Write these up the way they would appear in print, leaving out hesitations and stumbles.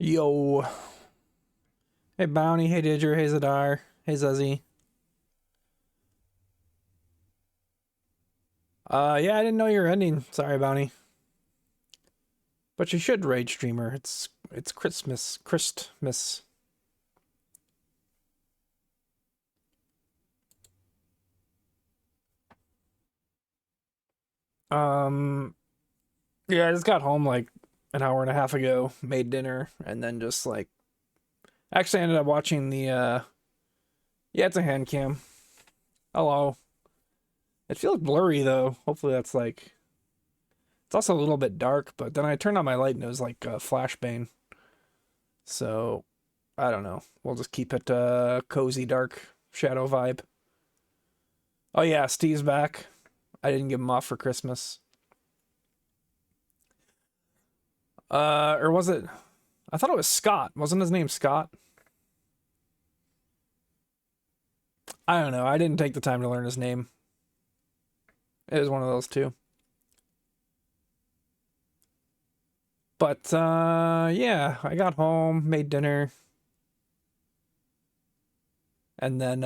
Yo. Hey Bounty, hey Didger, hey Zadar, hey Zuzzy. Yeah, I didn't know you were ending. Sorry, Bounty. But you should raid streamer. It's Christmas. Christmas. Um yeah, I just got home like an hour and a half ago, made dinner, and then just like actually ended up watching the yeah, it's a hand cam. Hello. It feels blurry though. Hopefully that's like it's also a little bit dark, but then I turned on my light and it was like flashbang. So I don't know. We'll just keep it cozy dark shadow vibe. Oh yeah, Steve's back. I didn't give him off for Christmas. Or was it? I thought it was Scott. Wasn't his name Scott? I don't know. I didn't take the time to learn his name. It was one of those two. But yeah, I got home, made dinner, and then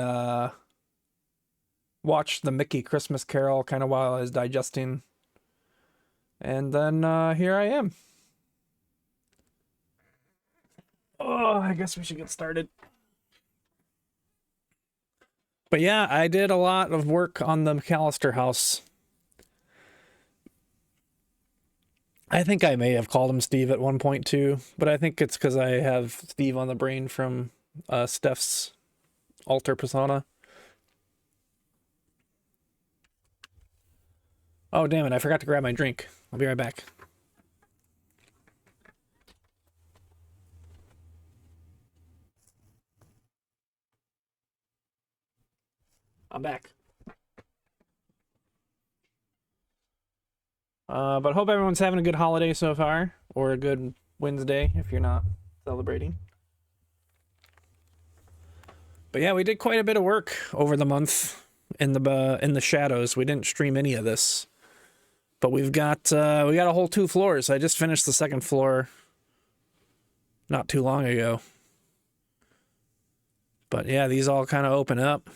watched the Mickey Christmas Carol kind of while I was digesting. And then here I am. Oh, I guess we should get started. But yeah, I did a lot of work on the McAllister house. I think I may have called him Steve at one point too, but I think it's because I have Steve on the brain from Steph's alter persona. Oh, damn it, I forgot to grab my drink. I'll be right back. I'm back. But hope everyone's having a good holiday so far, or a good Wednesday if you're not celebrating. But yeah, we did quite a bit of work over the month in the shadows. We didn't stream any of this, but we got a whole 2 floors. I just finished the second floor not too long ago. But yeah, these all kind of open up.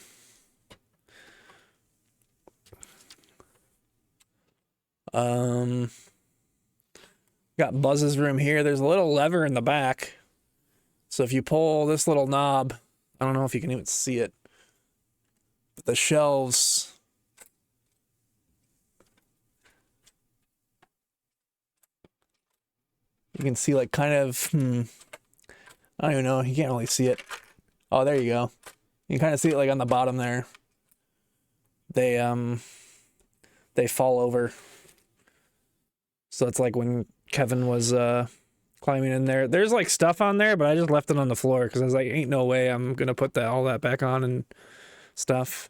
Got Buzz's room here. There's a little lever in the back. So if you pull this little knob, I don't know if you can even see it, but the shelves, you can see like kind of, I don't even know. You can't really see it. Oh, there you go. You can kind of see it like on the bottom there. They fall over. So it's like when Kevin was climbing in there. There's like stuff on there, but I just left it on the floor because I was like, ain't no way I'm gonna put all that back on and stuff.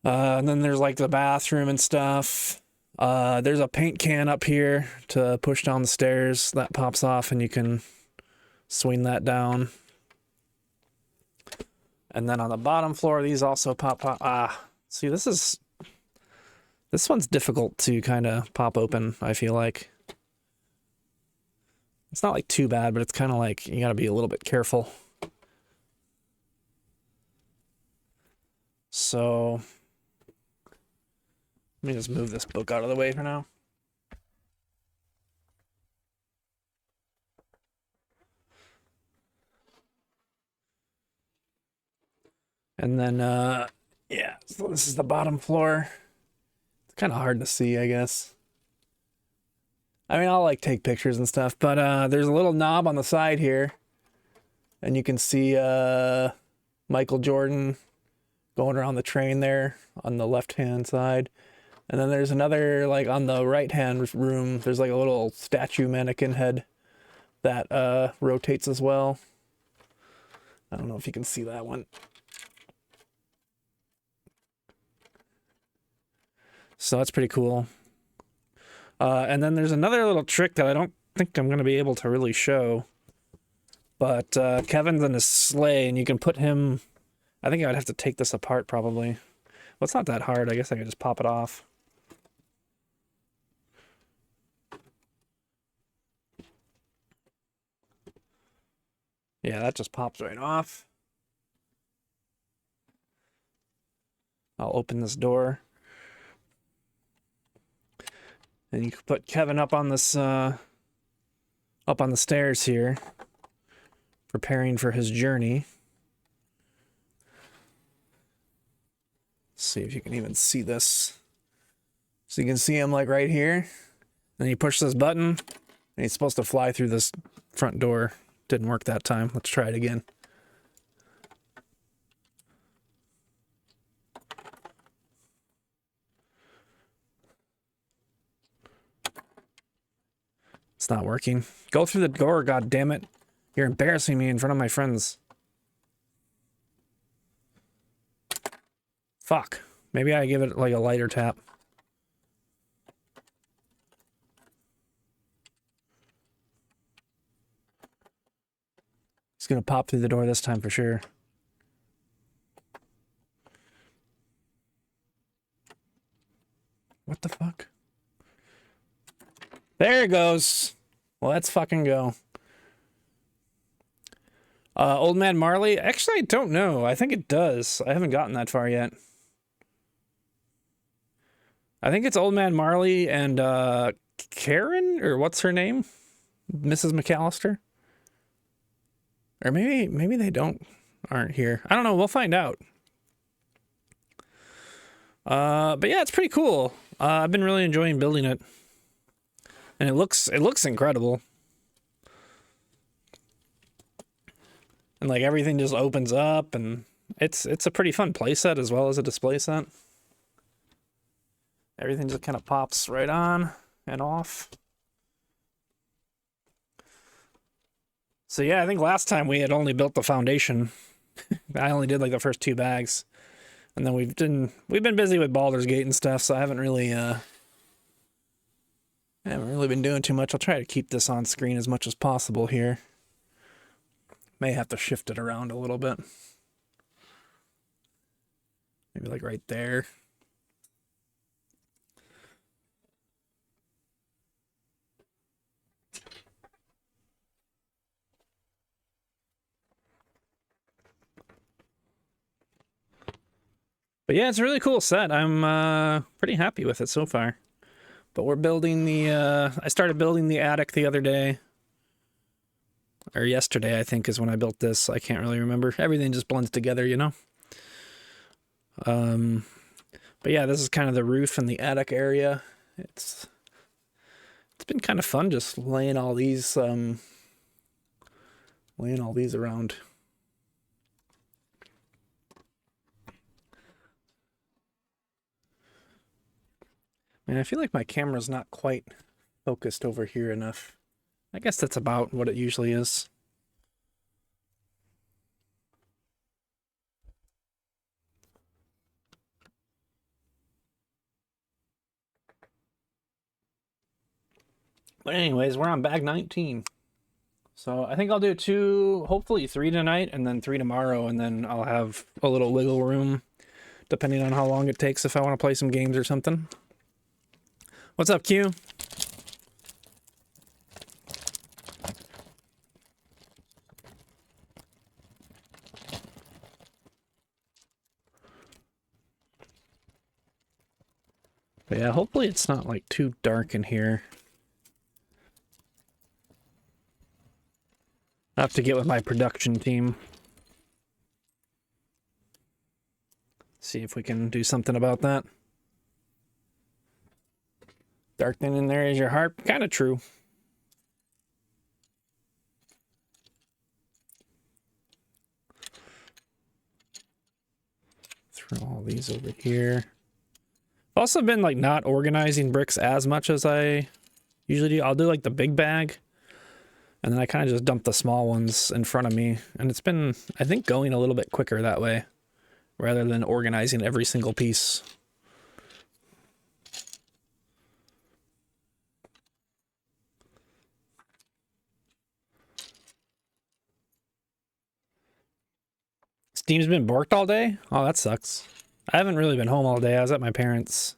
And then there's like the bathroom and stuff. There's a paint can up here to push down the stairs. That pops off and you can swing that down. And then on the bottom floor, these also pop. See, this one's difficult to kind of pop open, I feel like. It's not like too bad, but it's kind of like you gotta be a little bit careful. So let me just move this book out of the way for now. And then, yeah, so this is the bottom floor. It's kind of hard to see, I guess. I mean, I'll like take pictures and stuff, but there's a little knob on the side here. And you can see Michael Jordan going around the train there on the left-hand side. And then there's another, like on the right-hand room, there's like a little statue mannequin head that rotates as well. I don't know if you can see that one. So that's pretty cool. And then there's another little trick that I don't think I'm going to be able to really show. But Kevin's in his sleigh, and you can put him... I think I would have to take this apart, probably. Well, it's not that hard. I guess I could just pop it off. Yeah, that just pops right off. I'll open this door. And you can put Kevin up on this, up on the stairs here, preparing for his journey. Let's see if you can even see this. So you can see him like right here. Then you push this button, and he's supposed to fly through this front door. Didn't work that time. Let's try it again. It's not working. Go through the door, god damn it. You're embarrassing me in front of my friends. Fuck. Maybe I give it like a lighter tap. He's gonna pop through the door this time for sure. What the fuck? There it goes. Let's fucking go. Old Man Marley? Actually, I don't know. I think it does. I haven't gotten that far yet. I think it's Old Man Marley and Karen, or what's her name? Mrs. McAllister? Or maybe they aren't here. I don't know. We'll find out. But yeah, it's pretty cool. I've been really enjoying building it. And it looks incredible. And like everything just opens up, and it's a pretty fun playset as well as a display set. Everything just kind of pops right on and off. So yeah, I think last time we had only built the foundation. I only did like the first 2 bags. And then we've been busy with Baldur's Gate and stuff, so I haven't really been doing too much. I'll try to keep this on screen as much as possible here. May have to shift it around a little bit. Maybe like right there. But yeah, it's a really cool set. I'm pretty happy with it so far. But we're building the, I started building the attic the other day. Or yesterday, I think, is when I built this. I can't really remember. Everything just blends together, you know? But yeah, this is kind of the roof and the attic area. It's been kind of fun just laying all these around. And I feel like my camera's not quite focused over here enough. I guess that's about what it usually is. But anyways, we're on bag 19. So I think I'll do 2, hopefully 3 tonight, and then 3 tomorrow, and then I'll have a little wiggle room, depending on how long it takes if I want to play some games or something. What's up, Q? But yeah, hopefully it's not like too dark in here. I have to get with my production team. See if we can do something about that. Dark thing in there is your heart. Kind of true. Throw all these over here. I've also been like not organizing bricks as much as I usually do. I'll do like the big bag, and then I kind of just dump the small ones in front of me. And it's been, I think, going a little bit quicker that way, rather than organizing every single piece. Steam's been borked all day? Oh, that sucks. I haven't really been home all day. I was at my parents'.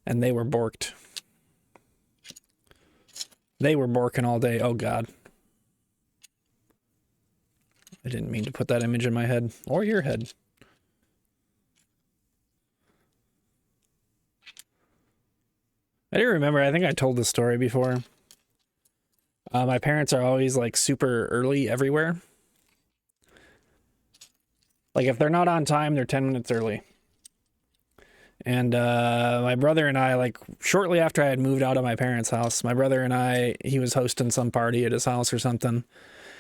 And they were borked. They were borking all day. Oh, God. I didn't mean to put that image in my head. Or your head. I do remember, I think I told this story before. My parents are always like super early everywhere. Like if they're not on time, they're 10 minutes early. And my brother and I, like shortly after I had moved out of my parents' house, my brother and I, he was hosting some party at his house or something.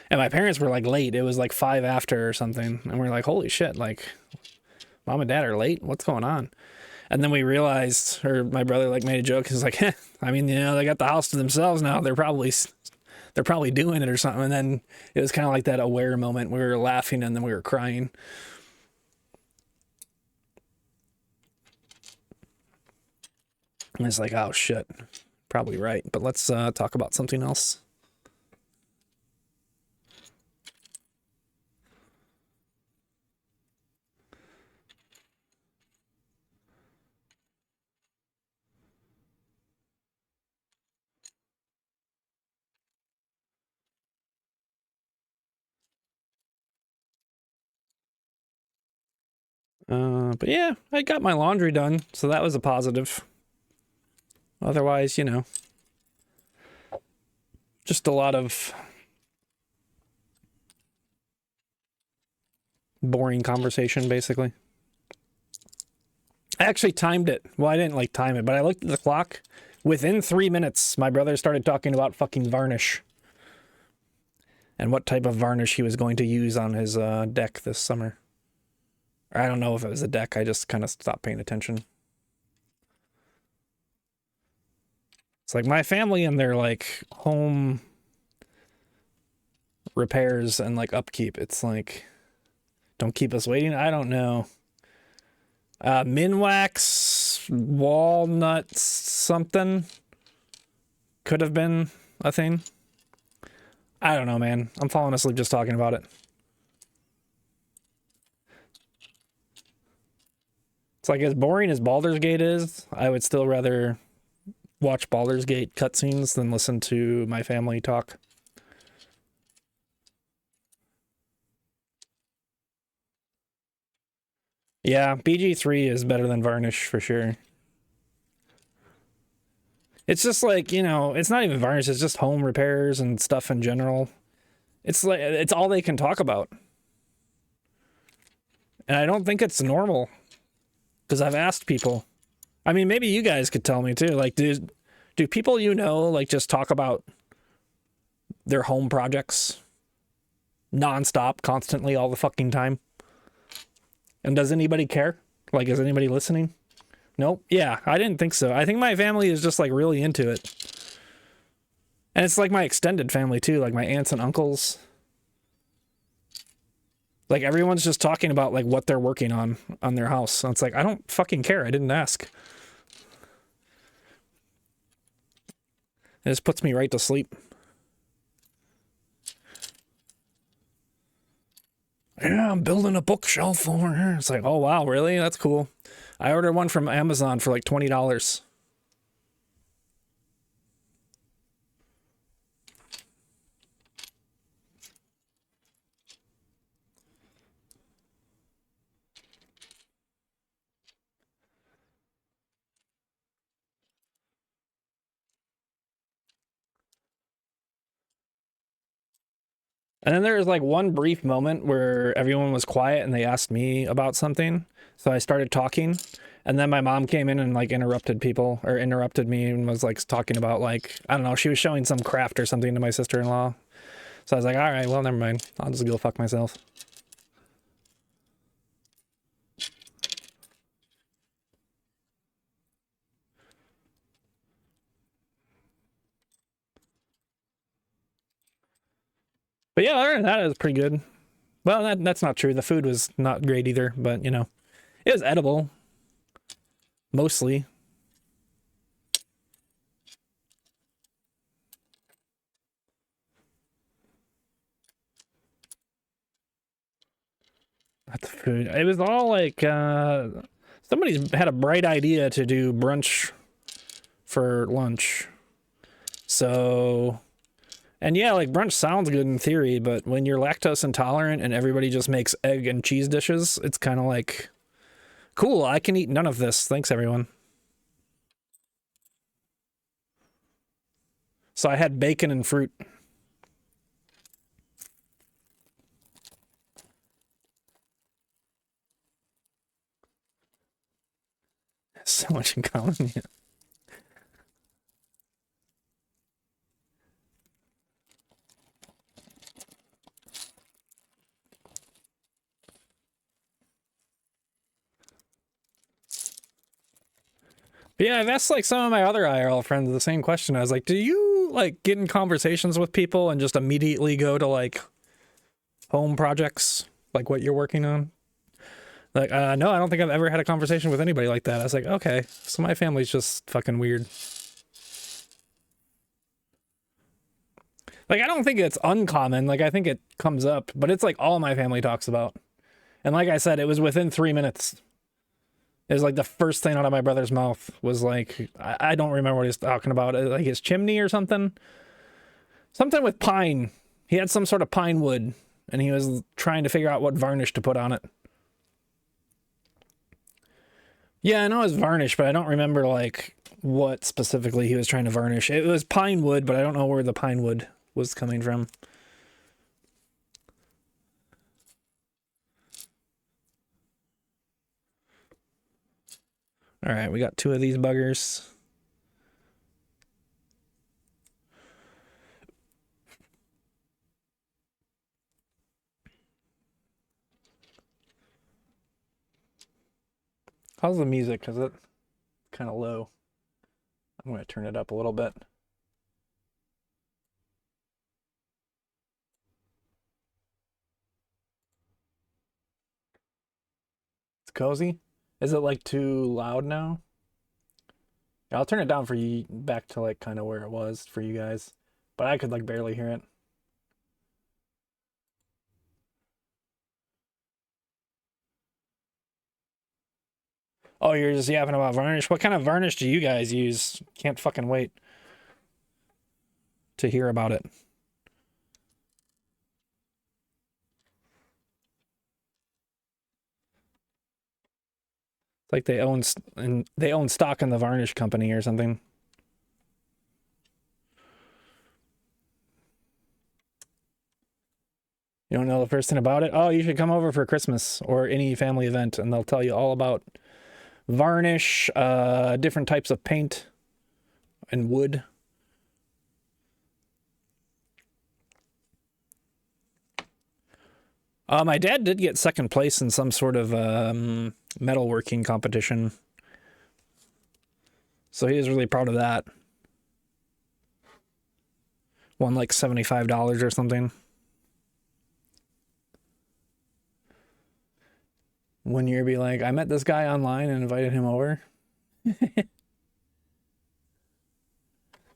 And my parents were like late. It was like 5 after or something. And we're like, holy shit, like mom and dad are late. What's going on? And then we realized, or my brother like made a joke. He's like, I mean, you know, they got the house to themselves now. They're probably doing it or something. And then it was kind of like that aware moment. We were laughing and then we were crying. And it's like, oh shit, probably right. But let's talk about something else. But yeah, I got my laundry done, so that was a positive. Otherwise, you know, just a lot of boring conversation, basically. I actually timed it. Well, I didn't like time it, but I looked at the clock. Within 3 minutes, my brother started talking about fucking varnish. And what type of varnish he was going to use on his deck this summer. I don't know if it was a deck, I just kind of stopped paying attention. It's like my family and their like home repairs and like upkeep. It's like, don't keep us waiting. I don't know. Minwax, walnuts, something could have been a thing. I don't know, man. I'm falling asleep just talking about it. It's like as boring as Baldur's Gate is, I would still rather watch Baldur's Gate cutscenes than listen to my family talk. Yeah, BG3 is better than Varnish for sure. It's just like, you know, it's not even Varnish, it's just home repairs and stuff in general. It's like, it's all they can talk about. And I don't think it's normal. Because I've asked people. I mean, maybe you guys could tell me too. Like, do people you know, like, just talk about their home projects nonstop, constantly, all the fucking time? And does anybody care? Like, is anybody listening? Nope. Yeah, I didn't think so. I think my family is just, like, really into it. And it's, like, my extended family, too. Like, my aunts and uncles. Like, everyone's just talking about, like, what they're working on their house. So it's like, I don't fucking care. I didn't ask. It just puts me right to sleep. Yeah, I'm building a bookshelf over here. It's like, oh, wow, really? That's cool. I ordered one from Amazon for, like, $20. And then there was like one brief moment where everyone was quiet and they asked me about something. So I started talking. And then my mom came in and like interrupted me and was like talking about like, I don't know, she was showing some craft or something to my sister-in-law. So I was like, all right, well, never mind. I'll just go fuck myself. But yeah, other than that, it was pretty good. Well, that's not true. The food was not great either, but you know, it was edible. Mostly. Not the food. It was all like, somebody had a bright idea to do brunch for lunch. So, and yeah, like brunch sounds good in theory, but when you're lactose intolerant and everybody just makes egg and cheese dishes, it's kind of like, cool, I can eat none of this. Thanks, everyone. So I had bacon and fruit. So much in common. Yeah. But yeah, I've asked like some of my other IRL friends the same question. I was like, do you like get in conversations with people and just immediately go to like home projects, like what you're working on? Like, no, I don't think I've ever had a conversation with anybody like that. I was like, okay, so my family's just fucking weird. Like, I don't think it's uncommon. Like, I think it comes up, but it's like all my family talks about. And like I said, it was within 3 minutes. It was like the first thing out of my brother's mouth was like, I don't remember what he was talking about. Like his chimney or something. Something with pine. He had some sort of pine wood, and he was trying to figure out what varnish to put on it. Yeah, I know it was varnish, but I don't remember like what specifically he was trying to varnish. It was pine wood, but I don't know where the pine wood was coming from. All right, we got 2 of these buggers. How's the music? Because it's kind of low. I'm going to turn it up a little bit. It's cozy. Is it like too loud now? Yeah, I'll turn it down for you back to like kind of where it was for you guys. But I could like barely hear it. Oh, you're just yapping about varnish. What kind of varnish do you guys use? Can't fucking wait to hear about it. It's like they own stock in the varnish company or something. You don't know the first thing about it? Oh, you should come over for Christmas or any family event, and they'll tell you all about varnish, different types of paint, and wood. My dad did get second place in some sort of metalworking competition, so he was really proud of that. Won like $75 or something. One year, be like, I met this guy online and invited him over.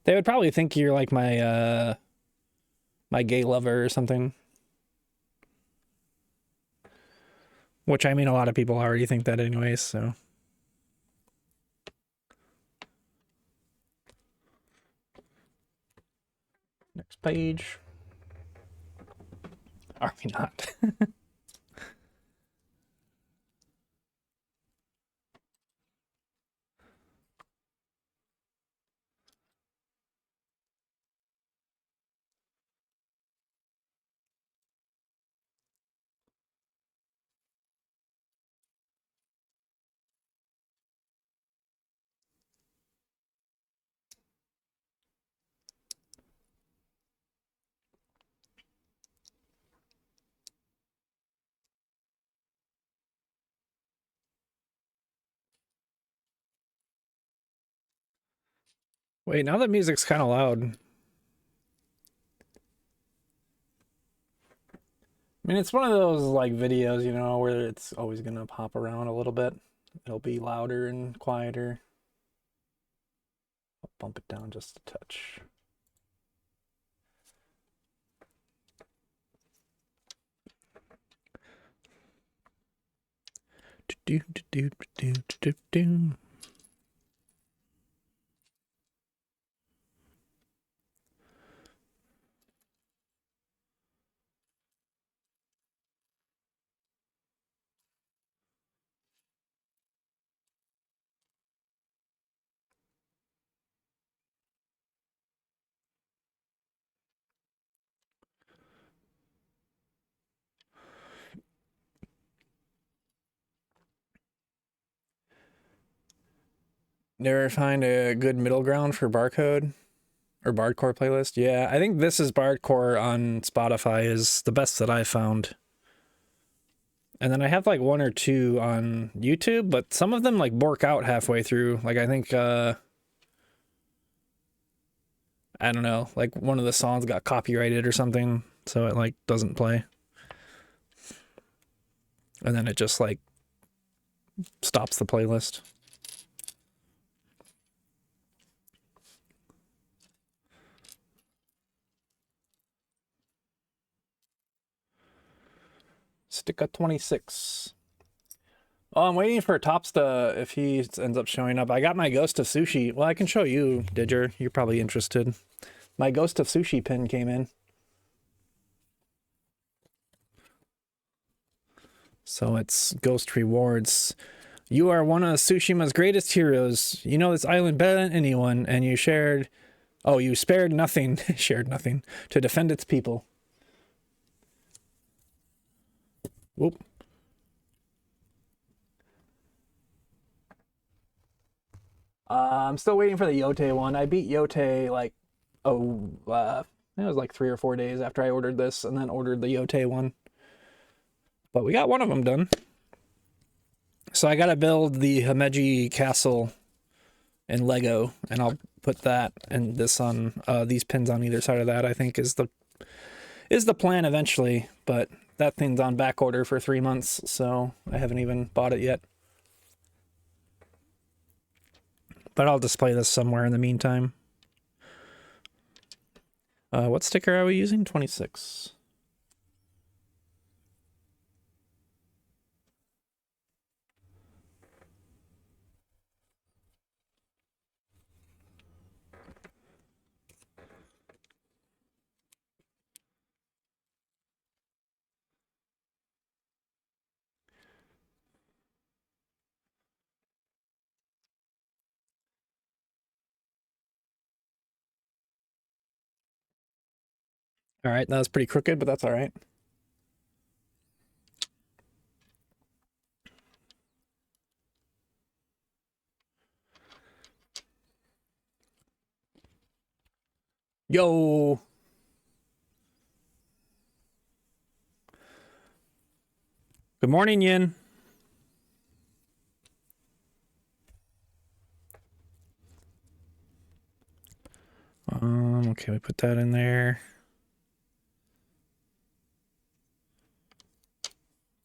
They would probably think you're like my gay lover or something. Which I mean, a lot of people already think that anyways, so. Next page. Are we not? Wait, now the music's kind of loud. I mean, it's one of those like videos, you know, where it's always gonna pop around a little bit. It'll be louder and quieter. I'll bump it down just a touch. Do, do, do, do, do, do, do. Never find a good middle ground for Barcode or Bardcore playlist. Yeah, I think This Is Bardcore on Spotify is the best that I found. And then I have like one or two on YouTube, but some of them like bork out halfway through. Like I think I don't know, like one of the songs got copyrighted or something, so it like doesn't play. And then it just like stops the playlist. Sticka 26. Oh, I'm waiting for Tops to, if he ends up showing up. I got my Ghost of Sushi. Well, I can show you, Didger. You're probably interested. My Ghost of Sushi pin came in. So it's Ghost Rewards. You are one of Tsushima's greatest heroes. You know this island better than anyone, and you spared nothing, shared nothing, to defend its people. Whoop. I'm still waiting for the Yote one. I beat Yote like, it was like 3 or 4 days after I ordered this, and then ordered the Yote one. But we got one of them done. So I gotta build the Himeji castle in Lego, and I'll put that and this on these pins on either side of that. I think is the plan eventually, but that thing's on back order for 3 months, so I haven't even bought it yet. But I'll display this somewhere in the meantime. What sticker are we using? 26. All right, that was pretty crooked, but that's all right. Yo! Good morning, Yin. Okay, we put that in there.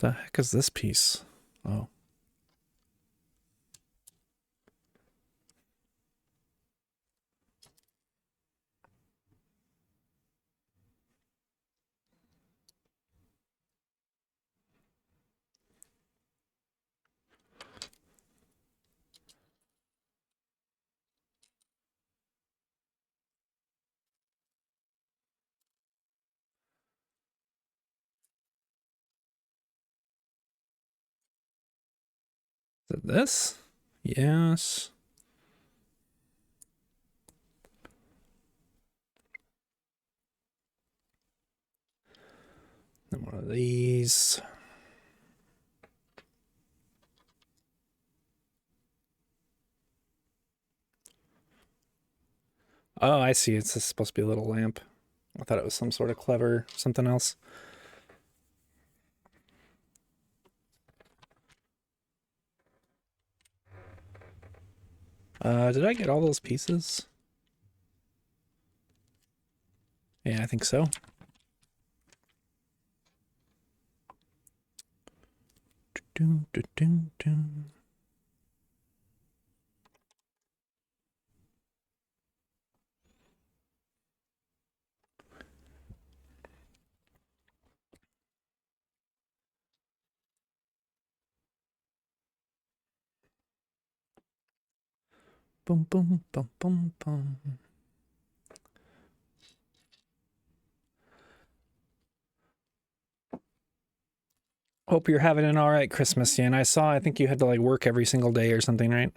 The heck is this piece? Oh. Is it this? Yes. Then one of these. Oh, I see. It's supposed to be a little lamp. I thought it was some sort of clever something else. Did I get all those pieces? Yeah, I think so. Boom, boom, boom, boom, boom. Hope you're having an all right Christmas, Yen. I think you had to like work every single day or something, right?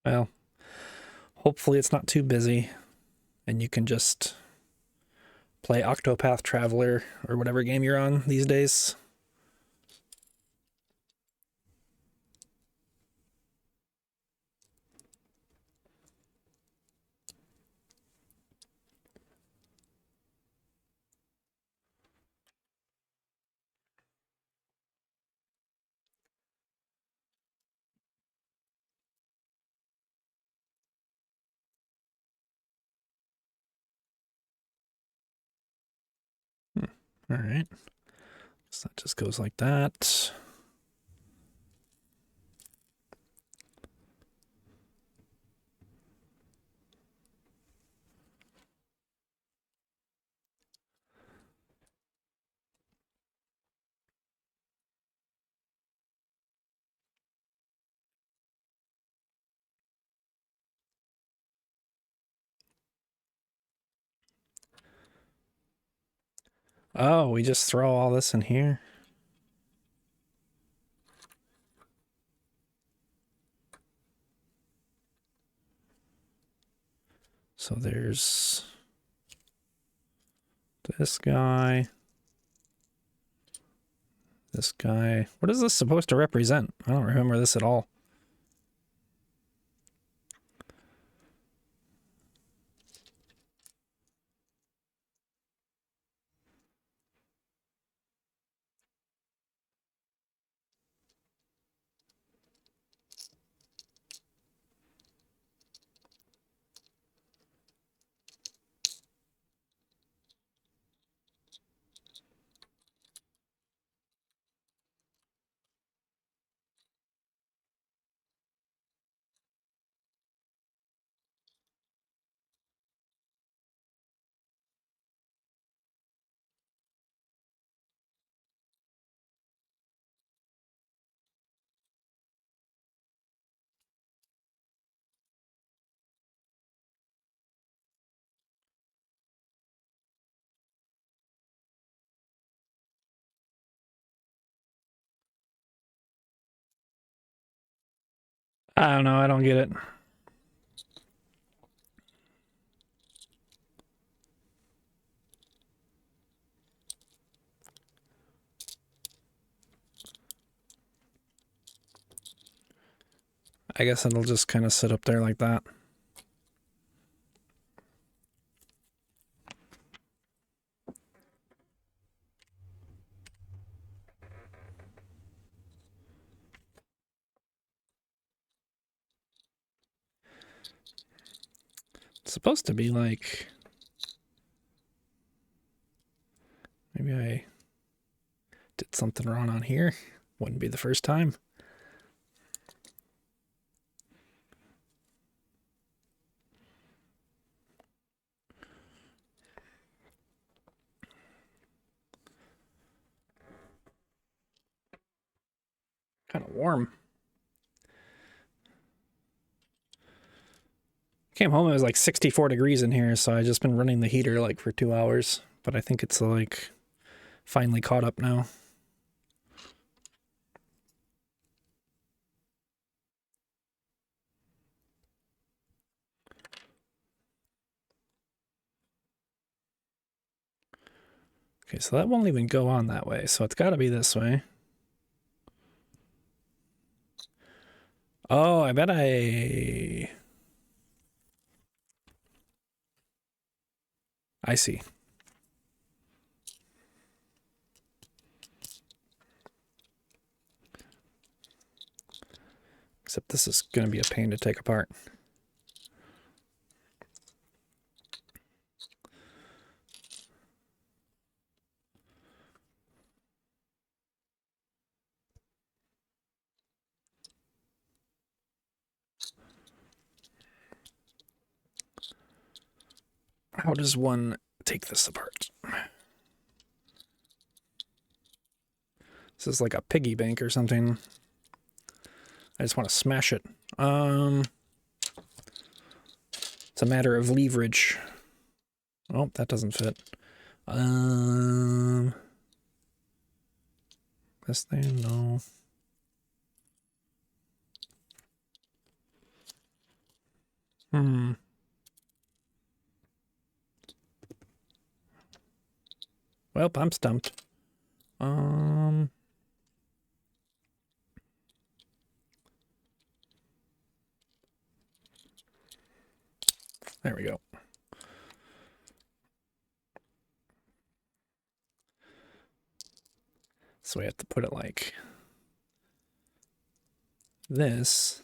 Well, hopefully it's not too busy and you can just play Octopath Traveler or whatever game you're on these days. All right. So that just goes like that. Oh, we just throw all this in here. So there's this guy. This guy. What is this supposed to represent? I don't remember this at all. I don't know. I don't get it. I guess it'll just kind of sit up there like that. It's supposed to be like... Maybe I did something wrong on here. Wouldn't be the first time. Kind of warm. Came home, it was like 64 degrees in here, so I just been running the heater like for 2 hours. But I think it's like finally caught up now. Okay, so that won't even go on that way, so it's got to be this way. Oh, I bet I see. Except this is going to be a pain to take apart. How does one take this apart? This is like a piggy bank or something. I just want to smash it. It's a matter of leverage. Oh, that doesn't fit. This thing, no. Hmm. Well, I'm stumped. There we go. So we have to put it like this.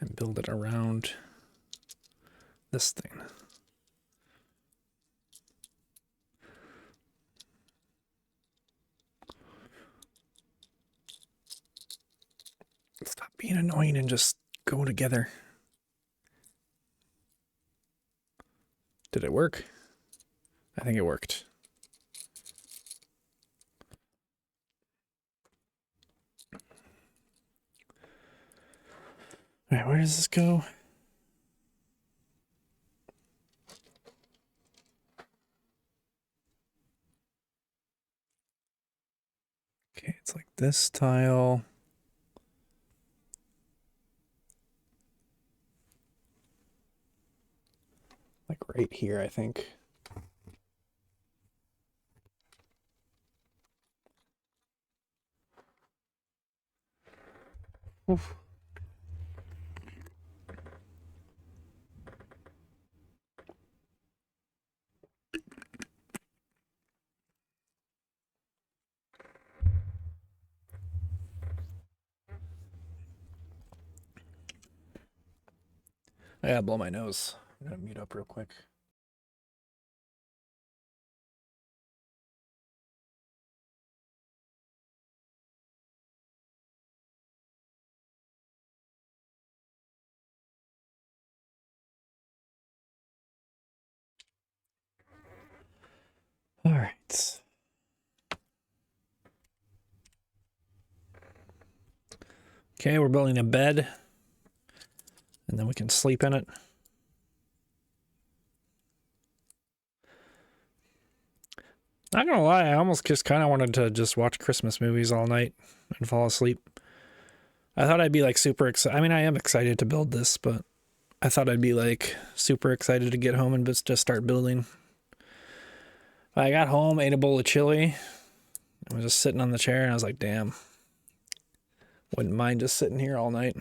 And build it around this thing. Stop being annoying and just go together. Did it work? I think it worked. All right, where does this go? Okay, it's like this tile. Like right here, I think. Oof. I gotta blow my nose. I'm gonna mute up real quick. All right. Okay, we're building a bed. And then we can sleep in it. Not gonna lie, I almost just kind of wanted to just watch Christmas movies all night and fall asleep. I thought I'd be like super excited. I mean, I am excited to build this, but I thought I'd be like super excited to get home and just start building. I got home, ate a bowl of chili. I was just sitting on the chair and I was like, damn, wouldn't mind just sitting here all night.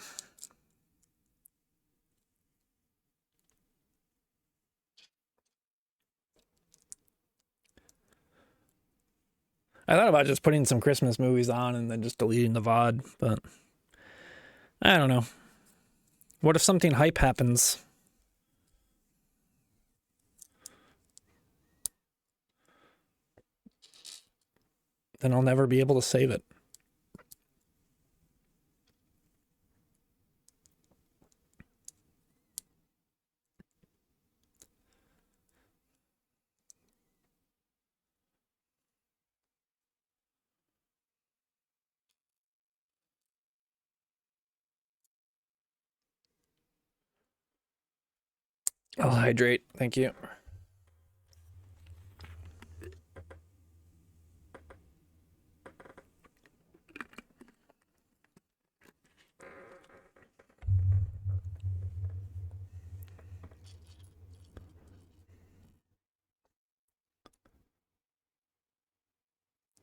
I thought about just putting some Christmas movies on and then just deleting the VOD, but I don't know. What if something hype happens? Then I'll never be able to save it. I'll hydrate. Thank you.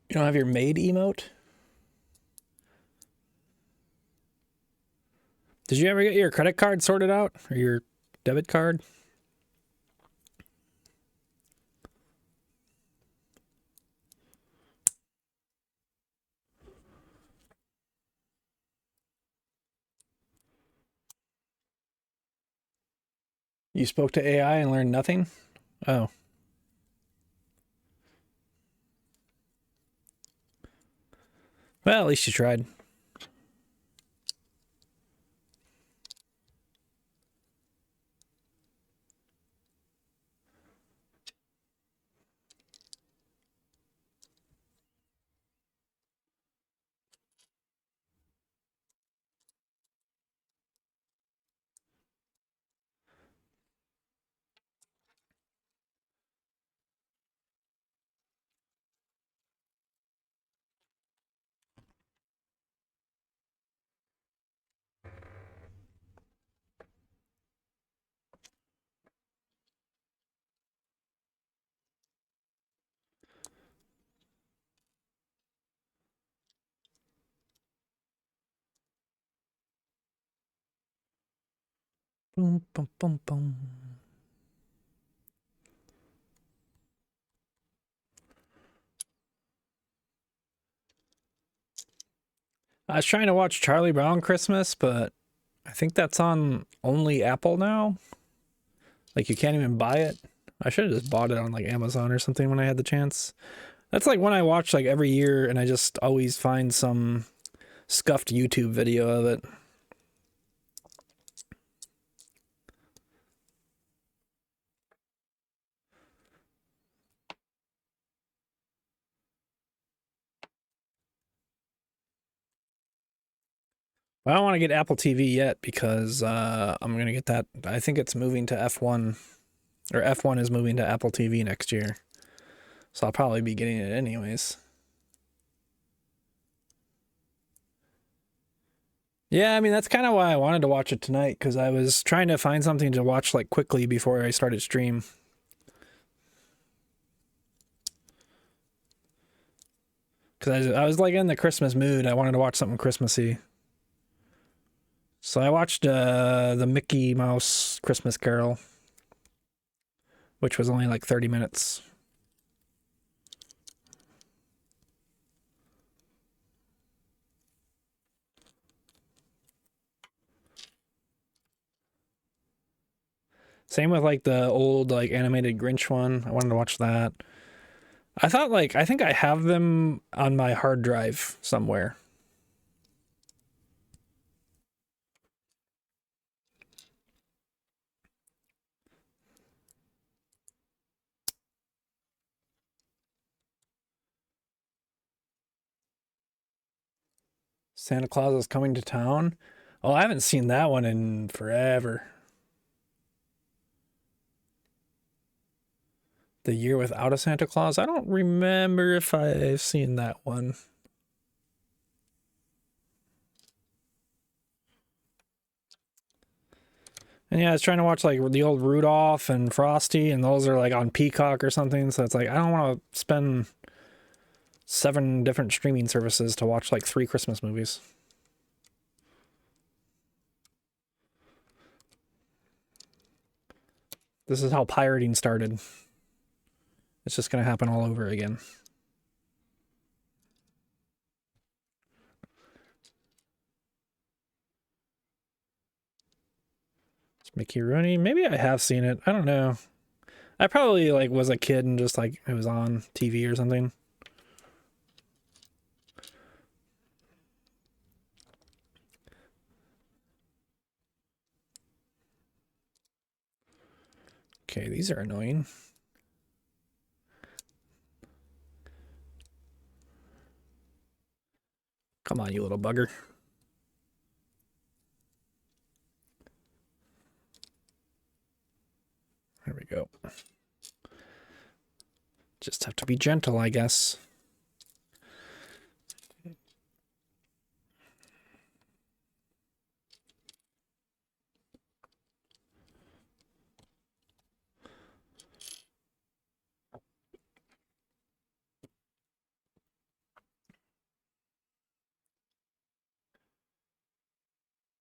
You don't have your maid emote? Did you ever get your credit card sorted out? Or your debit card? You spoke to AI and learned nothing? Oh. Well, at least you tried. Boom, boom, boom, boom. I was trying to watch Charlie Brown Christmas, but I think that's on only Apple now. Like, you can't even buy it. I should have just bought it on like Amazon or something when I had the chance. That's like one I watch like every year, and I just always find some scuffed YouTube video of it. I don't want to get Apple TV yet because I'm going to get that. I think it's moving to F1, or F1 is moving to Apple TV next year. So I'll probably be getting it anyways. Yeah, I mean, that's kind of why I wanted to watch it tonight, because I was trying to find something to watch like quickly before I started stream. Because I was like in the Christmas mood. I wanted to watch something Christmassy. So I watched the Mickey Mouse Christmas Carol, which was only like 30 minutes. Same with like the old like animated Grinch one. I wanted to watch that. I thought like, I think I have them on my hard drive somewhere. Santa Claus is Coming to Town. Oh, I haven't seen that one in forever. The Year Without a Santa Claus? I don't remember if I've seen that one. And yeah, I was trying to watch like the old Rudolph and Frosty, and those are like on Peacock or something. So it's like, I don't want to spend 7 different streaming services to watch like 3 Christmas movies. This is how pirating started. It's just going to happen all over again. It's Mickey Rooney. Maybe I have seen it. I don't know. I probably like was a kid and just like it was on TV or something. Okay, these are annoying. Come on, you little bugger. There we go. Just have to be gentle, I guess.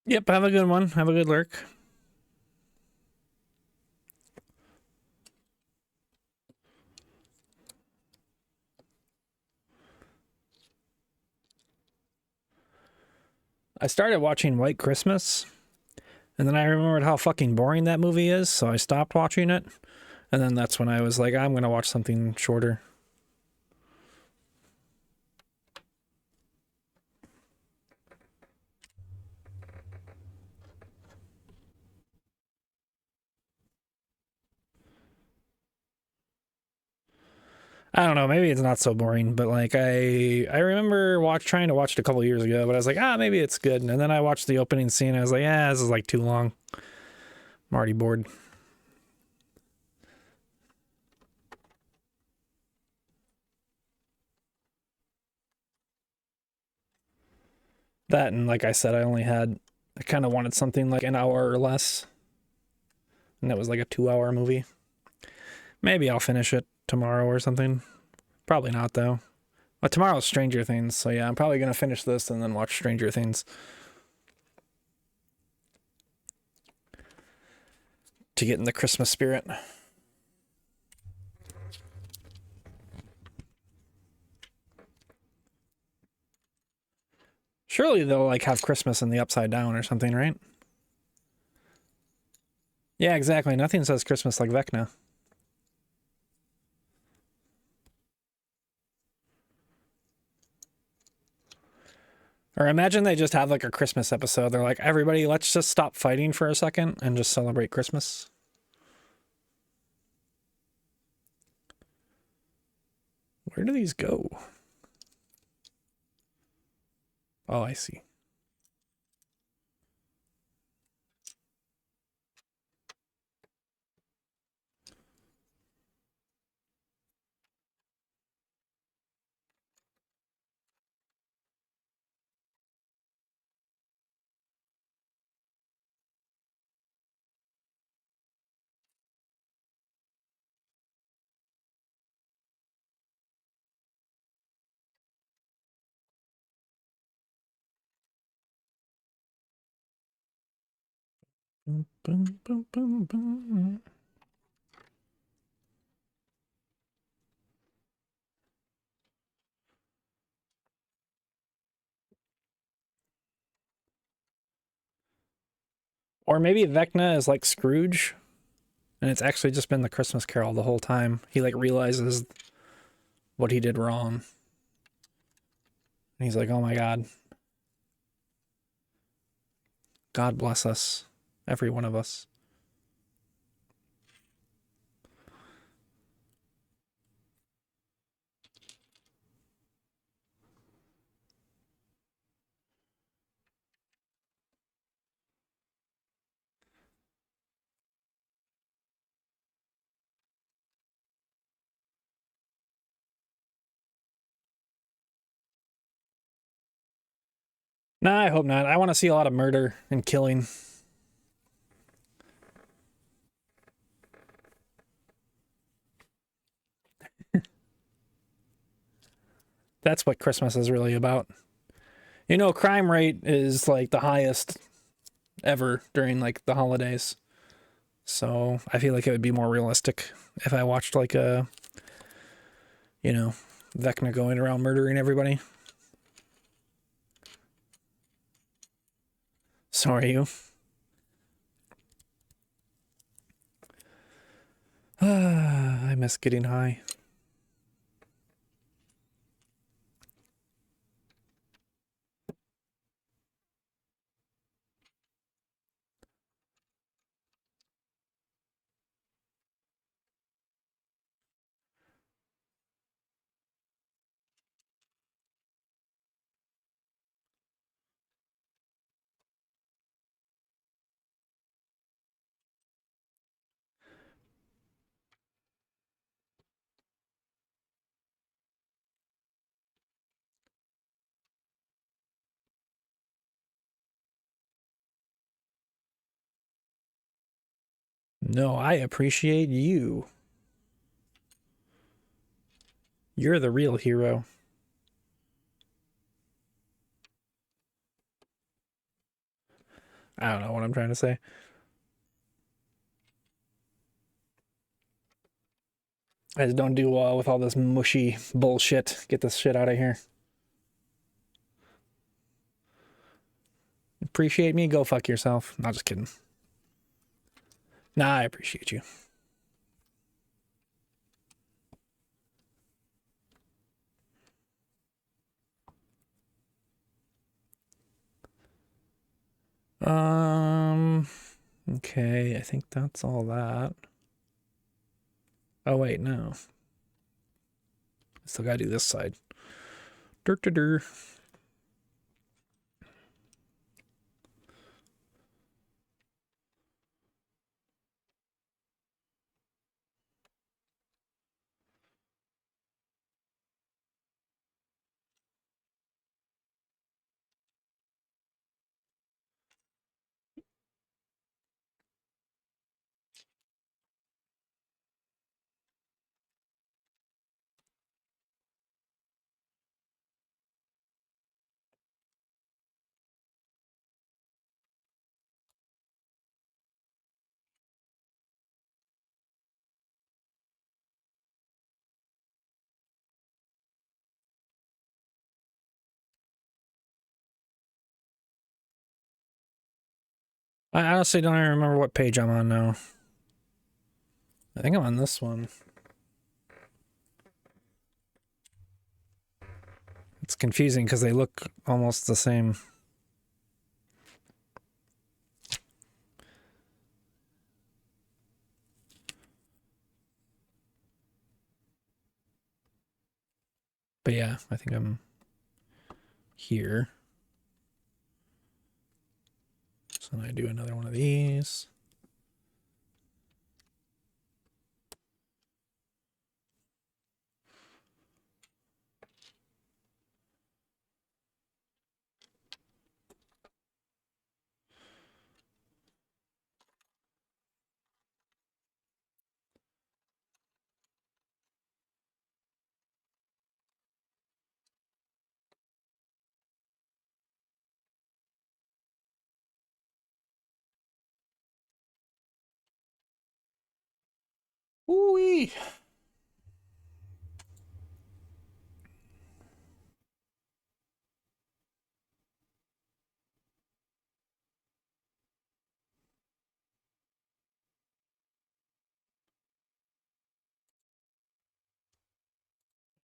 Yep, have a good one. Have a good lurk. I started watching White Christmas, and then I remembered how fucking boring that movie is, so I stopped watching it. And then that's when I was like, I'm going to watch something shorter. I don't know, maybe it's not so boring, but like I remember trying to watch it a couple years ago, but I was like, maybe it's good. And then I watched the opening scene, and I was like, this is like too long. I'm already bored. That, and like I said, I kind of wanted something like an hour or less. And that was like a 2-hour movie. Maybe I'll finish it tomorrow or something. Probably not, though. But tomorrow's Stranger Things, so yeah, I'm probably going to finish this and then watch Stranger Things. to get in the Christmas spirit. Surely they'll like have Christmas in the Upside Down or something, right? Yeah, exactly. Nothing says Christmas like Vecna. Or imagine they just have like a Christmas episode. They're like, everybody, let's just stop fighting for a second and just celebrate Christmas. Where do these go? Oh, I see. Boom, boom, boom, boom, boom. Or maybe Vecna is like Scrooge, and it's actually just been the Christmas Carol the whole time. He like realizes what he did wrong. And he's like, oh my God. God bless us. Every one of us. Nah, I hope not. I want to see a lot of murder and killing. That's what Christmas is really about. You know, crime rate is like the highest ever during like the holidays. So I feel like it would be more realistic if I watched like a, you know, Vecna going around murdering everybody. So are you. I miss getting high. No, I appreciate you. You're the real hero. I don't know what I'm trying to say. I just don't do well with all this mushy bullshit. Get this shit out of here. Appreciate me? Go fuck yourself. Not just kidding. Nah, I appreciate you. Okay, I think that's all that. Oh wait, no. Still gotta do this side. Dur. I honestly don't even remember what page I'm on now. I think I'm on this one. It's confusing because they look almost the same. But yeah, I think I'm here. So I do another one of these. Ooh-wee.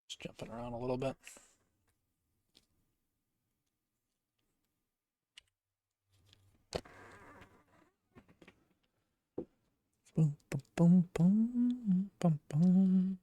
Just jumping around a little bit. Boom, boom, boom, boom, boom, boom.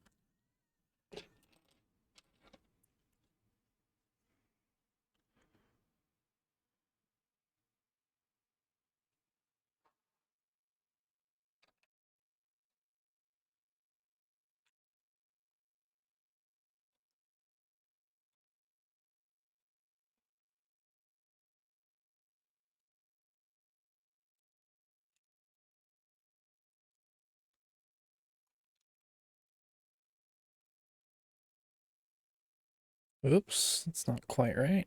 Oops, that's not quite right.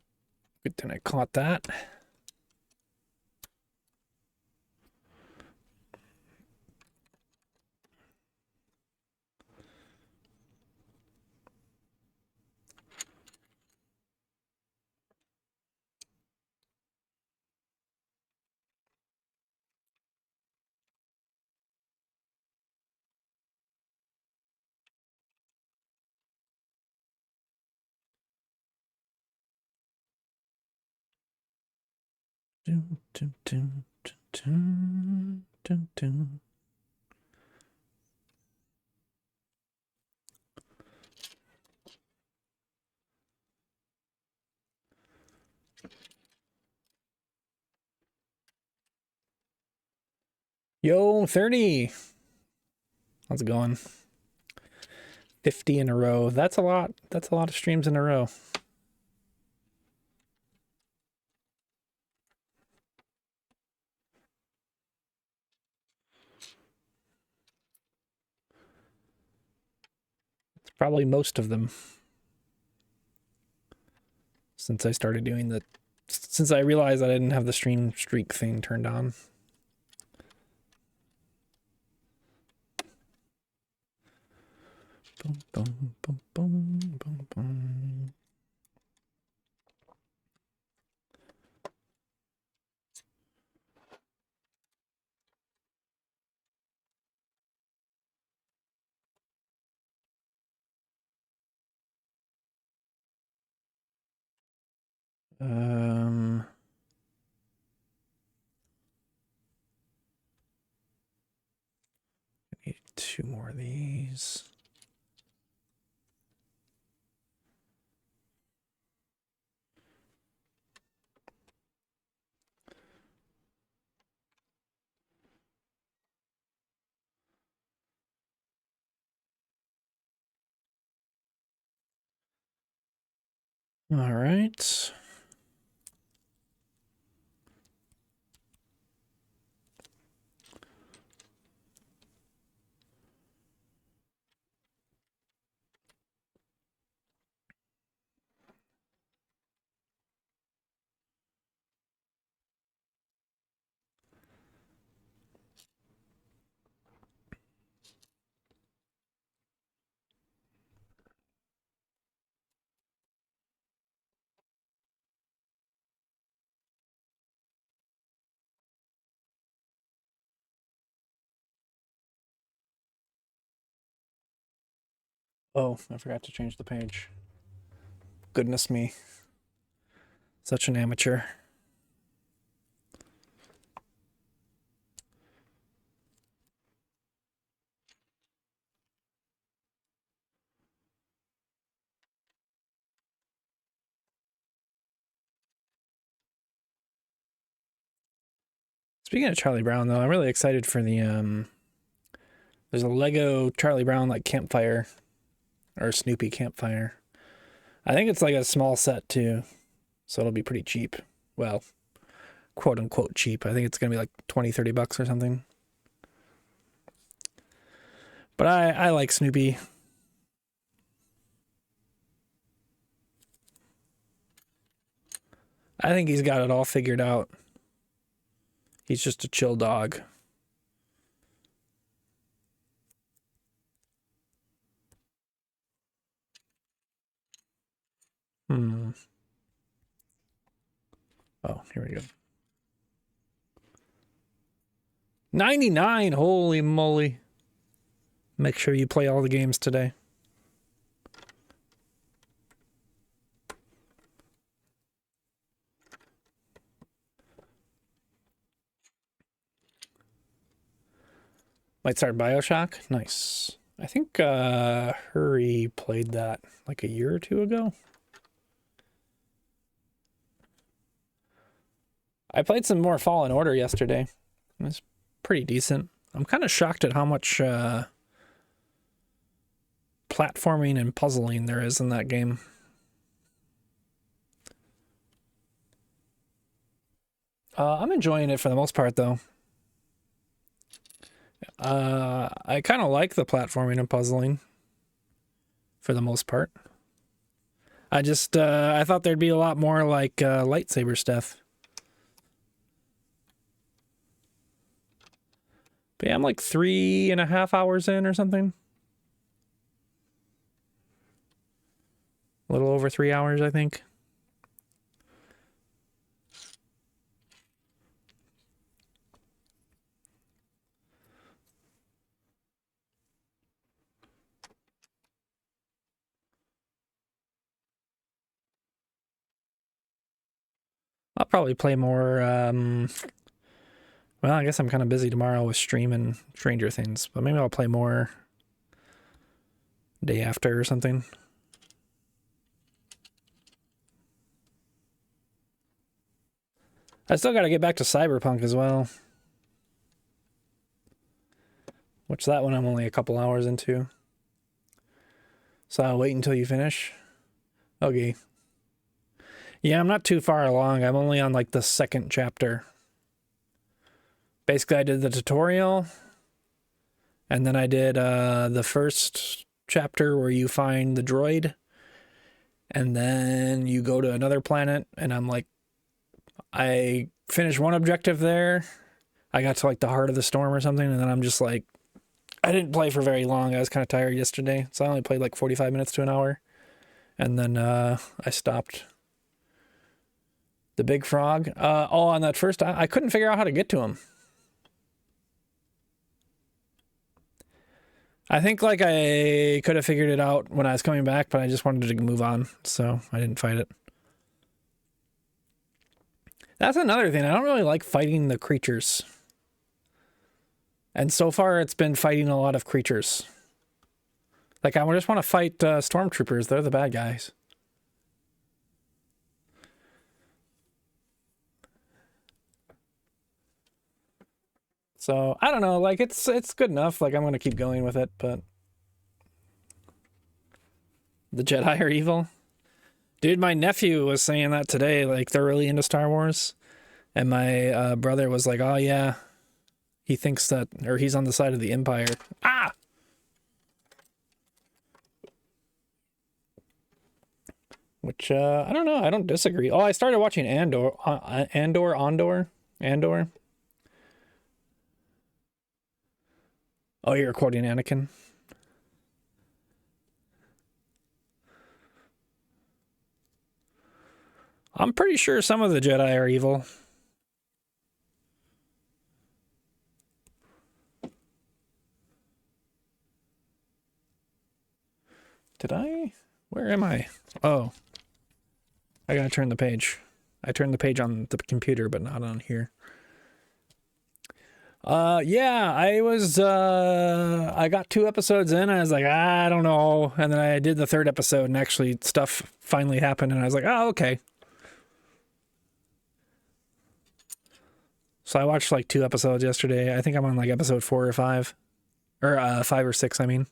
Good thing I caught that. Dun, dun, dun, dun, dun, dun, dun. Yo, 30. How's it going? 50 in a row. That's a lot. That's a lot of streams in a row. It's probably most of them. Since I started doing since I realized I didn't have the stream streak thing turned on. Boom, boom, boom, boom, boom, boom. I need 2 more of these. All right. Oh, I forgot to change the page. Goodness me. Such an amateur. Speaking of Charlie Brown, though, I'm really excited for the there's a Lego Charlie Brown like campfire or Snoopy campfire. I think it's like a small set too, so it'll be pretty cheap. Well, quote unquote cheap. I think it's gonna be like 20-30 bucks or something. But I like Snoopy. I think he's got it all figured out. He's just a chill dog. Oh, here we go. 99, holy moly. Make sure you play all the games today. Might start BioShock. Nice. I think Hurry played that like a year or two ago. I played some more Fallen Order yesterday. It was pretty decent. I'm kind of shocked at how much platforming and puzzling there is in that game. I'm enjoying it for the most part, though. I kind of like the platforming and puzzling for the most part. I just I thought there'd be a lot more like lightsaber stuff. But yeah, I'm like 3.5 hours in or something. A little over 3 hours, I think. I'll probably play more. Well, I guess I'm kind of busy tomorrow with streaming Stranger Things, but maybe I'll play more day after or something. I still got to get back to Cyberpunk as well. Which that one I'm only a couple hours into. So I'll wait until you finish. Okay. Yeah, I'm not too far along. I'm only on like the second chapter. Basically, I did the tutorial. And then I did the first chapter where you find the droid. And then you go to another planet. And I'm like, I finished one objective there. I got to like the heart of the storm or something. And then I'm just like, I didn't play for very long. I was kind of tired yesterday. So I only played like 45 minutes to an hour. And then I stopped. The big frog. Oh, on that first, I couldn't figure out how to get to him. I think like I could have figured it out when I was coming back, but I just wanted to move on, so I didn't fight it. That's another thing. I don't really like fighting the creatures. And so far, it's been fighting a lot of creatures. Like, I just want to fight stormtroopers. They're the bad guys. So, I don't know. Like, it's good enough. Like, I'm going to keep going with it, but... The Jedi are evil? Dude, my nephew was saying that today. Like, they're really into Star Wars. And my brother was like, oh, yeah. He thinks that... Or he's on the side of the Empire. Ah! Which, I don't know. I don't disagree. Oh, I started watching Andor. Andor. Oh, you're quoting Anakin? I'm pretty sure some of the Jedi are evil. Did I? Where am I? Oh, I gotta turn the page. I turned the page on the computer, but not on here. Yeah, I got 2 episodes in, and I was like, I don't know. And then I did the 3rd episode, and actually stuff finally happened, and I was like, oh, okay. So I watched like 2 episodes yesterday. I think I'm on like episode 4 or 5. Or 5 or 6, I mean.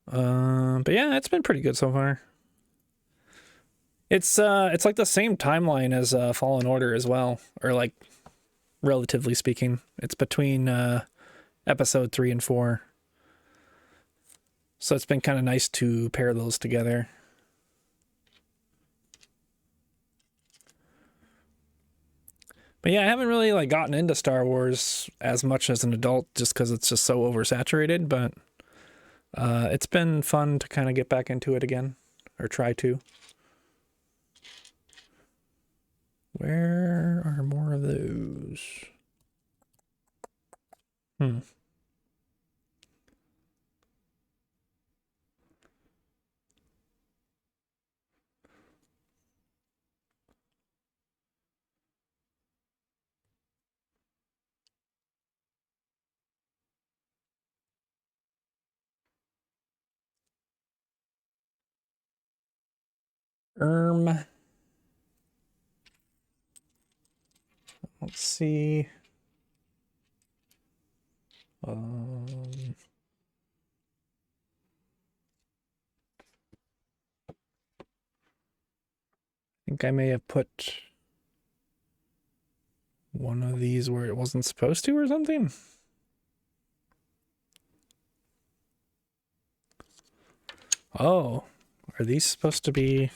But yeah, it's been pretty good so far. It's like the same timeline as Fallen Order as well, or like relatively speaking. It's between episode 3 and 4. So it's been kind of nice to pair those together. But yeah, I haven't really like gotten into Star Wars as much as an adult just because it's just so oversaturated, but it's been fun to kind of get back into it again, or try to. Where are more of those? Hmm. Let's see. I think I may have put one of these where it wasn't supposed to or something. Oh, are these supposed to be?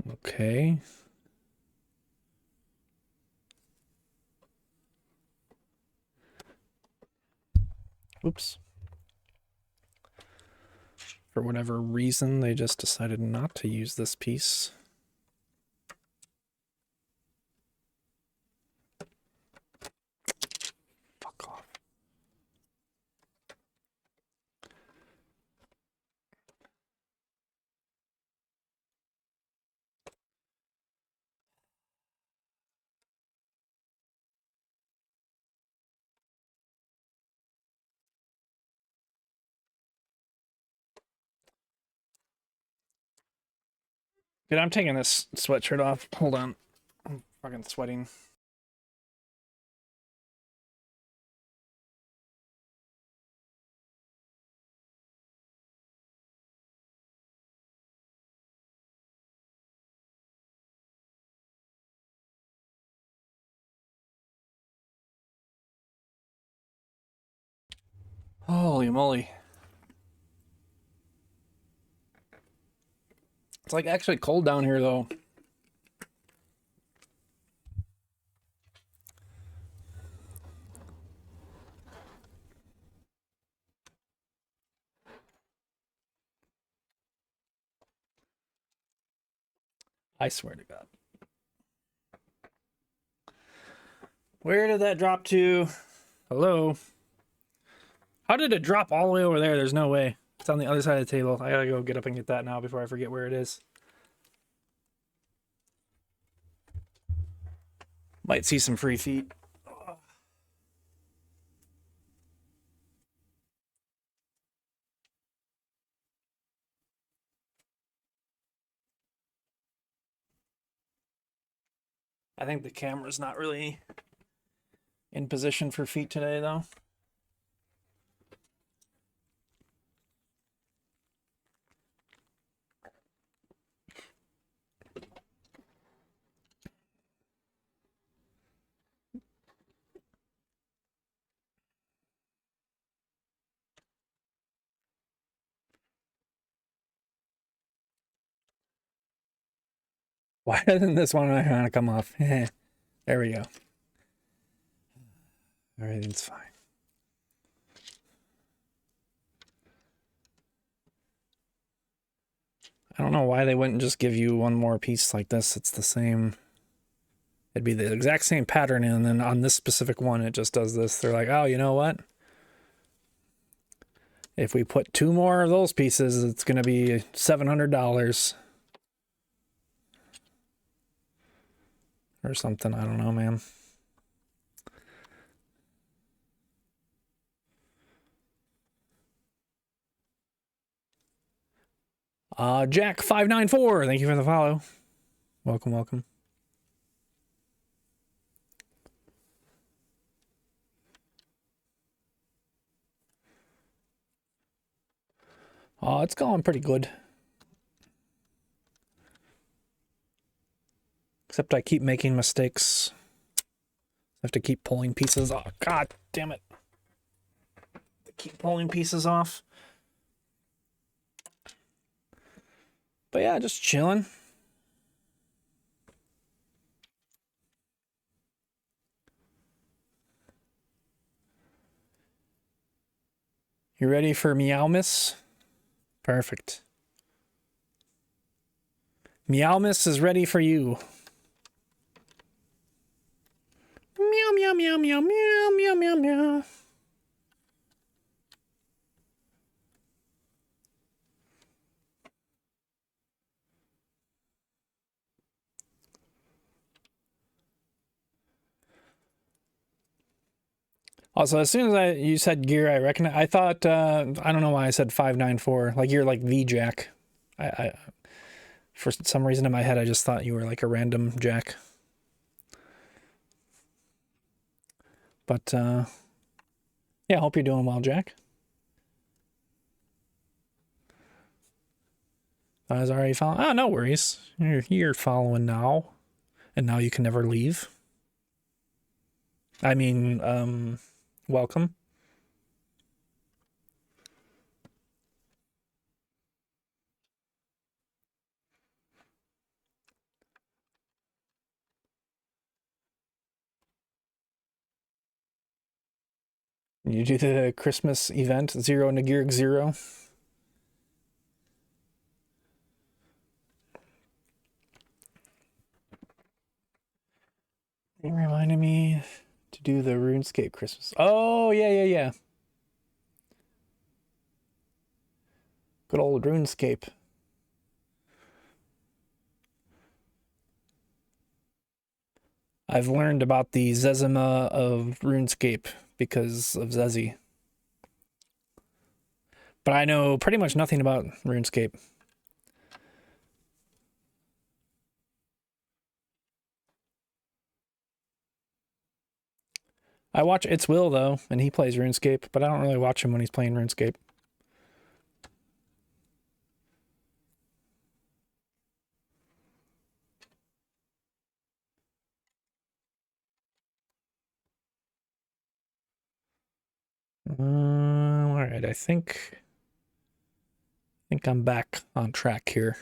Okay. Oops. For whatever reason, they just decided not to use this piece. Fuck off. Dude, I'm taking this sweatshirt off. Hold on. I'm fucking sweating. Holy moly. It's like actually cold down here though. I swear to God. Where did that drop to? Hello? How did it drop all the way over there? There's no way. It's on the other side of the table. I gotta go get up and get that now before I forget where it is. Might see some free feet. I think the camera's not really in position for feet today, though. Why doesn't this one want to come off? There we go. Everything's fine. I don't know why they wouldn't just give you one more piece like this. It's the same. It'd be the exact same pattern, and then on this specific one, it just does this. They're like, oh, you know what? If we put 2 more of those pieces, it's going to be $700. Or something. I don't know, man. Jack594, thank you for the follow. Welcome, welcome. It's going pretty good. Except I keep making mistakes. I have to keep pulling pieces off. God damn it. I keep pulling pieces off. But yeah, just chilling. You ready for Meowmas? Perfect. Meowmas is ready for you. Meow, meow, meow, meow, meow, meow, meow, meow. Also, as soon as you said gear, I recognize. I thought I don't know why I said 594. Like you're like the Jack. I for some reason in my head I just thought you were like a random Jack. But yeah, I hope you're doing well, Jack. I was already following. Oh, no worries. You're following now, and now you can never leave. I mean, welcome. You do the Christmas event, Zero Nagirg Zero. It reminded me to do the RuneScape Christmas. Oh, yeah. Good old RuneScape. I've learned about the Zezima of RuneScape because of Zezzy. But I know pretty much nothing about RuneScape. I watch It's Will, though, and he plays RuneScape, but I don't really watch him when he's playing RuneScape. All right, I think I'm back on track here.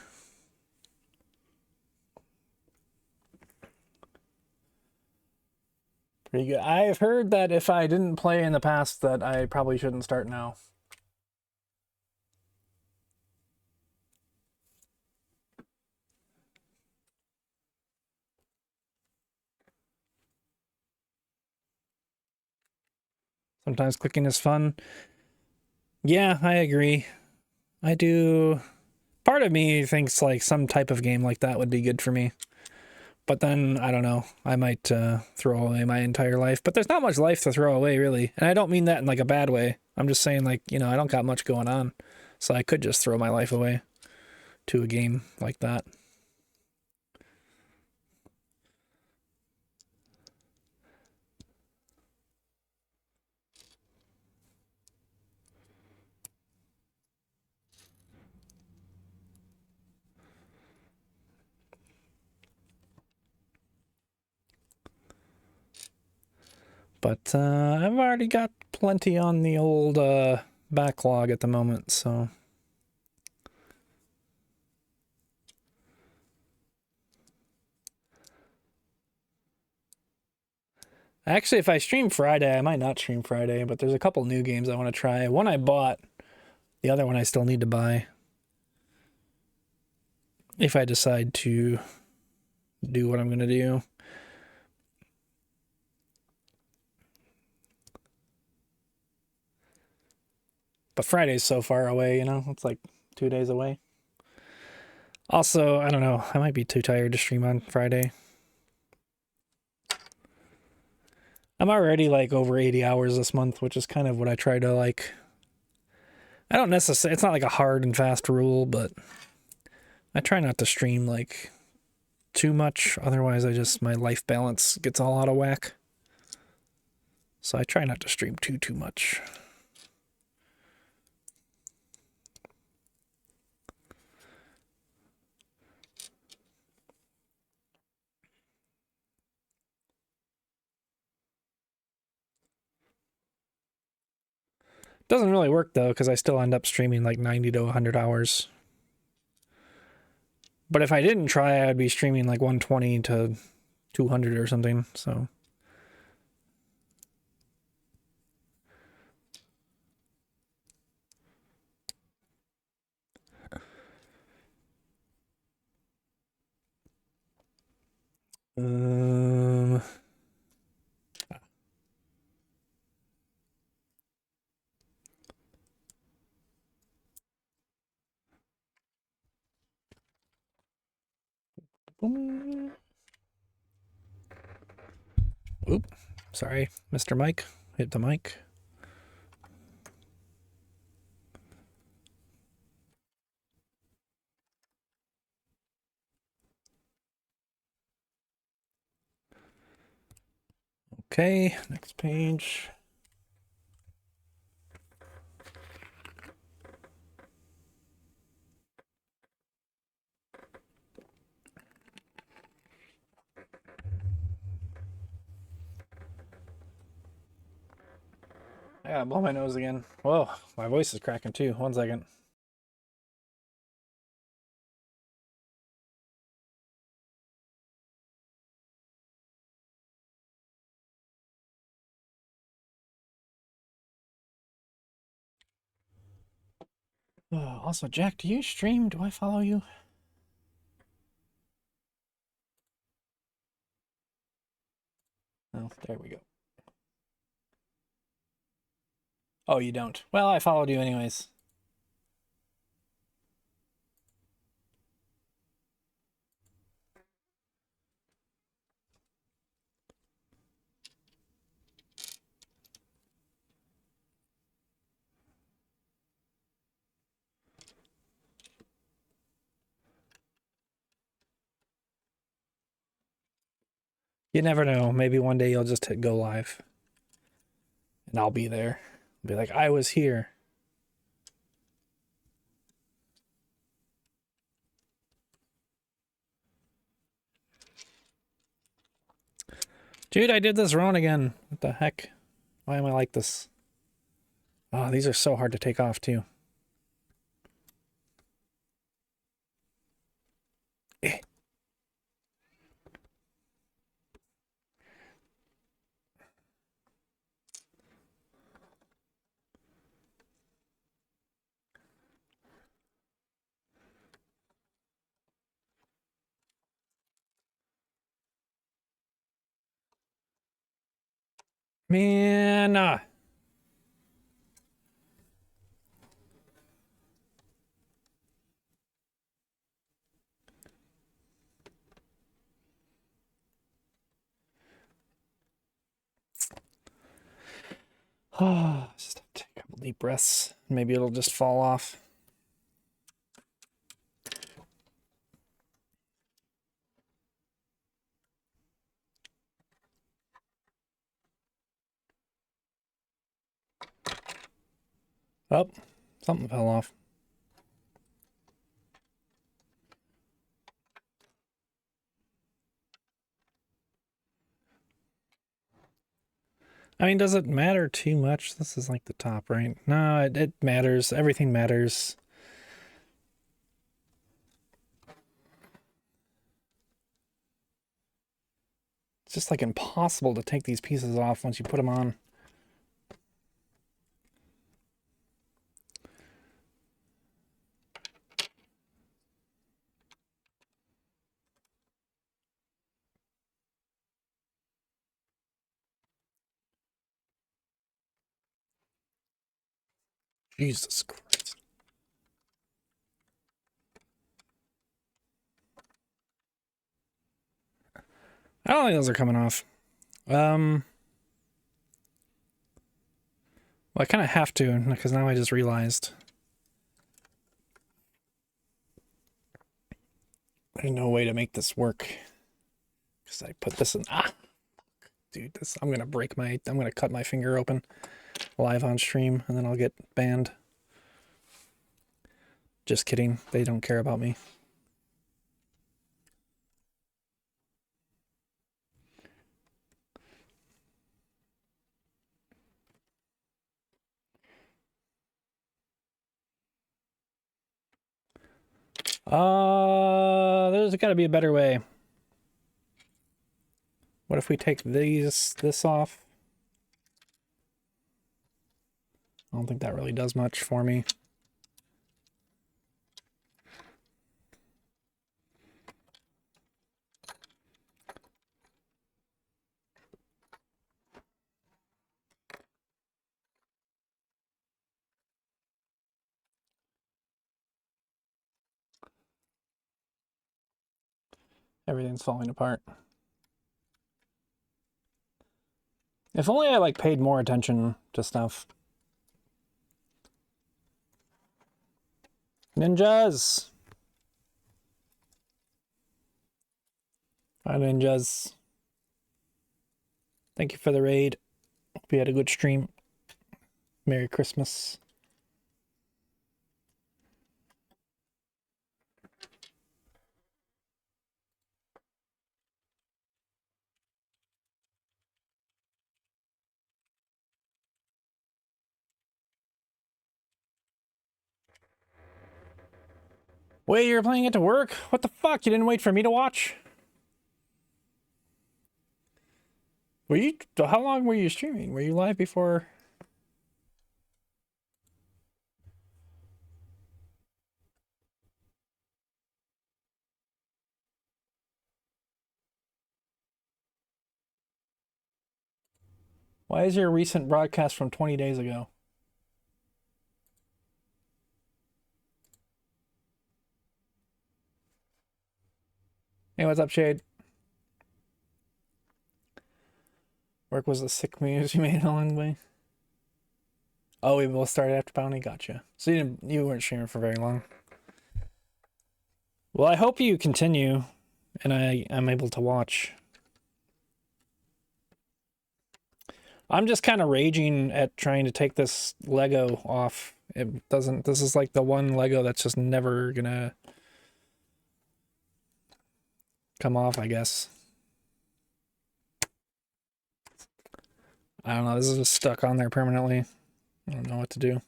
Pretty good. I've heard that if I didn't play in the past, that I probably shouldn't start now. Sometimes clicking is fun. Yeah, I agree. I do. Part of me thinks like some type of game like that would be good for me. But then, I don't know, I might throw away my entire life. But there's not much life to throw away, really. And I don't mean that in like a bad way. I'm just saying like, you know, I don't got much going on. So I could just throw my life away to a game like that. But I've already got plenty on the old backlog at the moment, so... Actually, if I stream Friday, I might not stream Friday, but there's a couple new games I want to try. One I bought, the other one I still need to buy. If I decide to do what I'm going to do. But Friday's so far away, you know? It's like 2 days away. Also, I don't know. I might be too tired to stream on Friday. I'm already like over 80 hours this month, which is kind of what I try to like. I don't necessarily, it's not like a hard and fast rule, but I try not to stream like too much. Otherwise, my life balance gets all out of whack. So I try not to stream too much. Doesn't really work though, because I still end up streaming like 90 to 100 hours. But if I didn't try, I'd be streaming like 120 to 200 or something, so. Oop, sorry, Mr. Mike, hit the mic. Okay, next page. I gotta blow my nose again. Whoa, my voice is cracking too. 1 second. Also, Jack, do you stream? Do I follow you? Oh, there we go. Oh, you don't. Well, I followed you anyways. You never know. Maybe one day you'll just hit go live. And I'll be there. Be like, I was here. Dude, I did this wrong again. What the heck? Why am I like this? Oh, these are so hard to take off too. Eh. Man. Oh, just have to take a couple deep breaths. Maybe it'll just fall off. Oh, something fell off. I mean, does it matter too much? This is like the top, right? No, it matters. Everything matters. just like impossible to take these pieces off once you put them on. Jesus Christ. I don't think those are coming off. Well, I kind of have to, because now I just realized. There's no way to make this work. Because I put this in. Dude, I'm gonna cut my finger open live on stream, and then I'll get banned. Just kidding. They don't care about me. There's got to be a better way. What if we take this off? I don't think that really does much for me. Everything's falling apart. If only I like paid more attention to stuff. Ninjas! Hi, ninjas. Thank you for the raid. Hope you had a good stream. Merry Christmas. Wait, you're playing it to work? What the fuck? You didn't wait for me to watch? How long were you streaming? Were you live before? Why is your recent broadcast from 20 days ago? Hey, what's up, Shade? Work was the sick moves you made along the way. Oh, we both started after Bounty. Gotcha. So you weren't streaming for very long. Well, I hope you continue, and I'm able to watch. I'm just kind of raging at trying to take this Lego off. It doesn't. This is like the one Lego that's just never gonna come off, I guess. I don't know. This is just stuck on there permanently. I don't know what to do.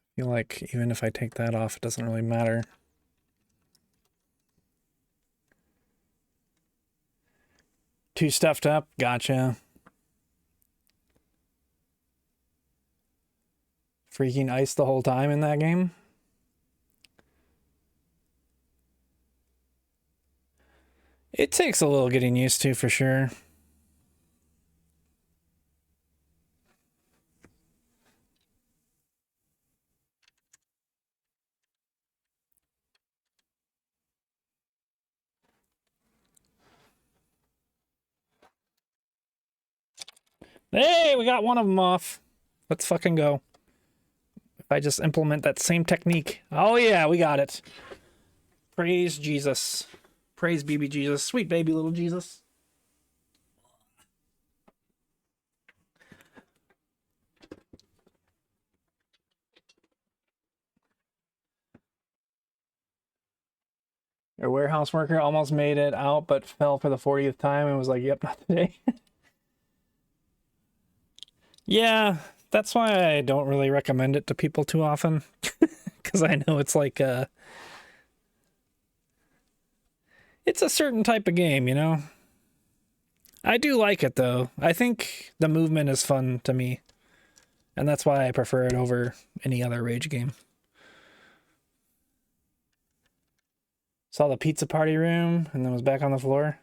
I feel like even if I take that off, it doesn't really matter. Too stuffed up? Gotcha. Freaking ice the whole time in that game? It takes a little getting used to, for sure. Hey, we got one of them off. Let's fucking go. If I just implement that same technique. Oh yeah, we got it. Praise Jesus. Praise baby Jesus. Sweet baby little Jesus. Your warehouse worker almost made it out, but fell for the 40th time and was like, yep, not today. Yeah, that's why I don't really recommend it to people too often. Because I know it's like it's a certain type of game, you know? I do like it though. I think the movement is fun to me. And that's why I prefer it over any other Rage game. Saw the pizza party room and then was back on the floor.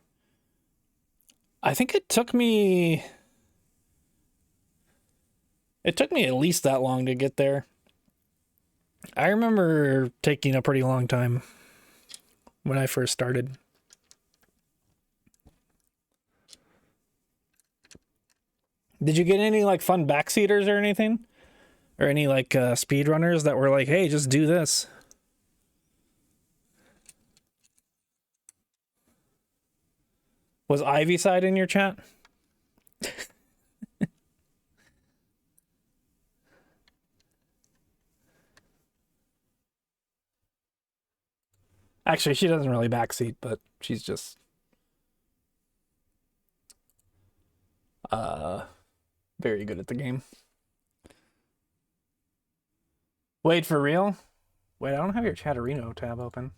I think it took me at least that long to get there. I remember taking a pretty long time when I first started. Did you get any like fun backseaters or anything? Or any like speedrunners that were like, hey, just do this? Was Ivy Side in your chat? Actually, she doesn't really backseat, but she's just uh very good at the game. Wait, for real? Wait, I don't have your Chatterino tab open.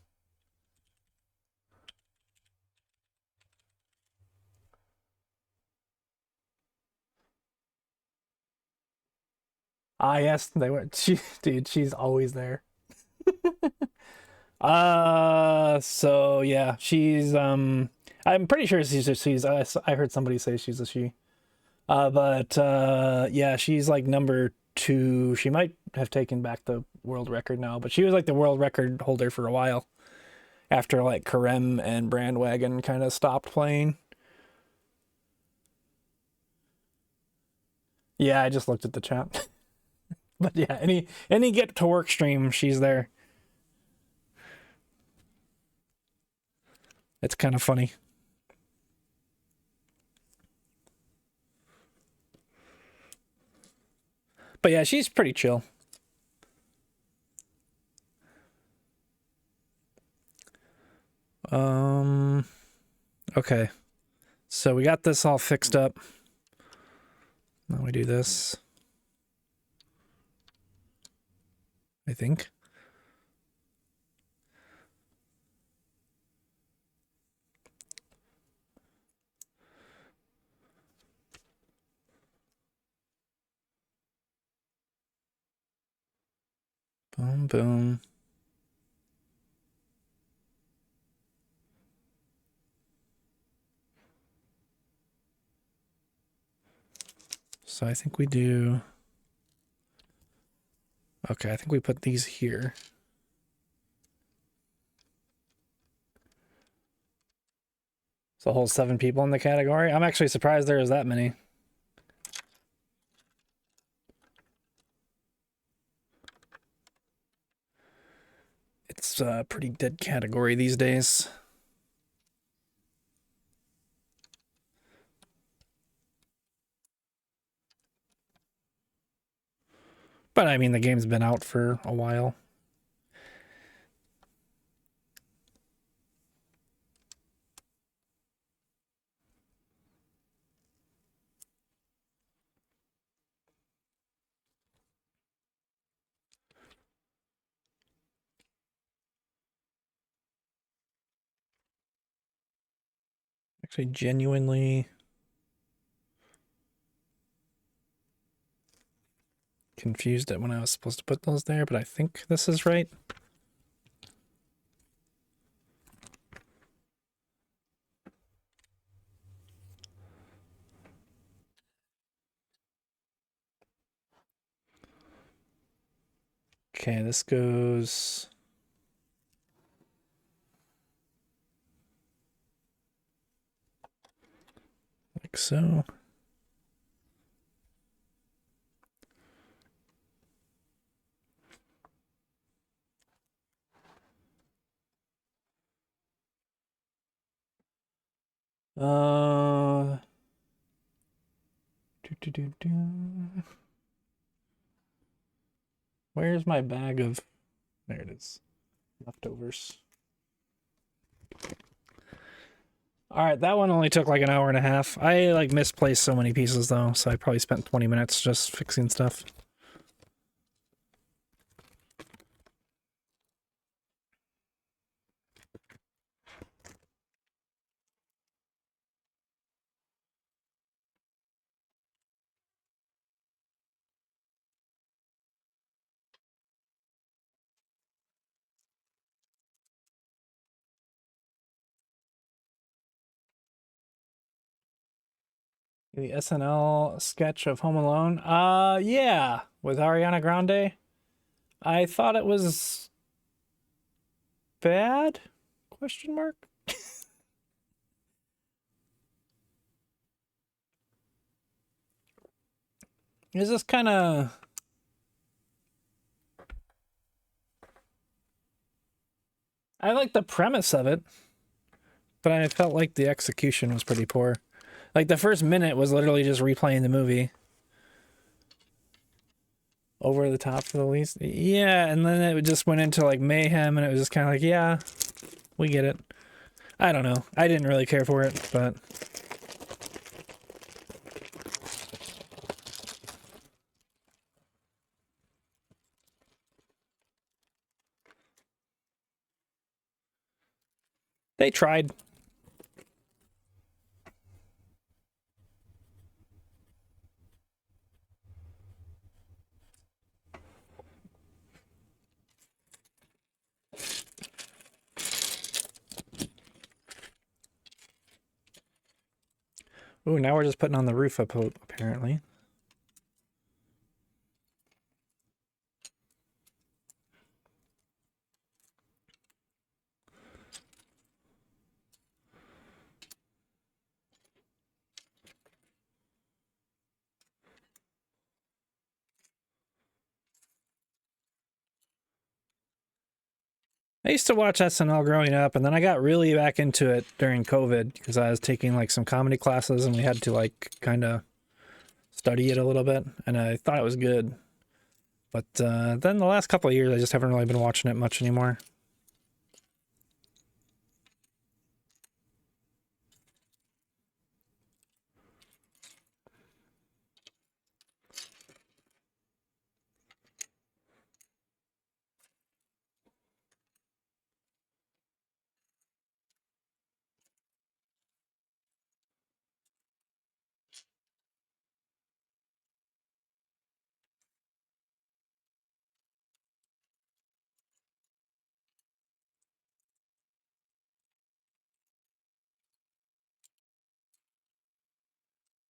Ah, yes, they were. Dude, she's always there. So yeah, she's I'm pretty sure she's I heard somebody say she's a she. But yeah, she's like number 2. She might have taken back the world record now, but she was like the world record holder for a while after like Karem and Brandwagon kind of stopped playing. Yeah, I just looked at the chat. But yeah, any get to work stream, she's there. It's kind of funny. But yeah, she's pretty chill. Okay. So we got this all fixed up. Now we do this. I think. Boom, boom. So I think we do... Okay, I think we put these here. So a whole 7 people in the category. I'm actually surprised there was that many. It's a pretty dead category these days. But I mean, the game's been out for a while. Actually, genuinely confused at when I was supposed to put those there, but I think this is right. Okay, this goes... like so. Where's my bag of... There it is. Leftovers. All right, that one only took like an hour and a half. I like misplaced so many pieces though, so I probably spent 20 minutes just fixing stuff. The SNL sketch of Home Alone. Yeah, with Ariana Grande. I thought it was bad? Question mark. Is this kind of I like the premise of it, but I felt like the execution was pretty poor. Like the first minute was literally just replaying the movie. Over the top for the least. Yeah, and then it just went into like mayhem and it was just kind of like, yeah, we get it. I don't know. I didn't really care for it, but they tried. Ooh, now we're just putting on the roof up, apparently. I used to watch SNL growing up, and then I got really back into it during COVID because I was taking like some comedy classes and we had to like kind of study it a little bit, and I thought it was good. But then the last couple of years, I just haven't really been watching it much anymore.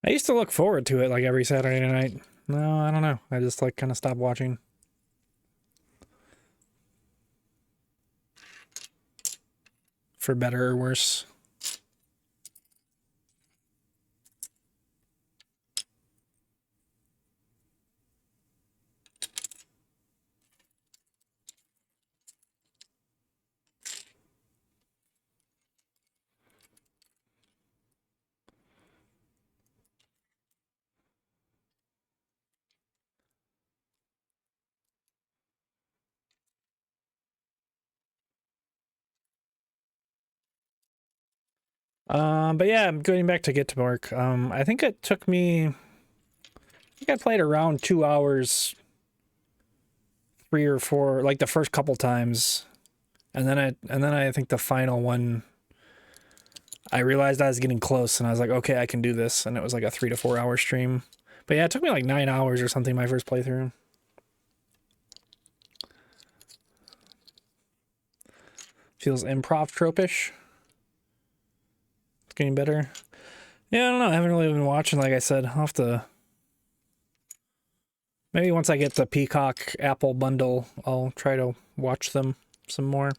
I used to look forward to it like every Saturday night. No, I don't know. I just like kind of stopped watching. For better or worse. But yeah, I'm going back to Get to Work. I think it took me. I think I played around 2 hours, 3 or 4, like the first couple times, and then I think the final one. I realized I was getting close, and I was like, okay, I can do this, and it was like a 3 to 4 hour stream. But yeah, it took me like 9 hours or something my first playthrough. Feels improv tropish. It's getting better. Yeah, I don't know. I haven't really been watching, like I said. I'll have to. Maybe once I get the Peacock Apple bundle, I'll try to watch them some more.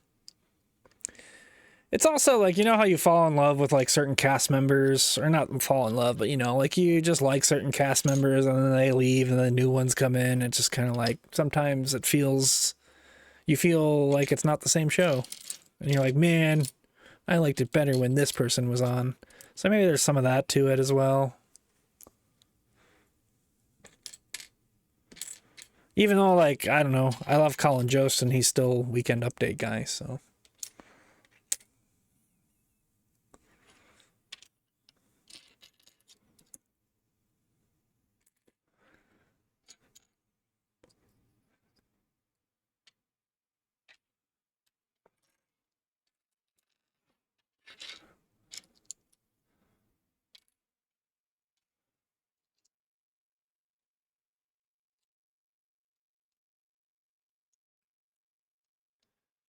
It's also like, you know how you fall in love with like certain cast members, or not fall in love, but you know, like you just like certain cast members and then they leave and then new ones come in. It's just kind of like sometimes it feels, you feel like it's not the same show. And you're like, man, I liked it better when this person was on. So maybe there's some of that to it as well. Even though, like, I don't know, I love Colin Jost and he's still Weekend Update guy, so.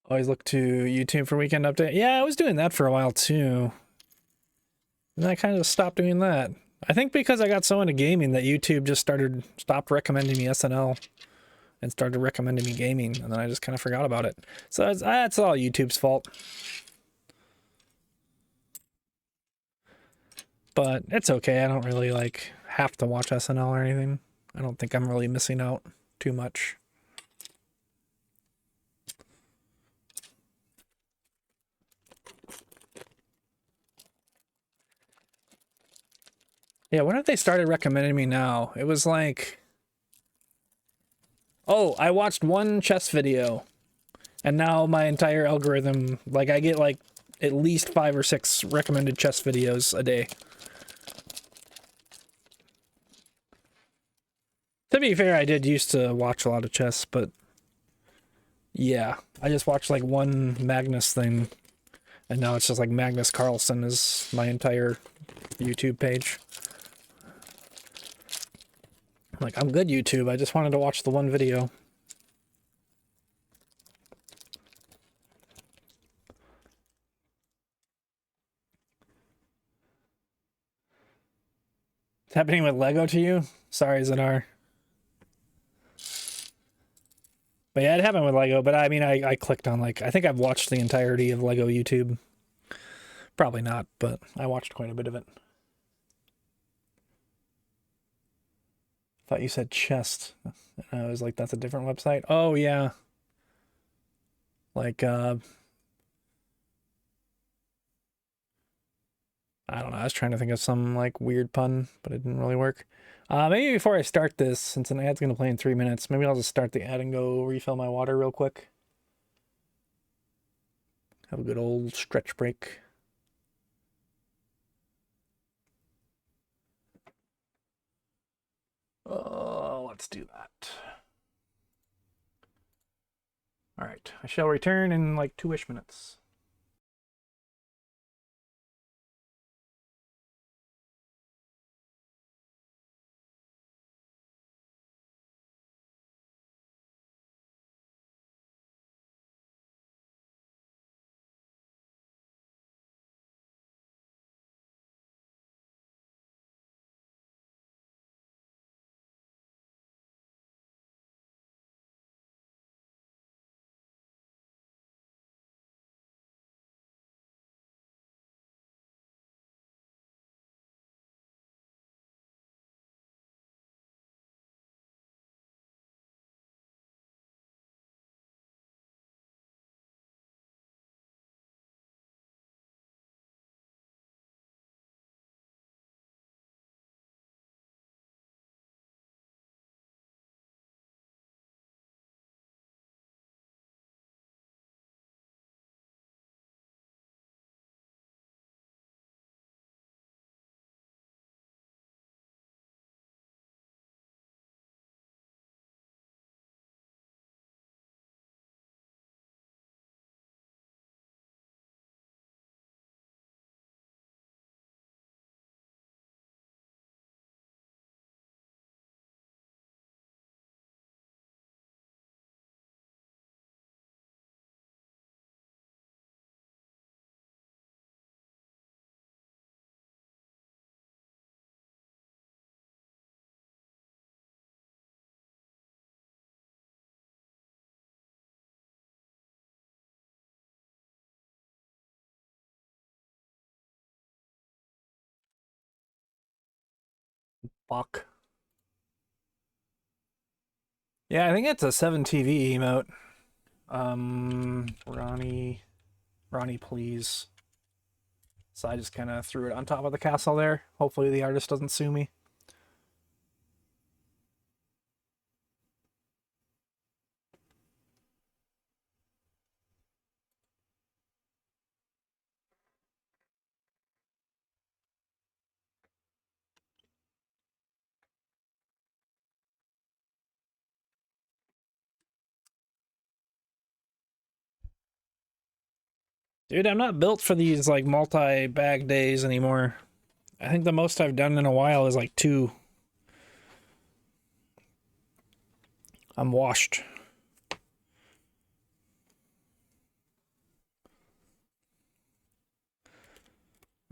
Always look to YouTube for weekend update. Yeah, I was doing that for a while too. And I kind of stopped doing that. I think because I got so into gaming that YouTube just stopped recommending me SNL and started recommending me gaming, and then I just kind of forgot about it. So that's all YouTube's fault. But it's okay. I don't really like have to watch SNL or anything. I don't think I'm really missing out too much. Yeah, when have they started recommending me now? It was like, oh, I watched one chess video, and now my entire algorithm, like I get like at least 5 or 6 recommended chess videos a day. To be fair, I did used to watch a lot of chess, but yeah, I just watched like one Magnus thing, and now it's just like Magnus Carlsen is my entire YouTube page. Like, I'm good, YouTube. I just wanted to watch the one video. It's happening with Lego to you? Sorry, Zanar. But yeah, it happened with Lego, but I mean, I clicked on, like, I think I've watched the entirety of Lego YouTube. Probably not, but I watched quite a bit of it. Thought you said chest. And I was like, that's a different website? Oh, yeah. Like, I don't know. I was trying to think of some, like, weird pun, but it didn't really work. Maybe before I start this, since an ad's going to play in 3 minutes, maybe I'll just start the ad and go refill my water real quick. Have a good old stretch break. Oh, let's do that. All right, I shall return in like 2-ish minutes. Fuck. Yeah, I think it's a 7TV emote. Ronnie, please. So I just kind of threw it on top of the castle there. Hopefully the artist doesn't sue me. Dude, I'm not built for these like multi-bag days anymore. I think the most I've done in a while is like 2. I'm washed.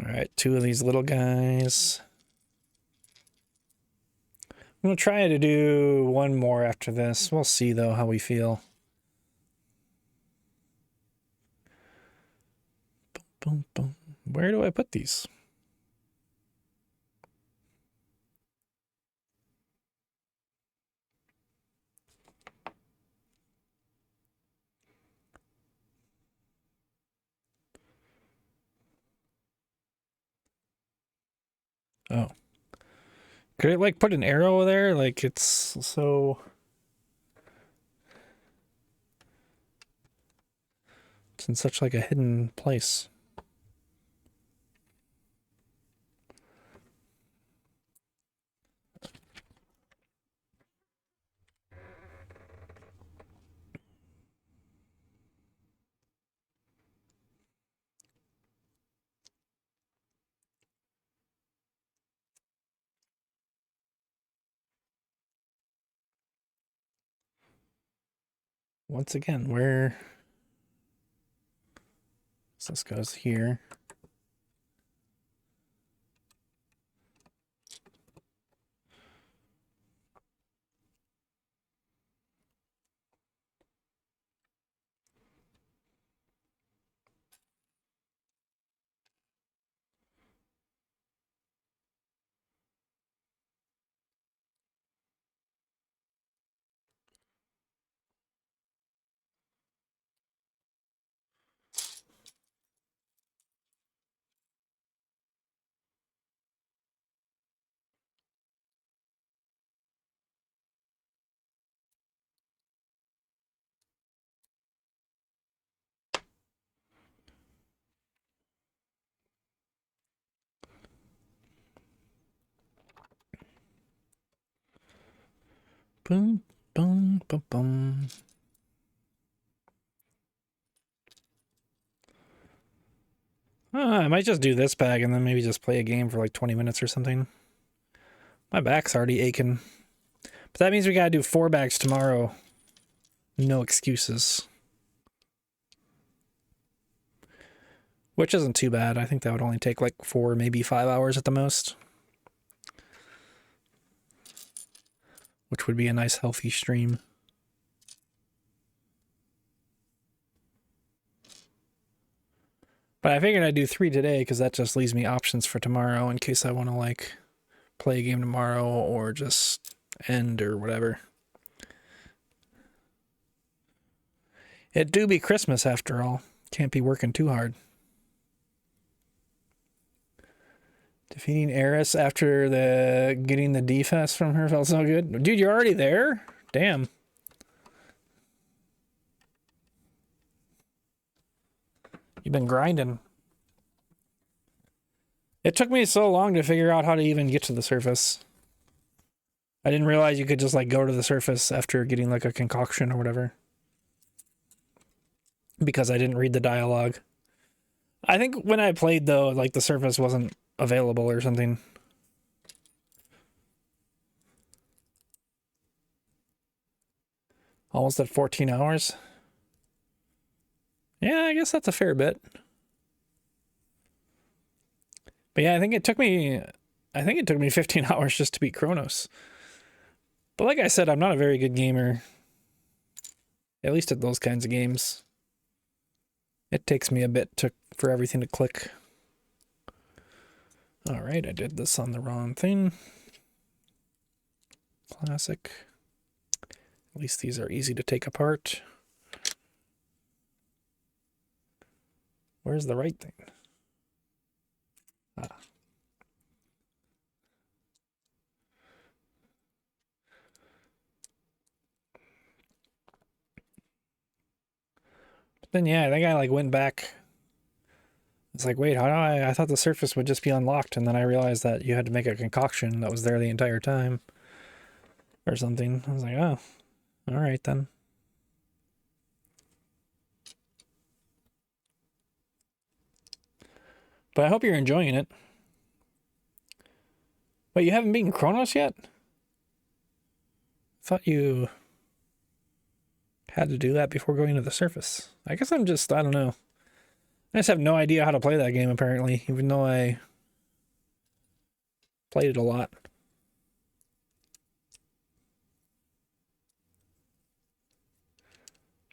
right, 2 of these little guys. I'm going to try to do 1 more after this. We'll see, though, how we feel. Boom, boom. Where do I put these? Oh. Could it, like, put an arrow there? Like, it's so... It's in such, like, a hidden place. Once again, where... So this goes here. Boom, boom, boom, boom. I might just do this bag and then maybe just play a game for like 20 minutes or something. My back's already aching. But that means we gotta do 4 bags tomorrow. No excuses. Which isn't too bad. I think that would only take like 4, maybe 5 hours at the most. Which would be a nice healthy stream. But I figured I'd do 3 today because that just leaves me options for tomorrow in case I want to like play a game tomorrow or just end or whatever. It do be Christmas after all. Can't be working too hard. Defeating Eris after getting the D-Fest from her felt so good. Dude, you're already there? Damn. You've been grinding. It took me so long to figure out how to even get to the surface. I didn't realize you could just like go to the surface after getting like a concoction or whatever. Because I didn't read the dialogue. I think when I played though, like the surface wasn't available or something. Almost at 14 hours. Yeah, I guess that's a fair bit. But yeah, I think it took me 15 hours just to beat Chronos. But like I said, I'm not a very good gamer. At least at those kinds of games. It takes me a bit for everything to click. All right, I did this on the wrong thing. Classic. At least these are easy to take apart. Where's the right thing? Ah. But then yeah, I think I like went back. It's like, wait, how do I thought the surface would just be unlocked, and then I realized that you had to make a concoction that was there the entire time. Or something. I was like, oh, alright then. But I hope you're enjoying it. Wait, you haven't beaten Chronos yet? I thought you had to do that before going to the surface. I guess I don't know. I just have no idea how to play that game, apparently, even though I played it a lot.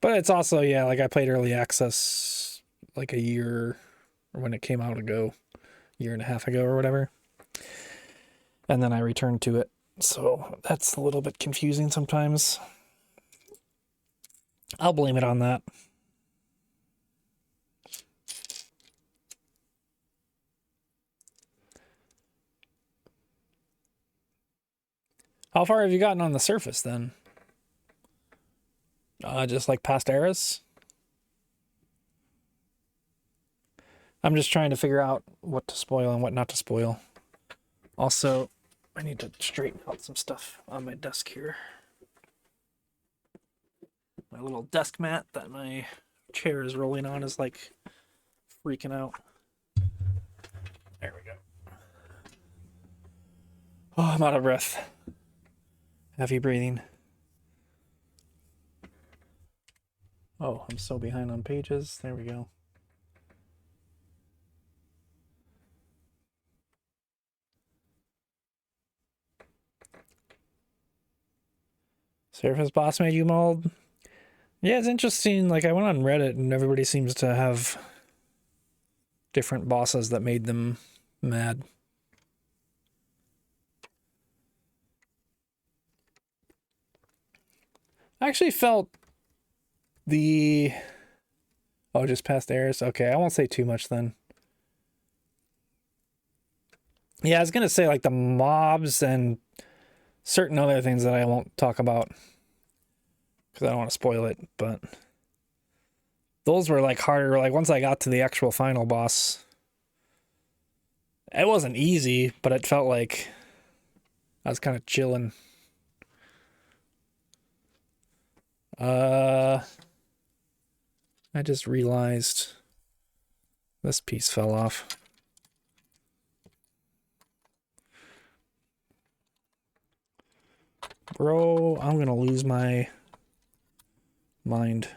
But it's also, yeah, like I played early access like a year, or when it came out ago, year and a half ago or whatever. And then I returned to it. So that's a little bit confusing sometimes. I'll blame it on that. How far have you gotten on the surface then? Just like past eras? I'm just trying to figure out what to spoil and what not to spoil. Also, I need to straighten out some stuff on my desk here. My little desk mat that my chair is rolling on is like freaking out. There we go. Oh, I'm out of breath. Heavy breathing. Oh, I'm so behind on pages. There we go. Surface Boss made you mold? Yeah, it's interesting. Like, I went on Reddit and everybody seems to have different bosses that made them mad. I actually felt the... Oh, just past Eris? Okay, I won't say too much then. Yeah, I was gonna say, like, the mobs and certain other things that I won't talk about because I don't want to spoil it, but those were, like, harder. Like, once I got to the actual final boss, it wasn't easy, but it felt like I was kind of chilling. I just realized this piece fell off. Bro, I'm gonna lose my mind.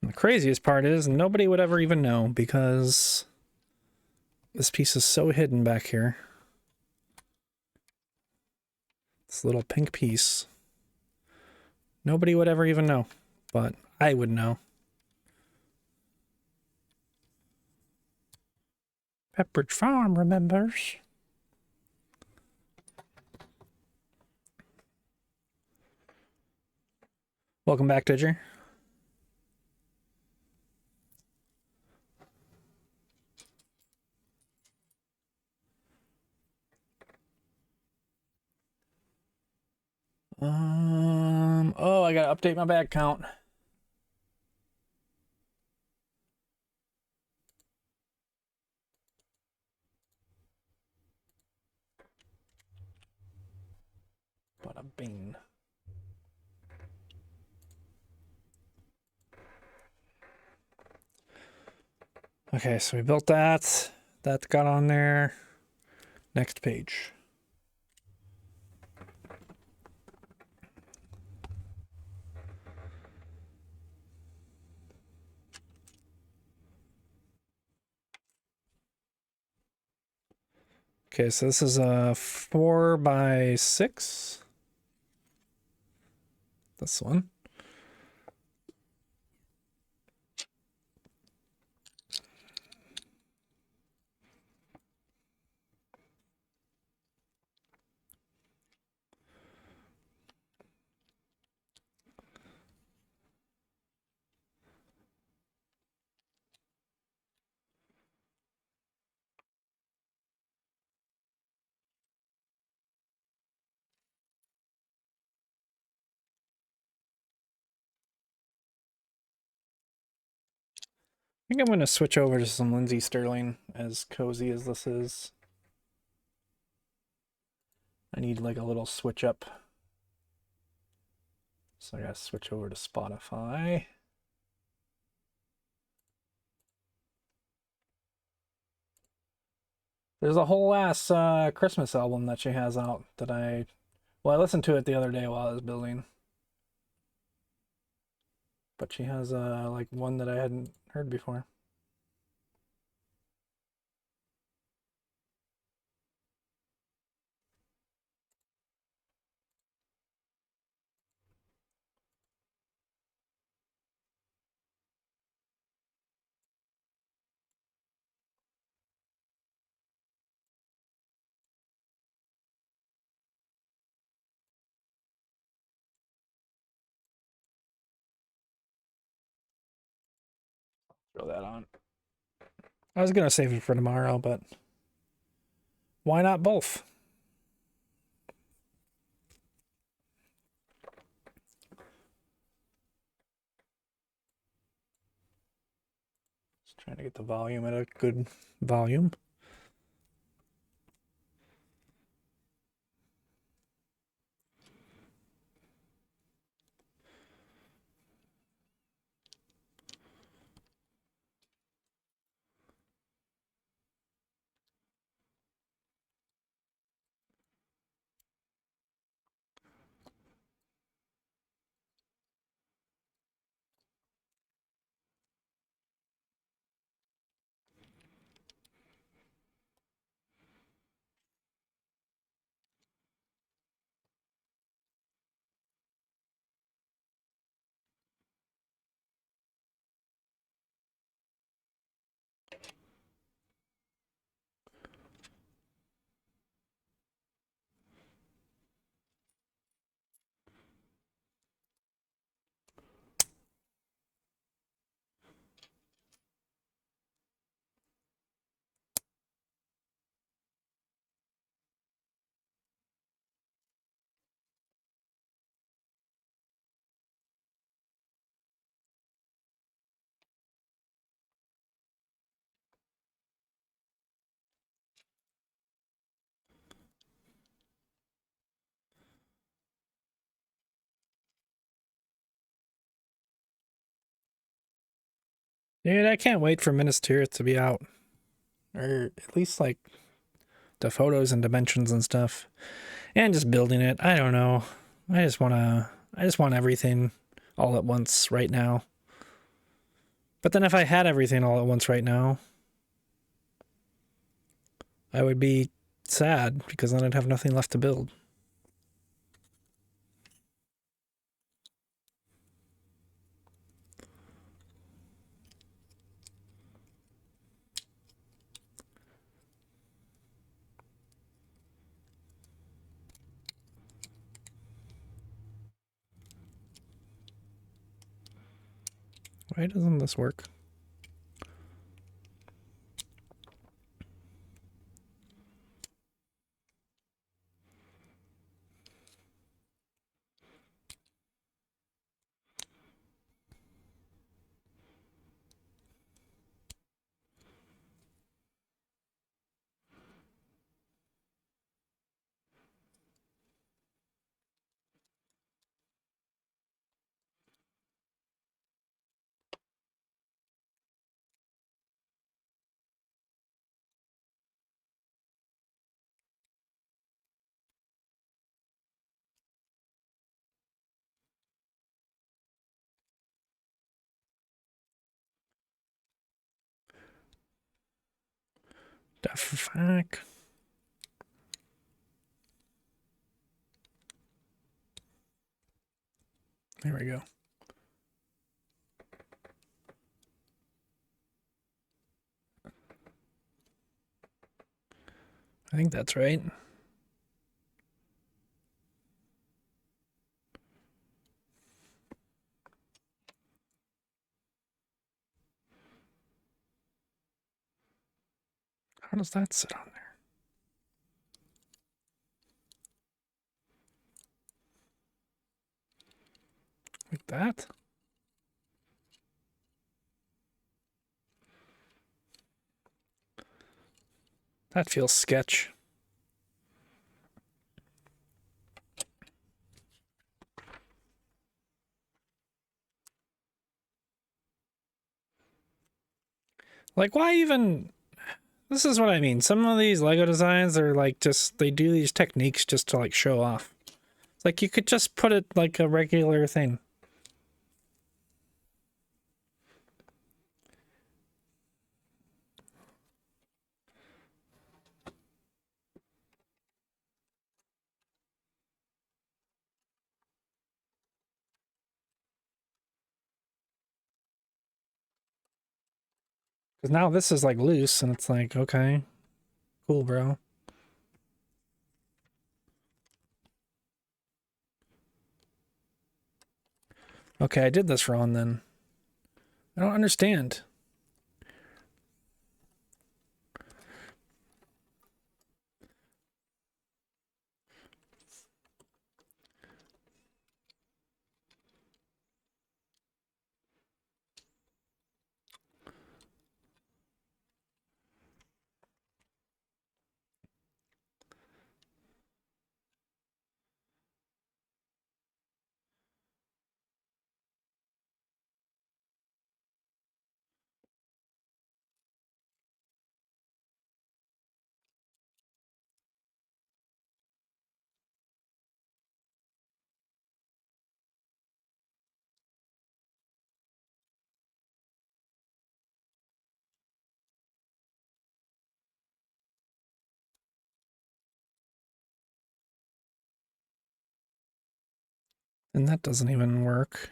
And the craziest part is nobody would ever even know because this piece is so hidden back here. This little pink piece. Nobody would ever even know, but I would know. Pepperidge Farm remembers. Welcome back, Didger. Oh, I gotta update my bag count. Bada bing. Okay, so we built that. That got on there. Next page. Okay, so this is a 4x6. This one. I think I'm going to switch over to some Lindsey Sterling, as cozy as this is. I need like a little switch up. So I gotta switch over to Spotify. There's a whole ass Christmas album that she has out that I listened to it the other day while I was building. But she has like one that I hadn't heard before. Throw that on. I was gonna save it for tomorrow, but why not both? Just trying to get the volume at a good volume. Dude, I can't wait for Minas Tirith to be out. Or at least like the photos and dimensions and stuff. And just building it. I don't know. I just want everything all at once right now. But then if I had everything all at once right now, I would be sad because then I'd have nothing left to build. Why doesn't this work? The fuck? There we go. I think that's right. How does that sit on there? Like that? That feels sketch. Like, why even... This is what I mean. Some of these Lego designs are like just, they do these techniques just to like show off. It's like you could just put it like a regular thing. Because now this is like loose and it's like, okay, cool, bro. Okay, I did this wrong then. I don't understand. And that doesn't even work.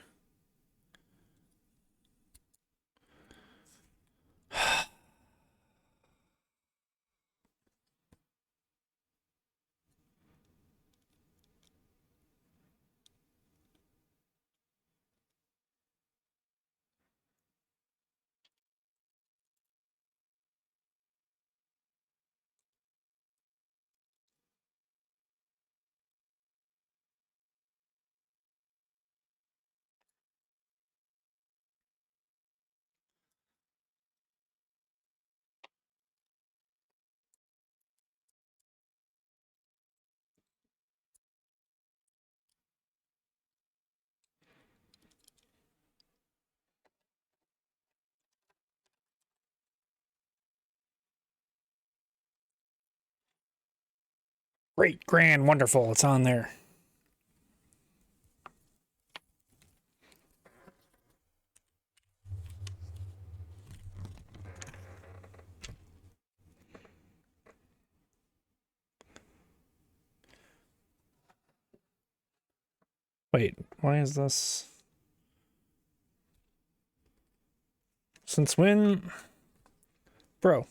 Great, grand, wonderful. It's on there. Wait, why is this? Since when? Bro.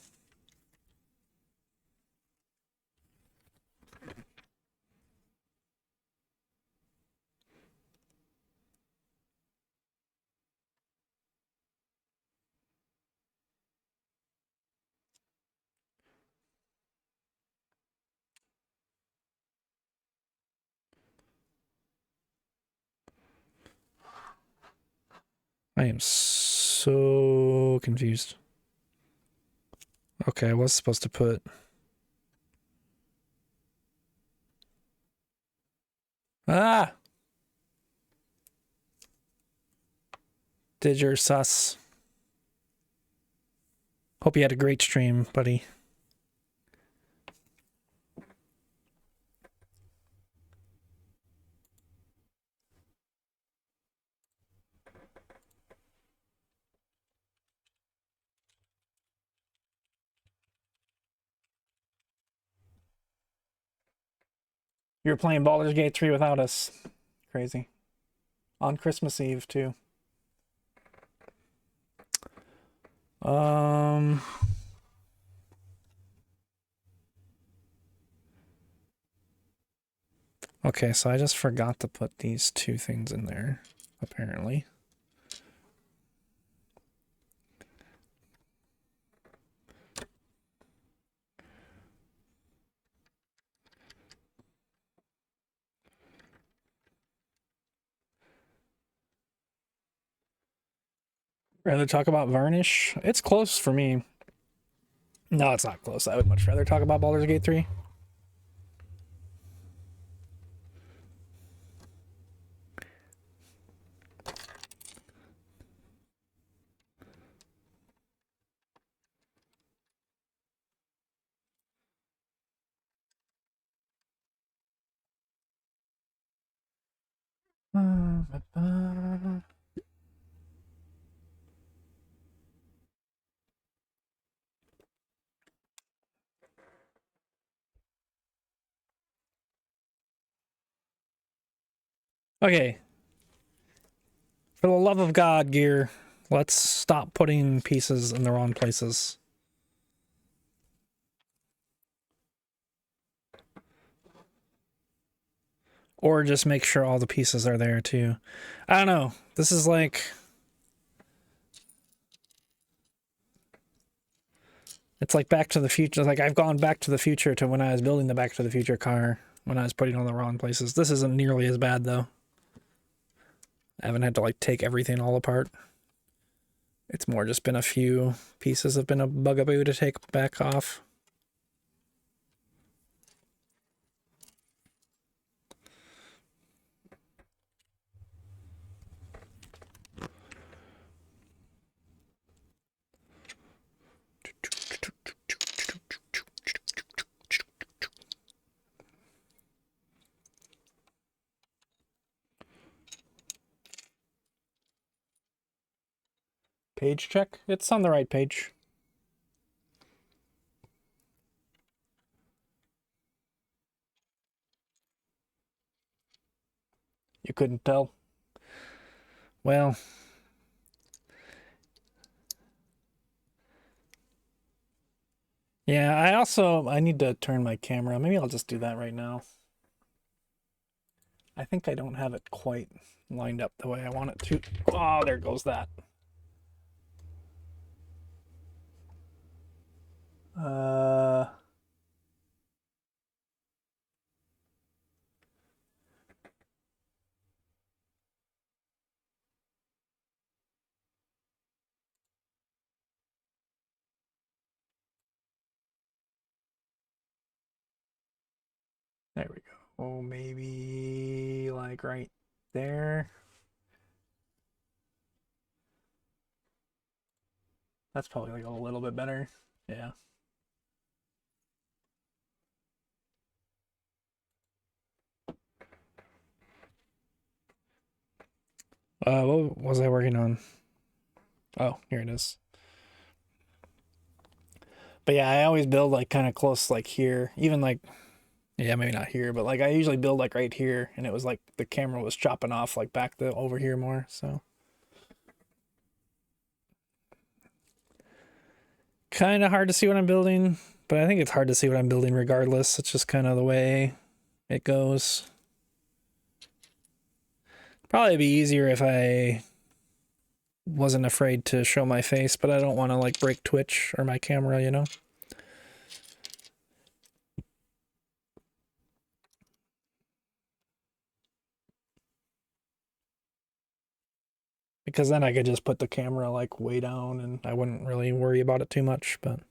I am so confused. Okay, I was supposed to put... Ah! Did your sus. Hope you had a great stream, buddy. You're playing Baldur's Gate 3 without us. Crazy. On Christmas Eve, too. Okay, so I just forgot to put these two things in there, apparently. Rather talk about Varnish? It's close for me. No, it's not close. I would much rather talk about Baldur's Gate 3. Okay. For the love of God, Gear, let's stop putting pieces in the wrong places. Or just make sure all the pieces are there too. I don't know. This is like... It's like Back to the Future. Like I've gone Back to the Future to when I was building the Back to the Future car, when I was putting all the wrong places. This isn't nearly as bad though. I haven't had to like take everything all apart. It's more just been a few pieces have been a bugaboo to take back off. Page check. It's on the right page. You couldn't tell? Well... Yeah, I need to turn my camera. Maybe I'll just do that right now. I think I don't have it quite lined up the way I want it to. Oh, there goes that. There we go. Oh, maybe like right there. That's probably like a little bit better. Yeah. What was I working on? Oh, here it is. But yeah, I always build like kind of close like here. Even like, yeah, maybe not here, but like I usually build like right here, and it was like the camera was chopping off like back the over here more, so. Kind of hard to see what I'm building, but I think it's hard to see what I'm building regardless. It's just kind of the way it goes. Probably be easier if I wasn't afraid to show my face, but I don't want to like break Twitch or my camera, you know? Because then I could just put the camera like way down and I wouldn't really worry about it too much, but...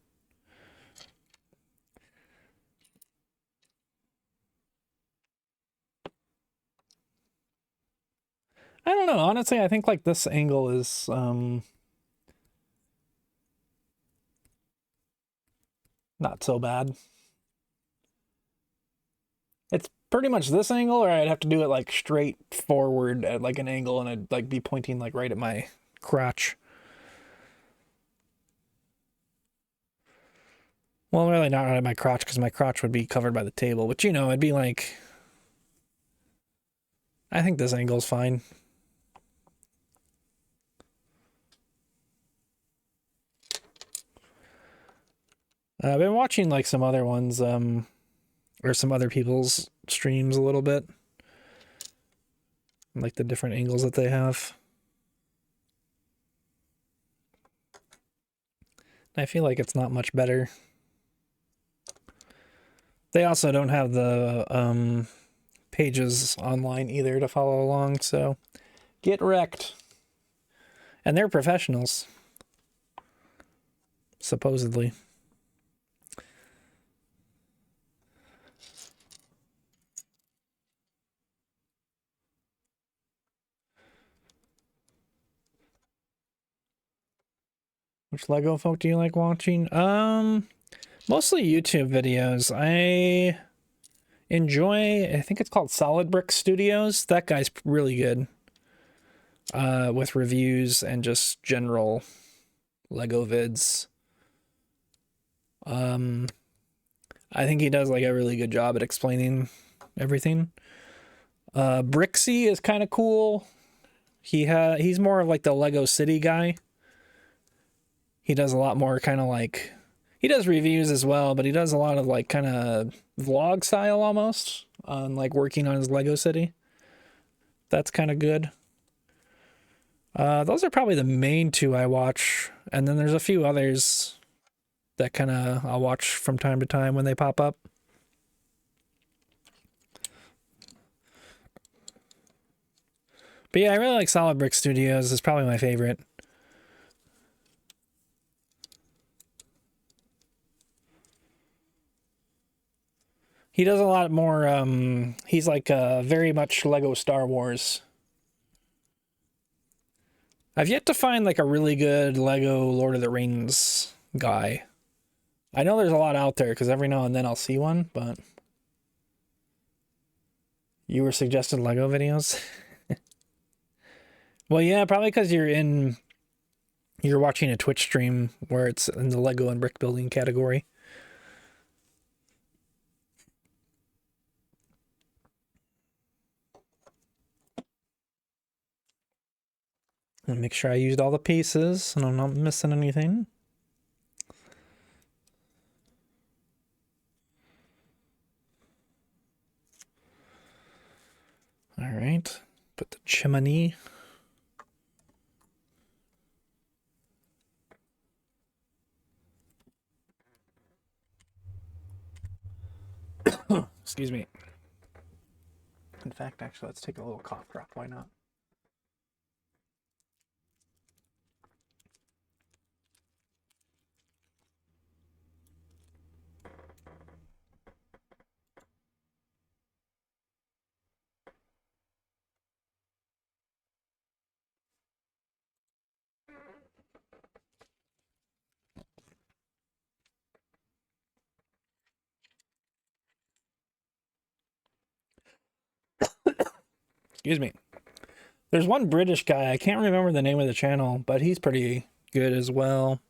I don't know, honestly, I think like this angle is, not so bad. It's pretty much this angle, or I'd have to do it like straight forward at like an angle and I'd like be pointing like right at my crotch. Well, really not right at my crotch because my crotch would be covered by the table, but you know, it'd be like... I think this angle's fine. I've been watching like some other ones, or some other people's streams a little bit. Like the different angles that they have. I feel like it's not much better. They also don't have the pages online either to follow along, so get wrecked. And they're professionals, supposedly. Which Lego folk do you like watching? Mostly YouTube videos. enjoy, I think it's called Solid Brick Studios. That guy's really good with reviews and just general Lego vids. I think he does like a really good job at explaining everything. Brixie is kind of cool. He's more of like the Lego City guy. He does a lot more kind of like, he does reviews as well, but he does a lot of like kind of vlog style almost on like working on his Lego City. That's kind of good. Those are probably the main two I watch. And then there's a few others that kind of I'll watch from time to time when they pop up. But yeah, I really like Solid Brick Studios. It's probably my favorite. He does a lot more, he's like very much Lego Star Wars. I've yet to find like a really good Lego Lord of the Rings guy. I know there's a lot out there because every now and then I'll see one, but you were suggested Lego videos? Well, yeah, probably because you're watching a Twitch stream where it's in the Lego and brick building category. And make sure I used all the pieces and I'm not missing anything. All right, put the chimney. Excuse me. In fact, actually, let's take a little cough drop. Why not? Excuse me. There's one British guy, I can't remember the name of the channel, but he's pretty good as well.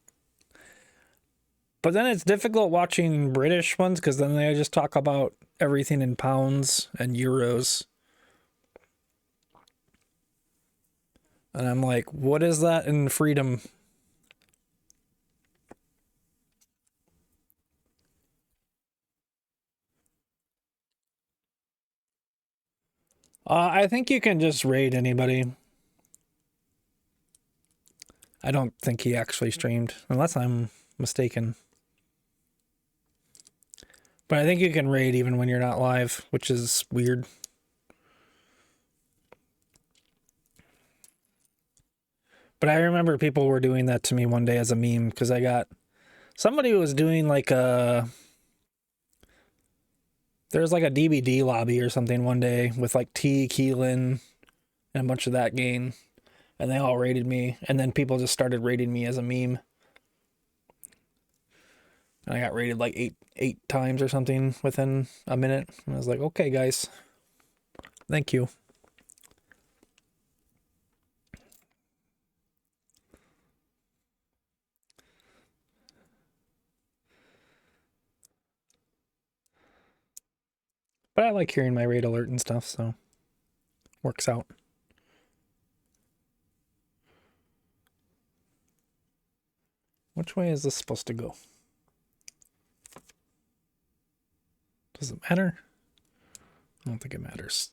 But then it's difficult watching British ones because then they just talk about everything in pounds and euros. And I'm like, what is that in freedom? I think you can just raid anybody. I don't think he actually streamed, unless I'm mistaken. But I think you can raid even when you're not live, which is weird. But I remember people were doing that to me one day as a meme, because I got... Somebody was doing like a... There was like a DBD lobby or something one day with like T, Keelan, and a bunch of that gang. And they all raided me. And then people just started raiding me as a meme. And I got raided like eight times or something within a minute. And I was like, okay, guys. Thank you. But I like hearing my raid alert and stuff, so works out. Which way is this supposed to go? Does it matter? I don't think it matters.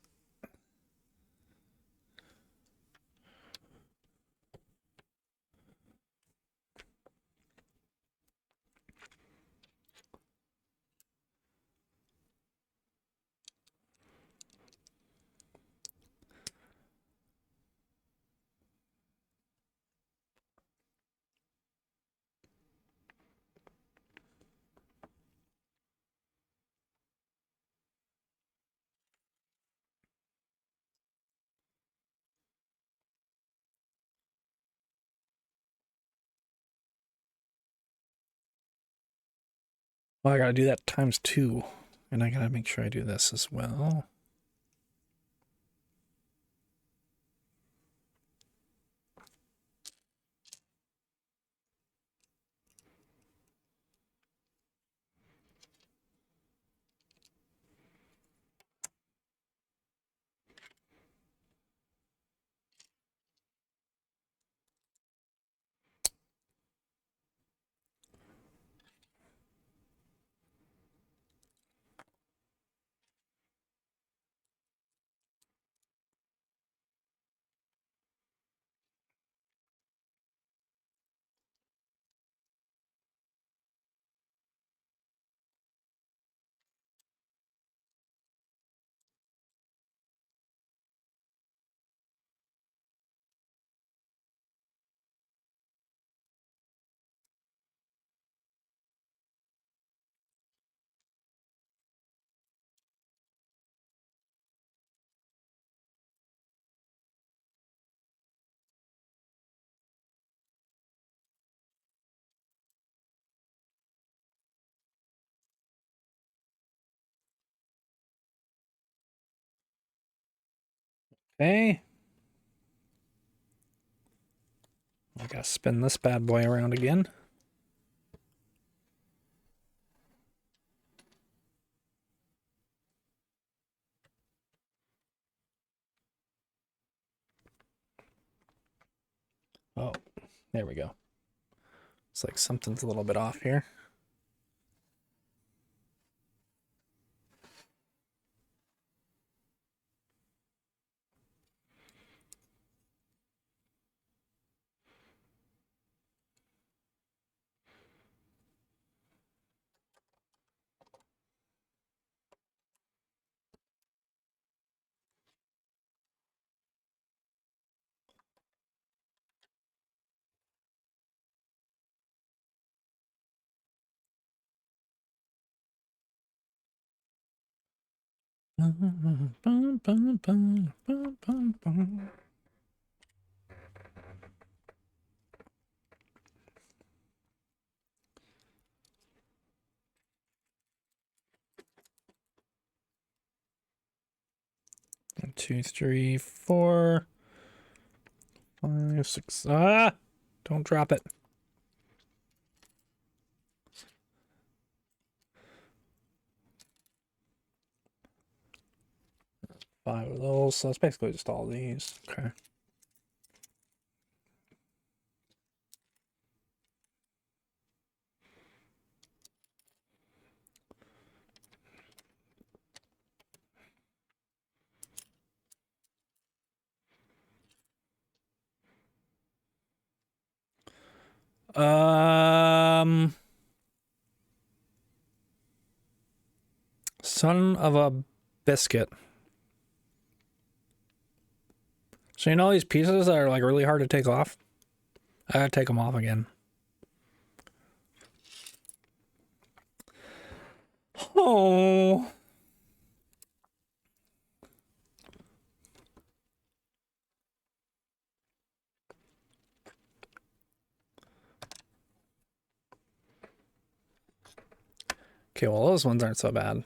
Well, I gotta do that times 2. And I gotta make sure I do this as well. Okay. I gotta spin this bad boy around again. Oh, there we go. It's like something's a little bit off here. One, two, three, 4, 5, 6. Ah! Don't drop it. 5 of those. So that's basically just all these. Okay. Son of a biscuit. So you know these pieces that are like really hard to take off? I gotta take them off again. Oh. Okay, well those ones aren't so bad.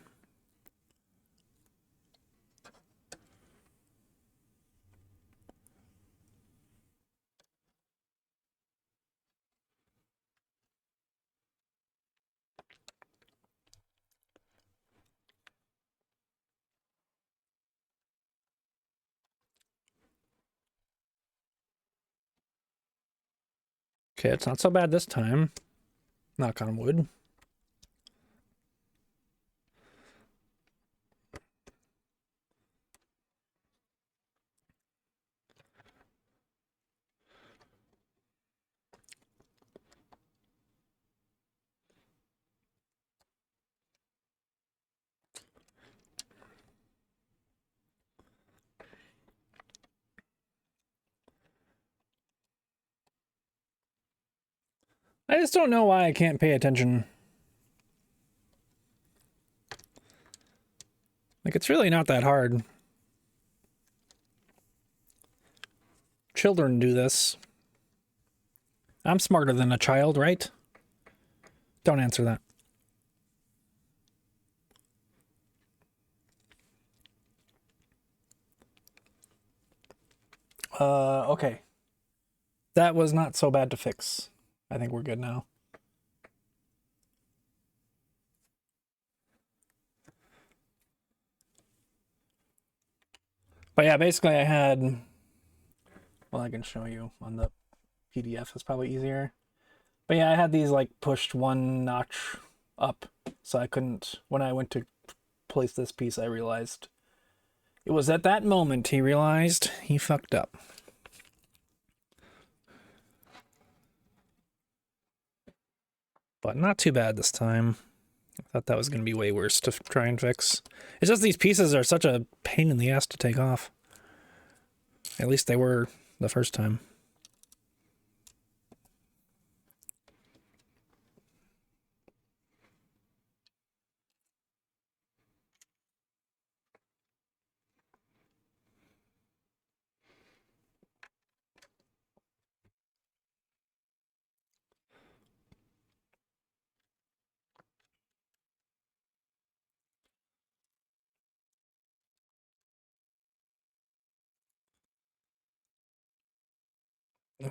Okay, it's not so bad this time. Knock on wood. I just don't know why I can't pay attention. Like, it's really not that hard. Children do this. I'm smarter than a child, right? Don't answer that. Okay. That was not so bad to fix. I think we're good now. But yeah, basically I had, well, I can show you on the PDF. It's probably easier. But yeah, I had these like pushed one notch up, so I couldn't, when I went to place this piece, I realized it was at that moment he realized he fucked up. But not too bad this time. I thought that was going to be way worse to try and fix. It's just these pieces are such a pain in the ass to take off. At least they were the first time.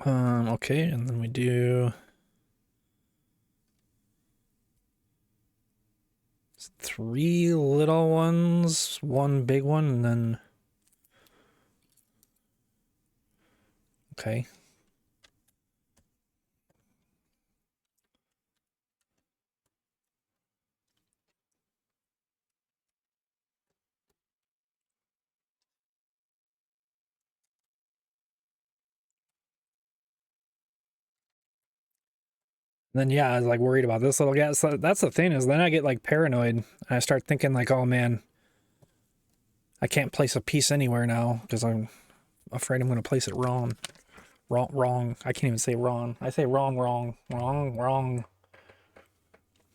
Okay, and then we do 3 little ones, 1 big one, and then okay. And then yeah, I was like worried about this little guy. So that's the thing is then I get like paranoid and I start thinking like, oh man, I can't place a piece anywhere now because I'm afraid I'm going to place it wrong. Wrong. I can't even say wrong. I say wrong.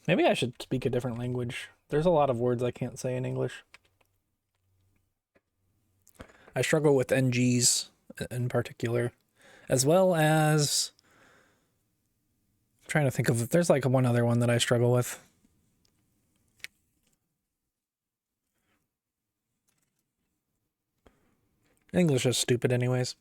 Maybe I should speak a different language. There's a lot of words I can't say in English. I struggle with NGs in particular, as well as I'm trying to think of, there's like one other one that I struggle with. English is stupid anyways.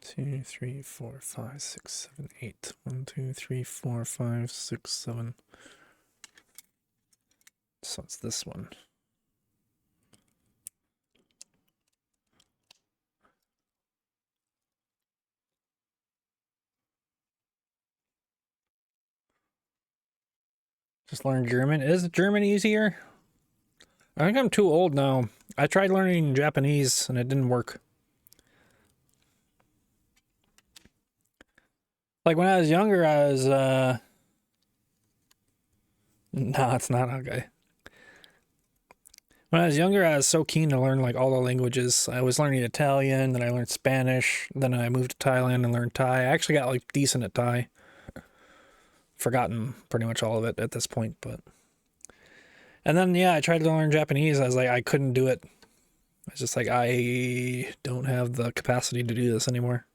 Two, three, four, five, six, seven, eight. 1, 2, 3, 4, 5, 6, 7. So it's this one. Just learn German. Is German easier? I think I'm too old now. I tried learning Japanese and it didn't work. Like when I was younger, I was no, it's not okay. When I was younger, I was so keen to learn like all the languages. I was learning Italian, then I learned Spanish, then I moved to Thailand and learned Thai. I actually got like decent at Thai. Forgotten pretty much all of it at this point, but and then yeah, I tried to learn Japanese. I was like, I couldn't do it. I was just like, I don't have the capacity to do this anymore.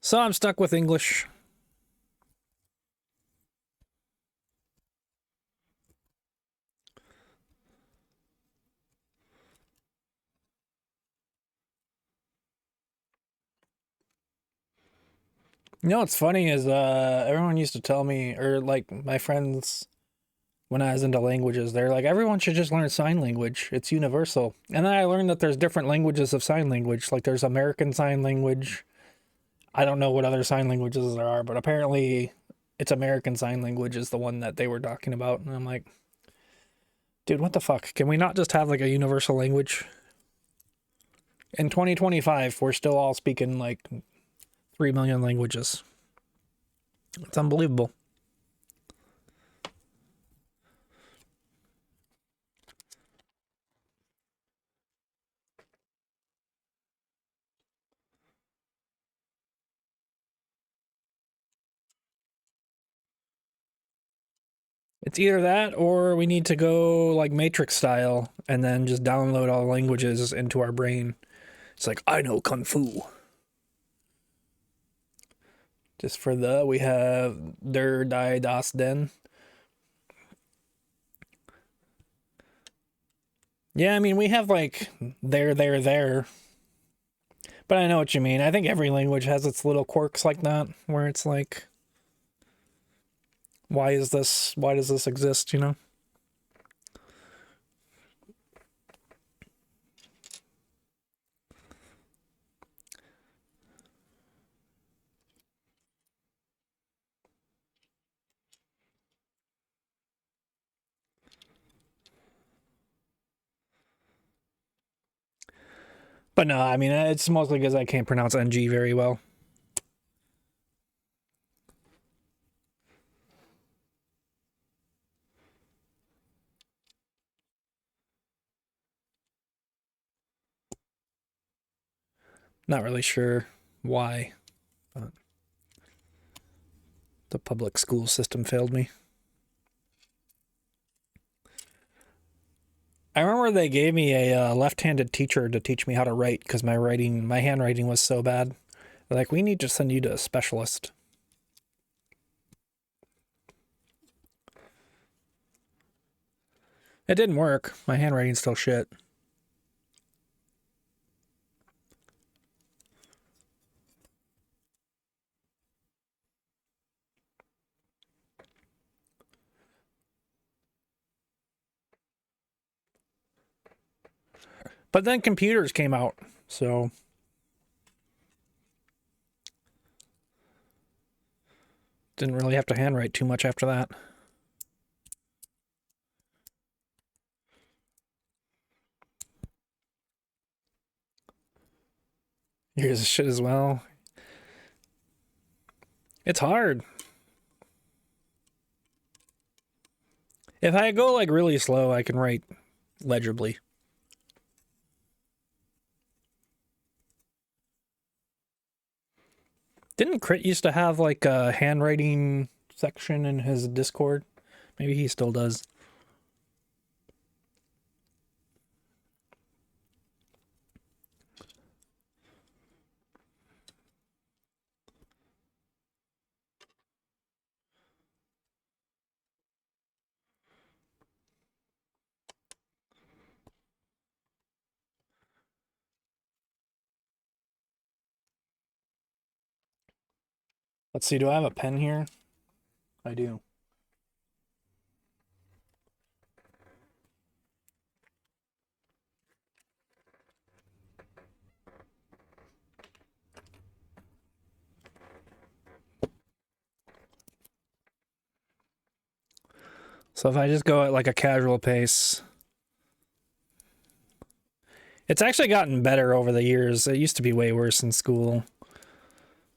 So I'm stuck with English. You know what's funny is everyone used to tell me, or like my friends when I was into languages, they're like, everyone should just learn sign language. It's universal. And then I learned that there's different languages of sign language. Like there's American Sign Language. I don't know what other sign languages there are, but apparently it's American Sign Language is the one that they were talking about. And I'm like, dude, what the fuck? Can we not just have like a universal language? In 2025, we're still all speaking like 3 million languages. It's unbelievable. It's either that or we need to go like Matrix style and then just download all languages into our brain It's like, I know Kung Fu. Just for we have Der Die Das Den. Yeah, I mean, we have like there. But I know what you mean. I think every language has its little quirks like that, where it's like, why does this exist, you know? But no, I mean, it's mostly because I can't pronounce NG very well. Not really sure why, but the public school system failed me. I remember they gave me a left-handed teacher to teach me how to write because my handwriting was so bad. They're like, we need to send you to a specialist. It didn't work. My handwriting's still shit. But then computers came out, so didn't really have to handwrite too much after that. Here's the shit as well. It's hard. If I go like really slow, I can write legibly. Didn't Crit used to have like a handwriting section in his Discord? Maybe he still does. Let's see, do I have a pen here? I do. So if I just go at like a casual pace, it's actually gotten better over the years. It used to be way worse in school.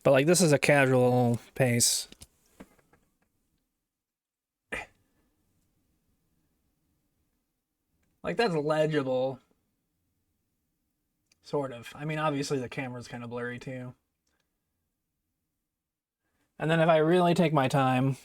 But like this is a casual pace. Like that's legible. Sort of. I mean, obviously the camera's kind of blurry too. And then if I really take my time,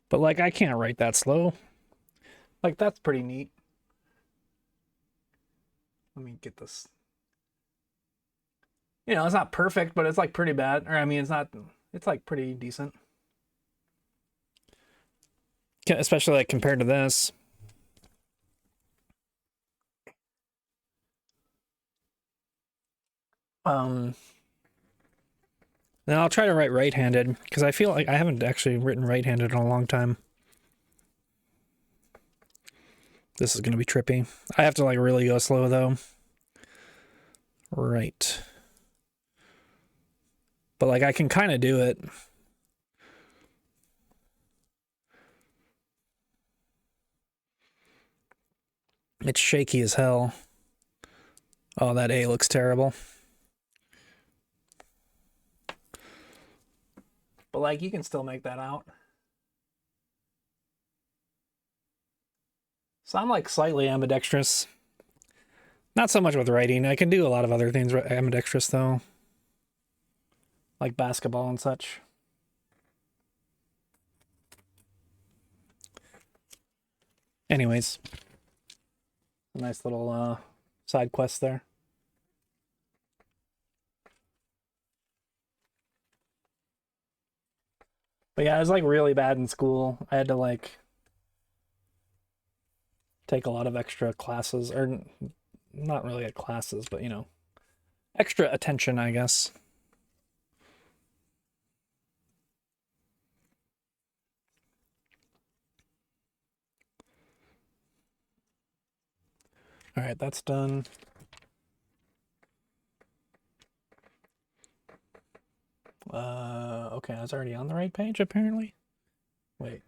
but like I can't write that slow. Like that's pretty neat. Let me get this. You know, it's not perfect, but it's like pretty bad. Or I mean, it's like pretty decent. Especially like compared to this. Then I'll try to write right-handed because I feel like I haven't actually written right-handed in a long time. This is gonna be trippy. I have to like really go slow though. Right. But like I can kind of do it. It's shaky as hell. Oh, that A looks terrible. But like you can still make that out. So I'm like slightly ambidextrous. Not so much with writing. I can do a lot of other things ambidextrous though, like basketball and such. Anyways, a nice little side quest there. But yeah, I was like really bad in school. I had to like take a lot of extra classes, or not really at classes, but you know, extra attention, I guess. All right, that's done. Okay, I was already on the right page apparently. Wait.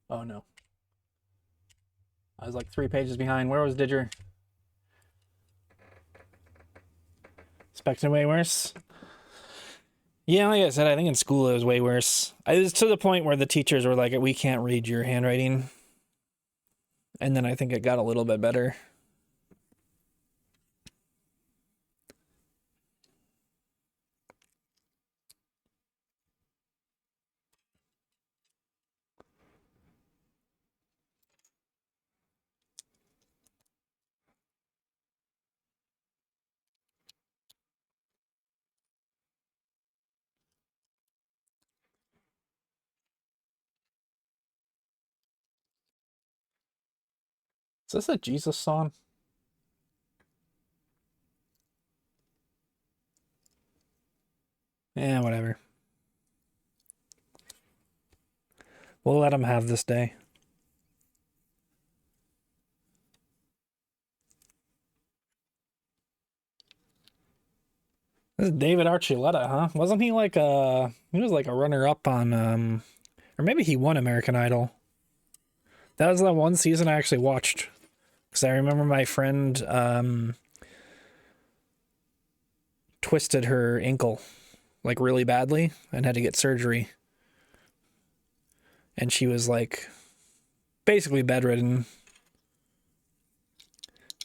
Oh no. I was like 3 pages behind. Where was Didger? Expecting way worse. Yeah, like I said, I think in school it was way worse. It was to the point where the teachers were like, "We can't read your handwriting," and then I think it got a little bit better. Is this a Jesus song? Yeah, whatever. We'll let him have this day. This is David Archuleta, huh? Wasn't he like he was like a runner up on or maybe he won American Idol. That was the one season I actually watched. Because I remember my friend twisted her ankle like really badly and had to get surgery. And she was like basically bedridden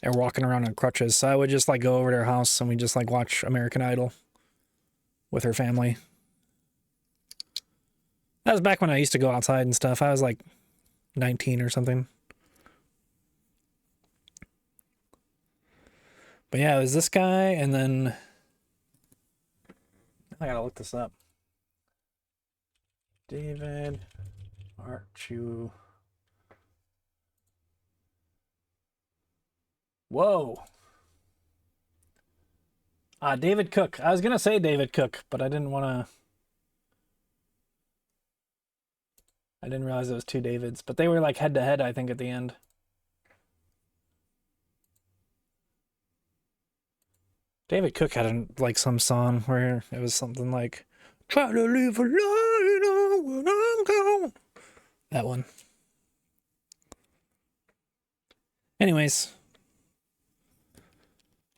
and walking around on crutches. So I would just like go over to her house and we just like watch American Idol with her family. That was back when I used to go outside and stuff. I was like 19 or something. But yeah, it was this guy, and then I gotta look this up. David Archu. Whoa. David Cook. I was gonna say David Cook, but I didn't want to. I didn't realize it was two Davids, but they were like head to head, I think, at the end. David Cook had like some song where it was something like "Try to live a light when I'm gone." That one. Anyways,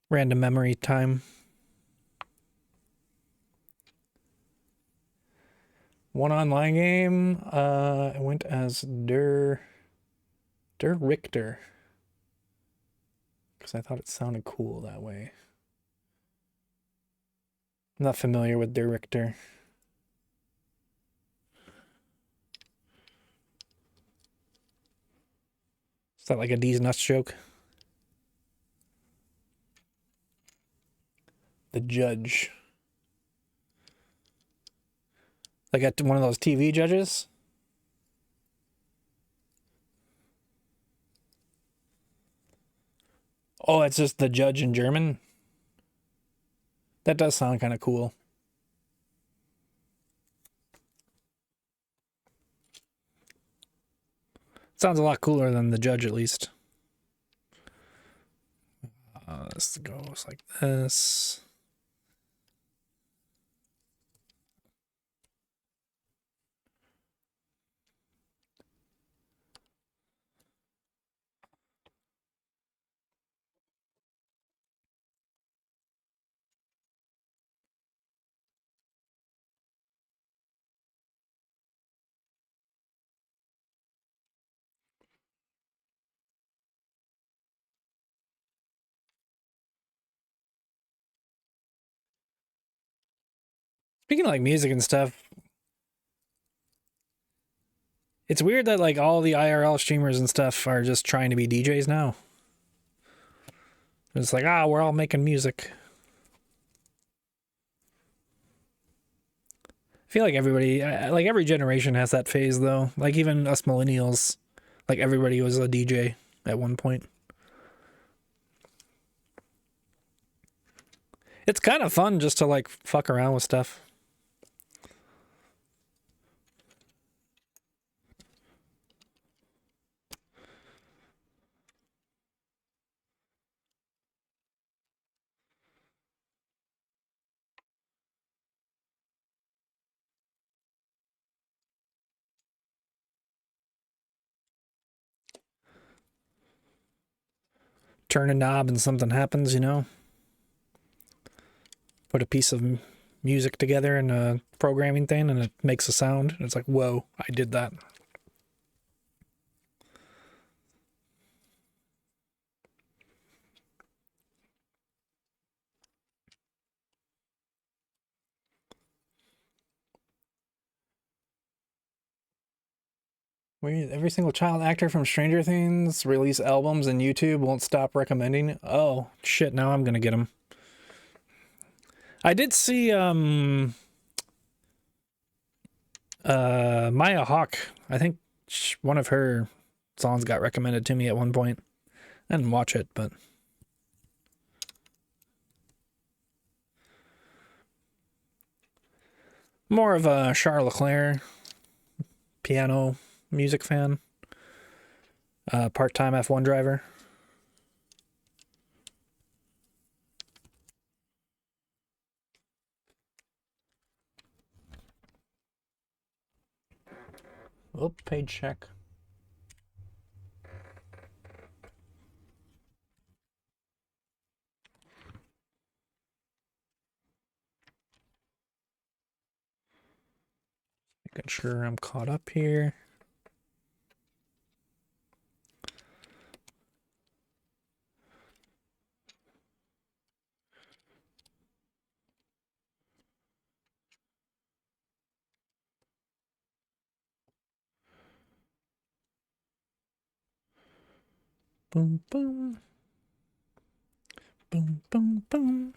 random memory time. One online game. I went as Der Richter because I thought it sounded cool that way. I'm not familiar with Der Richter. Is that like a D's nuts joke? The judge. Like at one of those TV judges? Oh, it's just the judge in German? That does sound kind of cool. Sounds a lot cooler than the judge, at least. This goes like this. Speaking of like music and stuff, it's weird that like all the IRL streamers and stuff are just trying to be DJs now. It's like, we're all making music. I feel like everybody, like every generation has that phase though. Like even us millennials, like everybody was a DJ at one point. It's kind of fun just to like fuck around with stuff. Turn a knob and something happens, you know? Put a piece of music together in a programming thing and it makes a sound. And it's like, whoa, I did that. Every single child actor from Stranger Things release albums and YouTube won't stop recommending. Oh, shit, now I'm gonna get them. I did see, Maya Hawke. I think one of her songs got recommended to me at one point. I didn't watch it, but... More of a Charles Leclerc piano music fan. Part-time F1 driver. Oh, page check. Making sure I'm caught up here. Boom, boom. Boom, boom, boom.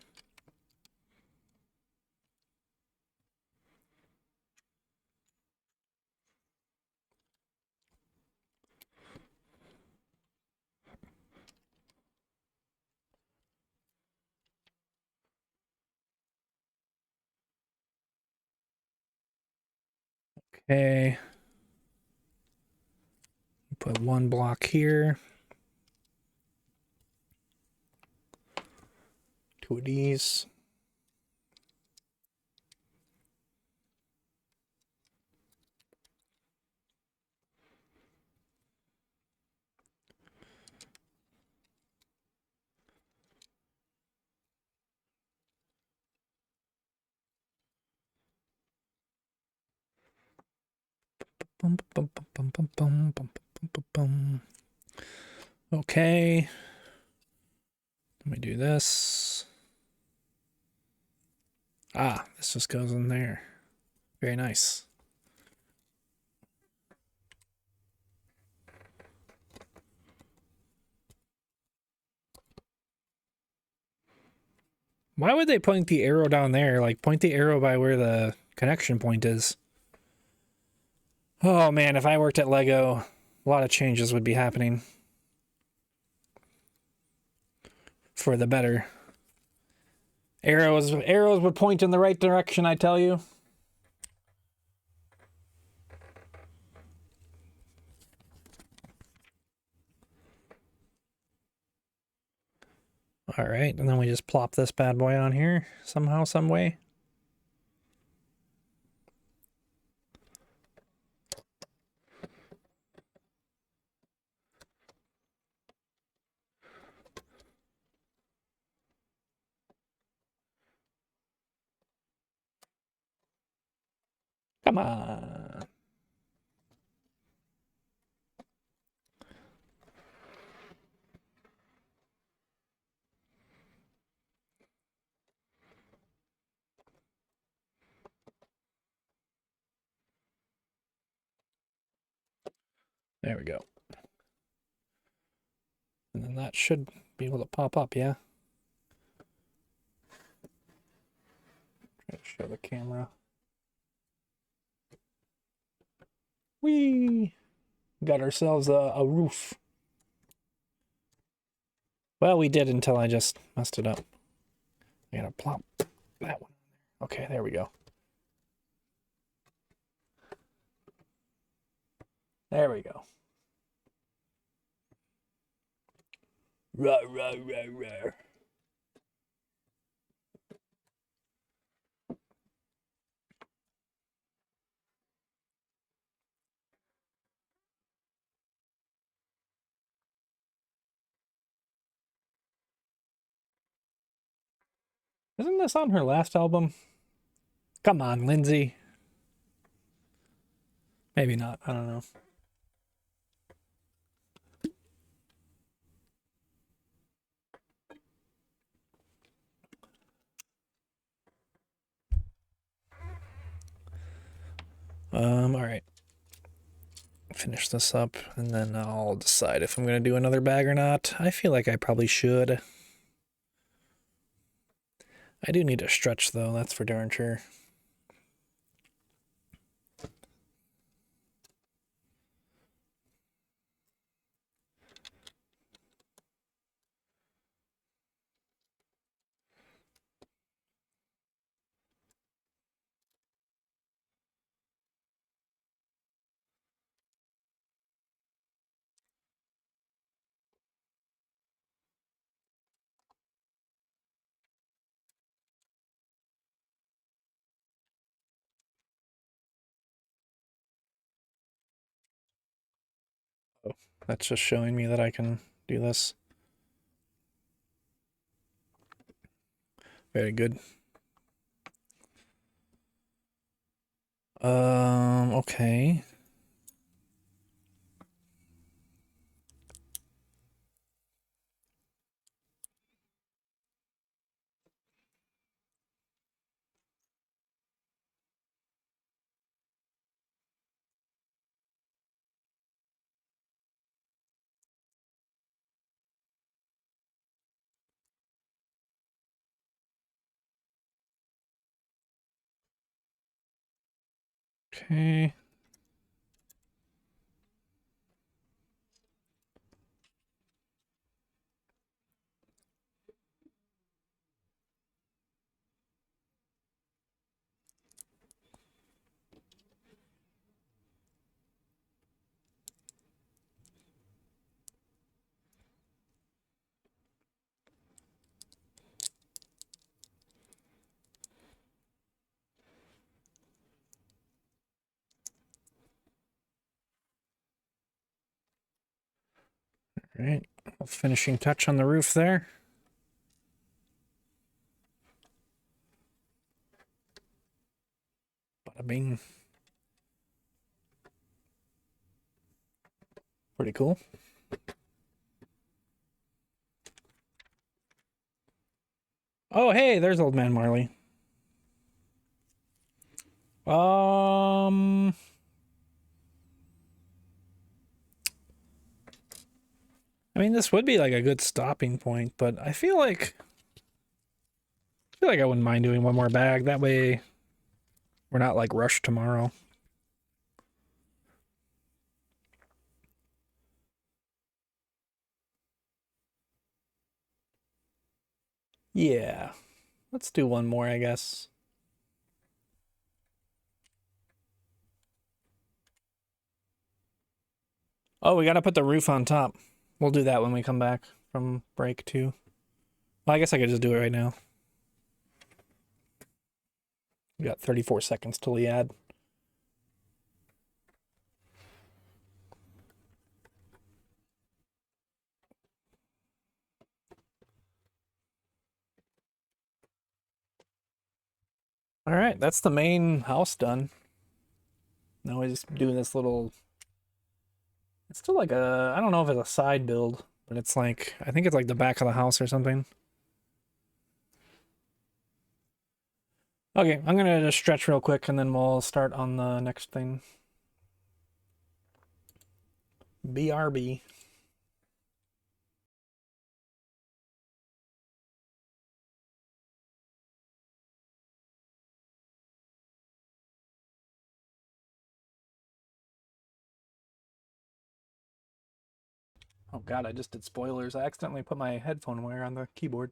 Okay. Put one block here. Two of these. Bum, bum, bum, bum, bum, bum, bum, bum, bum. Okay. Let me do this. This just goes in there. Very nice. Why would they point the arrow down there? Like, point the arrow by where the connection point is. Oh man, if I worked at Lego, a lot of changes would be happening. For the better. Arrows would point in the right direction, I tell you. All right, and then we just plop this bad boy on here somehow, some way. Come on. There we go. And then that should be able to pop up, yeah? Try to show the camera. Whee! Got ourselves a roof. Well, we did until I just messed it up. I gotta plop that one. Okay, there we go. There we go. Rah, rah, rah, rah. Isn't this on her last album? Come on, Lindsay. Maybe not. I don't know. All right. Finish this up, and then I'll decide if I'm going to do another bag or not. I feel like I probably should. I do need to stretch, though. That's for darn sure. Oh, that's just showing me that I can do this. Very good. Okay. Okay. All right. A finishing touch on the roof there. Bada bing. Pretty cool. Oh, hey, there's Old Man Marley. I mean, this would be like a good stopping point, but I feel like I wouldn't mind doing one more bag. That way we're not like rushed tomorrow. Yeah. Let's do one more, I guess. Oh, we gotta put the roof on top. We'll do that when we come back from break too. Well, I guess I could just do it right now. We got 34 seconds till we add. All right, that's the main house done. Now we're just doing this little. It's still like a. I don't know if it's a side build, but it's like. I think it's like the back of the house or something. Okay, I'm gonna just stretch real quick and then we'll start on the next thing. BRB. Oh god, I just did spoilers. I accidentally put my headphone wire on the keyboard.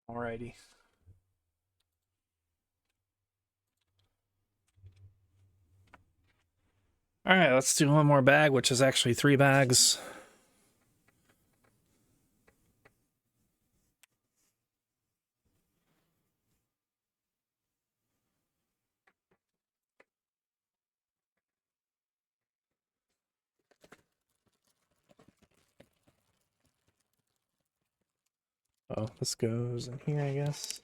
Alrighty. All right, let's do one more bag, which is actually 3 bags. Oh, this goes in here, I guess.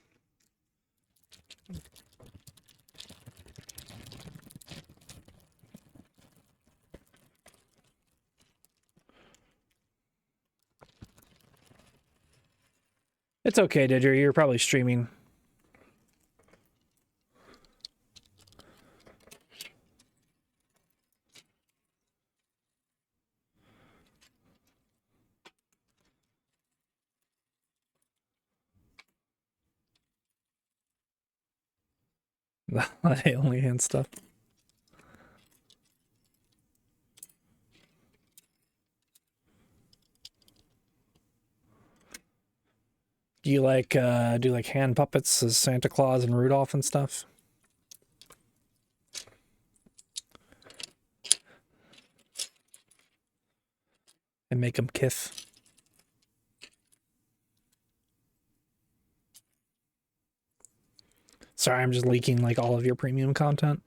It's okay, Didger. You're probably streaming. The alien stuff. Do you like do like hand puppets as Santa Claus and Rudolph and stuff? And make them kiff. Sorry, I'm just leaking like all of your premium content.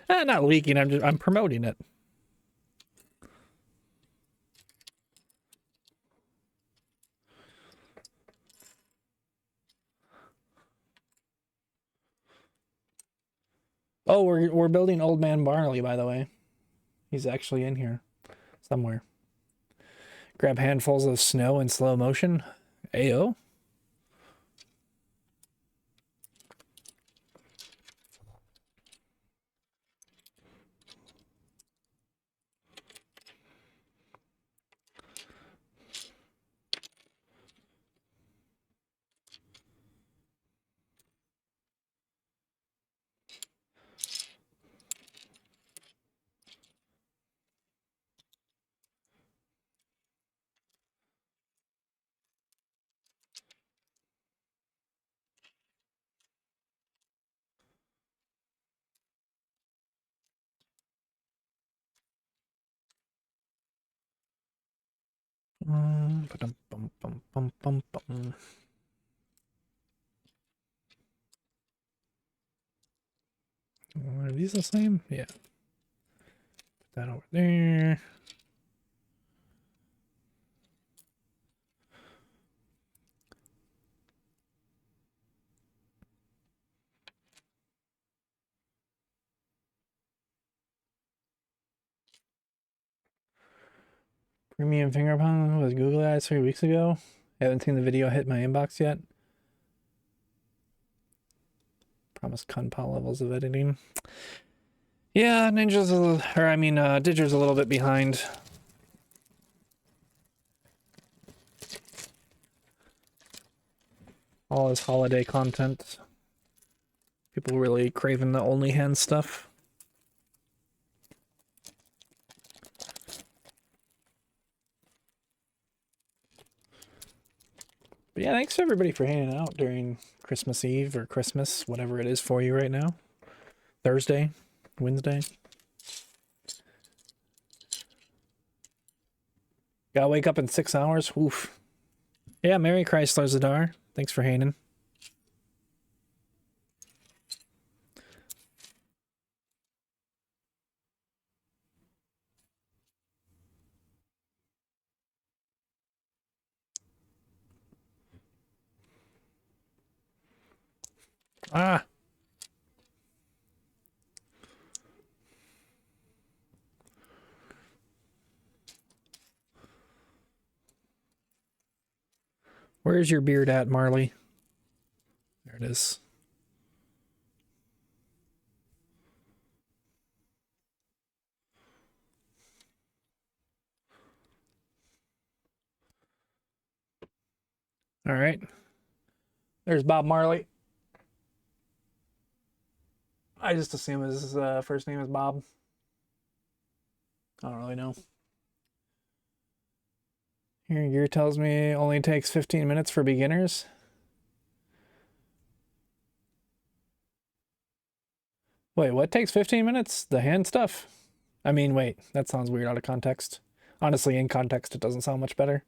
Not leaking. I'm promoting it. Oh, we're building Old Man Barley, by the way. He's actually in here somewhere. Grab handfuls of snow in slow motion. Ayo. Ba-dum, bum, bum, bum, bum, bum. Are these the same? Yeah. Put that over there. Premium finger palm with Google Eyes 3 weeks ago. Haven't seen the video hit my inbox yet. Promised Kunpal levels of editing. Yeah, Ninja's Didger's a little bit behind. All his holiday content. People really craving the OnlyHand stuff. But yeah, thanks to everybody for hanging out during Christmas Eve or Christmas, whatever it is for you right now. Thursday, Wednesday. Gotta wake up in 6 hours. Oof. Yeah, Merry Chrysler Zadar. Thanks for hanging. Ah. Where's your beard at, Marley? There it is. All right. There's Bob Marley. I just assume his first name is Bob. I don't really know. Here, Gear tells me it only takes 15 minutes for beginners. Wait, what takes 15 minutes? The hand stuff? I mean, wait, that sounds weird out of context. Honestly, in context, it doesn't sound much better.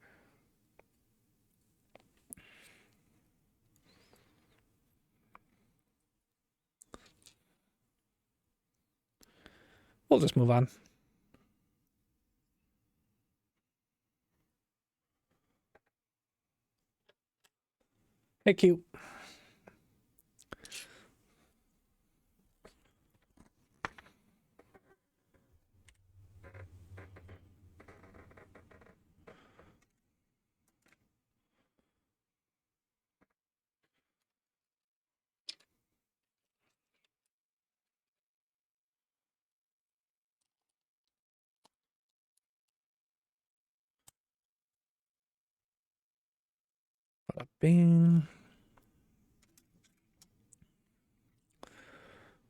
We'll just move on. Hey, cute. Bada bing.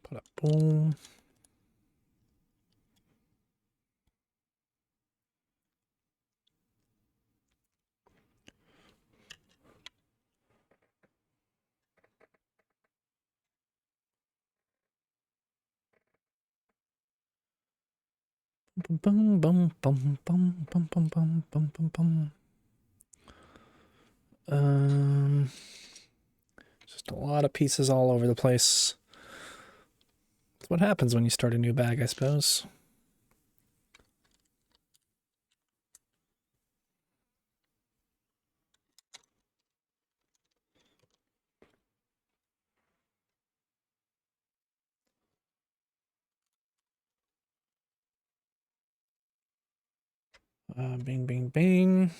Bada boom. Bum bum bum bum bum bum bum bum bum bum. Just a lot of pieces all over the place. That's what happens when you start a new bag, I suppose. Bing, bing, bing.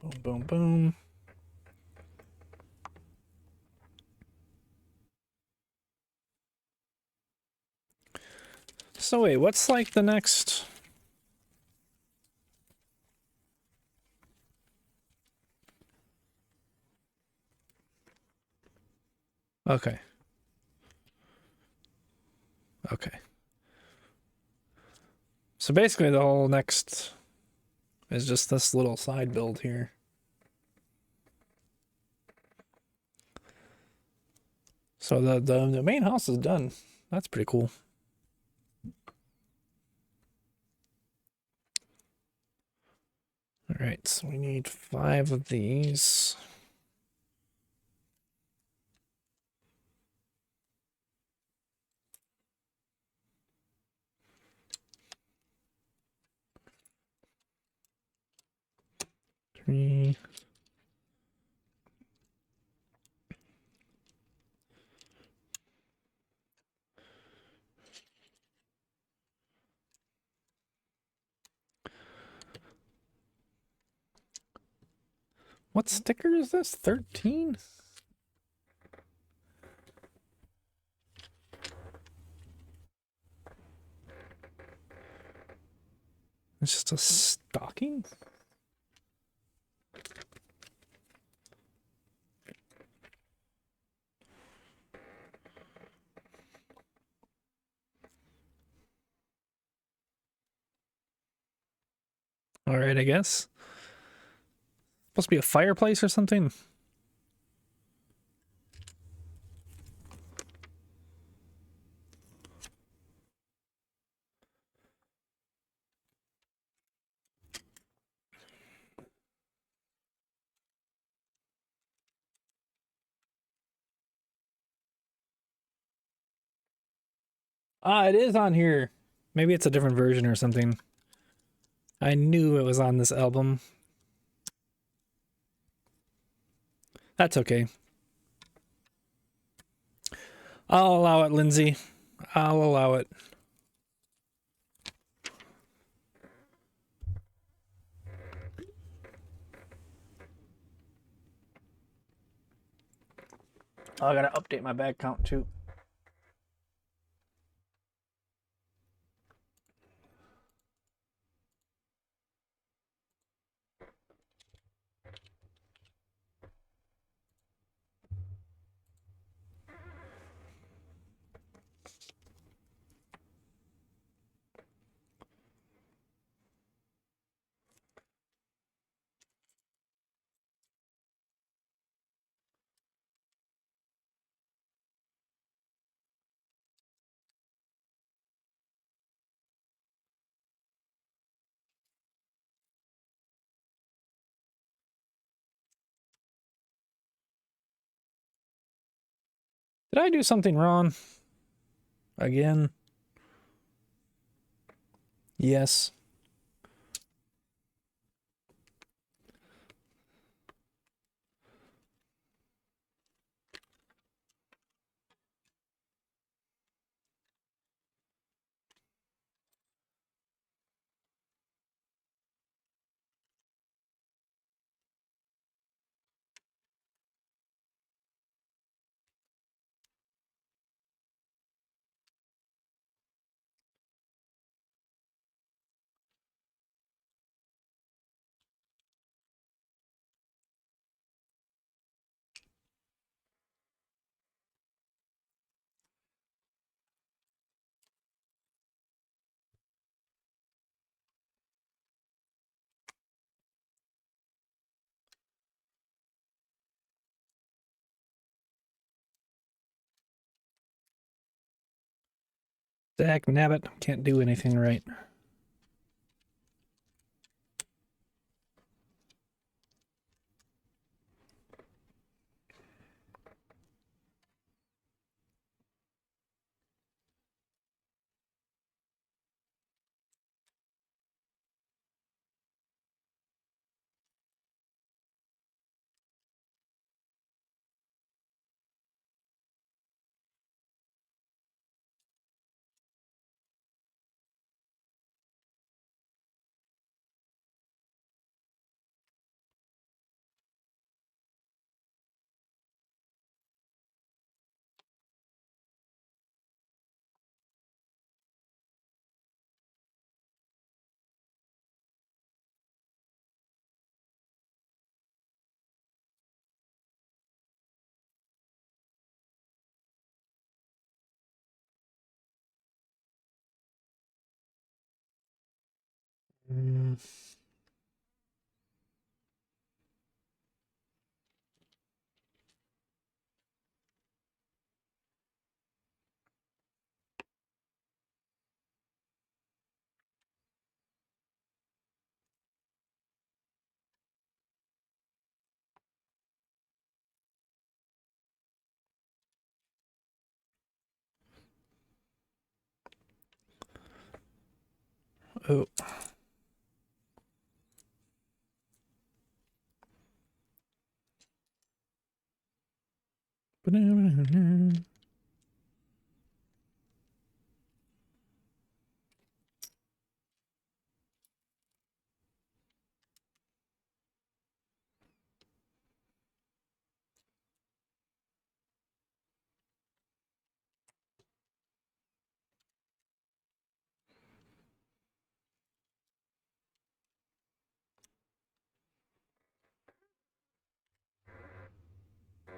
Boom, boom, boom. So wait, what's like the next? Okay. Okay. So basically the whole next is just this little side build here. So the main house is done. That's pretty cool. All right, so we need 5 of these. Three. What sticker is this? 13? It's just a stocking? All right, I guess. Supposed to be a fireplace or something? Ah, it is on here. Maybe it's a different version or something. I knew it was on this album. That's okay. I'll allow it, Lindsay. I'll allow it. Oh, I gotta update my bag count too. Did I do something wrong? Again? Yes. Zach Nabbit can't do anything right. Mm.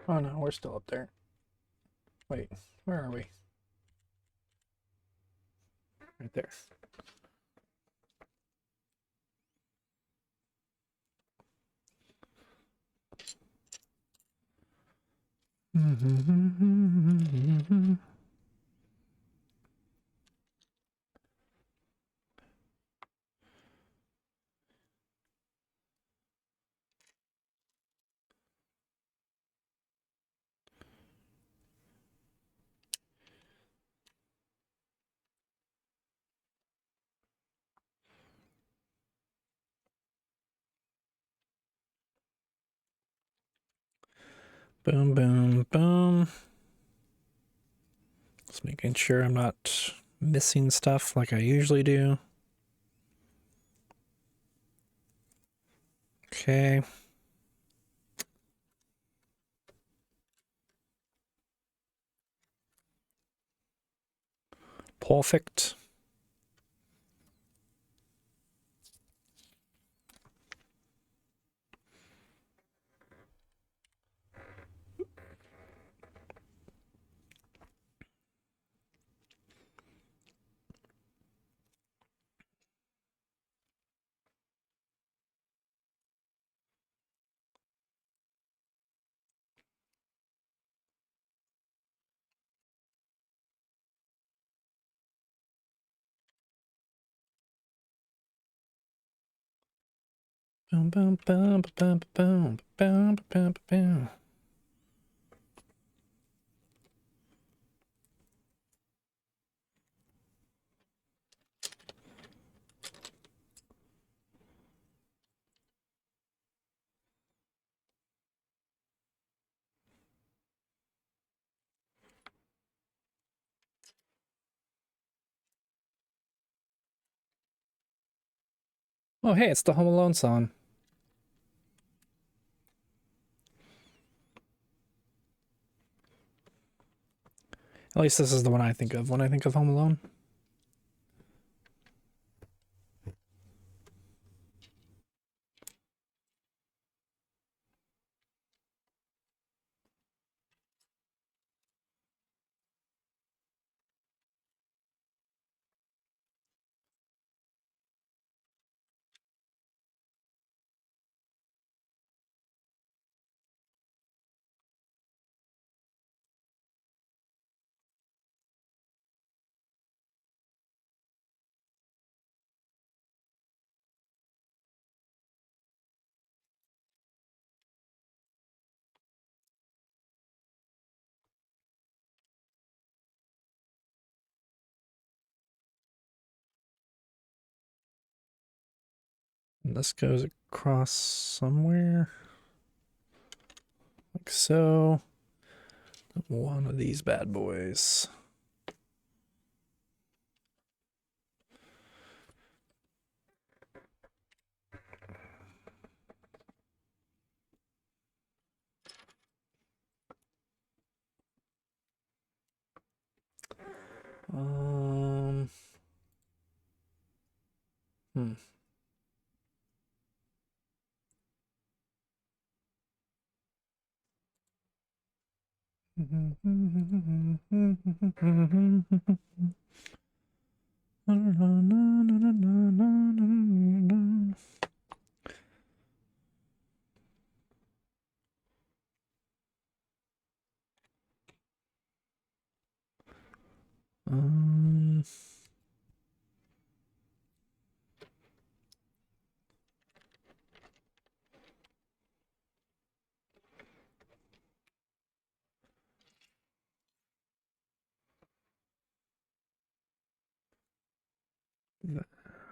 Oh no, we're still up there. Wait, where are we? Right there. Boom, boom, boom. Just making sure I'm not missing stuff like I usually do. Okay. Perfect. Boom, boom, boom, boom, boom, boom, boom, boom. Oh, hey, it's the Home Alone song. At least this is the one I think of when I think of Home Alone. And this goes across somewhere. Like so. One of these bad boys. Hmm.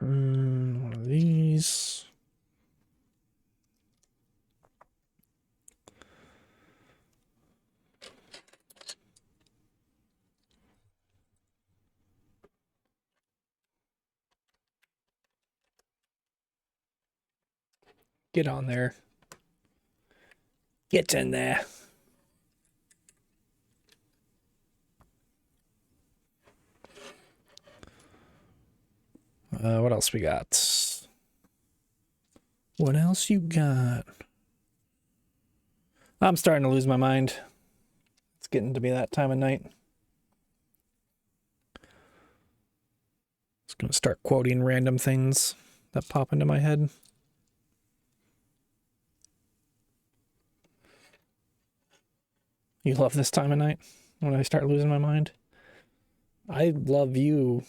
Um, one of these. Get on there. Get in there. What else we got? What else you got? I'm starting to lose my mind. It's getting to be that time of night. Just gonna start quoting random things that pop into my head. You love this time of night when I start losing my mind? I love you.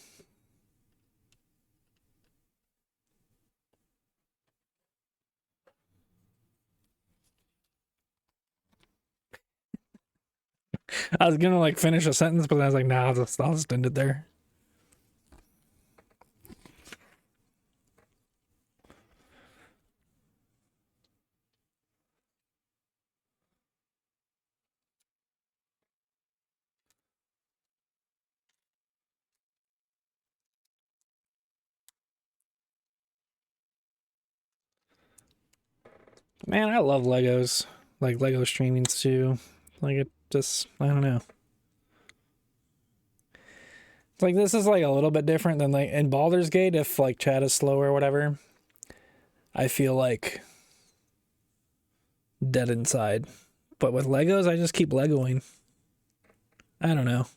I was gonna like finish a sentence, but I was like, nah, I'll just end it there. Man, I love Legos. Like Lego streamings too. Like it just, I don't know. It's like this is like a little bit different than like in Baldur's Gate. If like chat is slow or whatever, I feel like dead inside. But with Legos, I just keep Legoing. I don't know.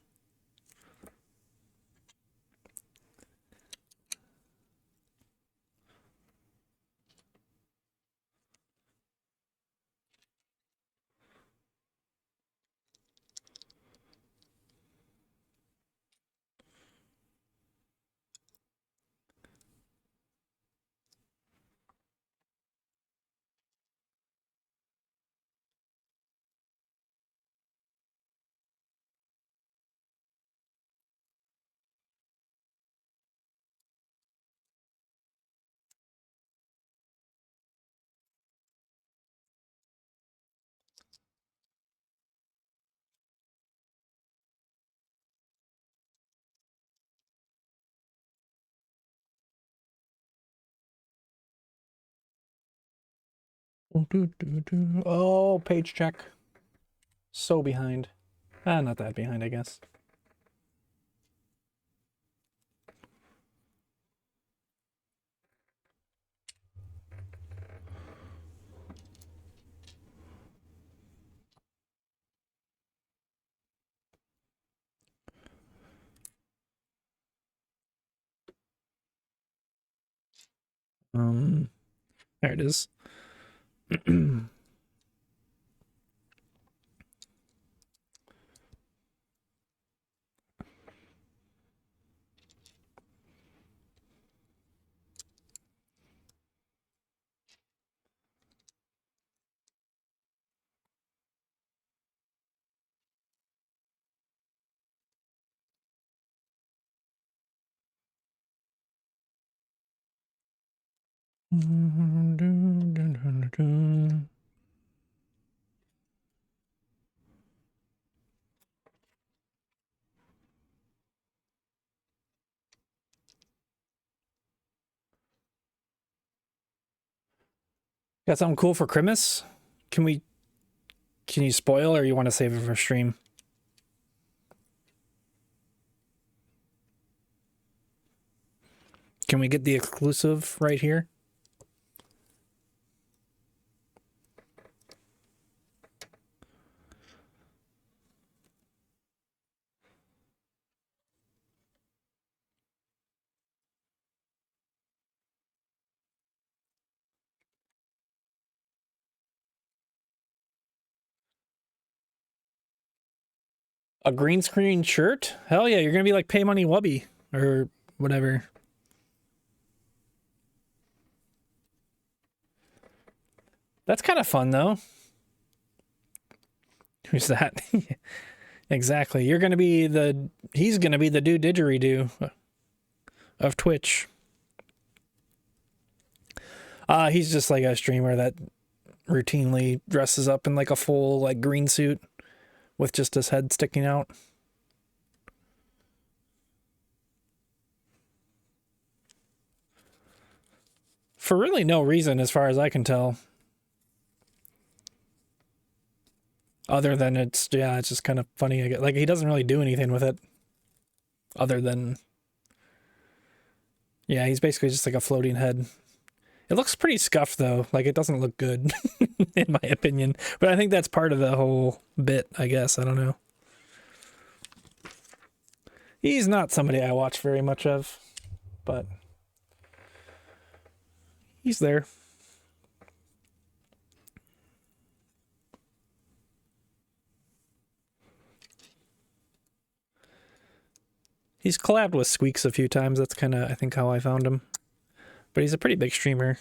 Oh, page check. So behind. Not that behind, I guess. There it is. Got something cool for Christmas? Can you spoil, or you want to save it for stream? Can we get the exclusive right here? A green screen shirt? Hell yeah, you're gonna be like Pay Money Wubby or whatever. That's kind of fun though. Who's that? Exactly. You're gonna be he's gonna be the didgeridoo of Twitch. He's just like a streamer that routinely dresses up in like a full like green suit with just his head sticking out. For really no reason, as far as I can tell. Other than it's just kind of funny. Like, he doesn't really do anything with it. Other than... Yeah, he's basically just like a floating head. It looks pretty scuffed though. Like it doesn't look good in my opinion. But I think that's part of the whole bit, I guess. I don't know. He's not somebody I watch very much of, but he's there. He's collabed with Squeaks a few times. That's kind of, I think, how I found him. But he's a pretty big streamer.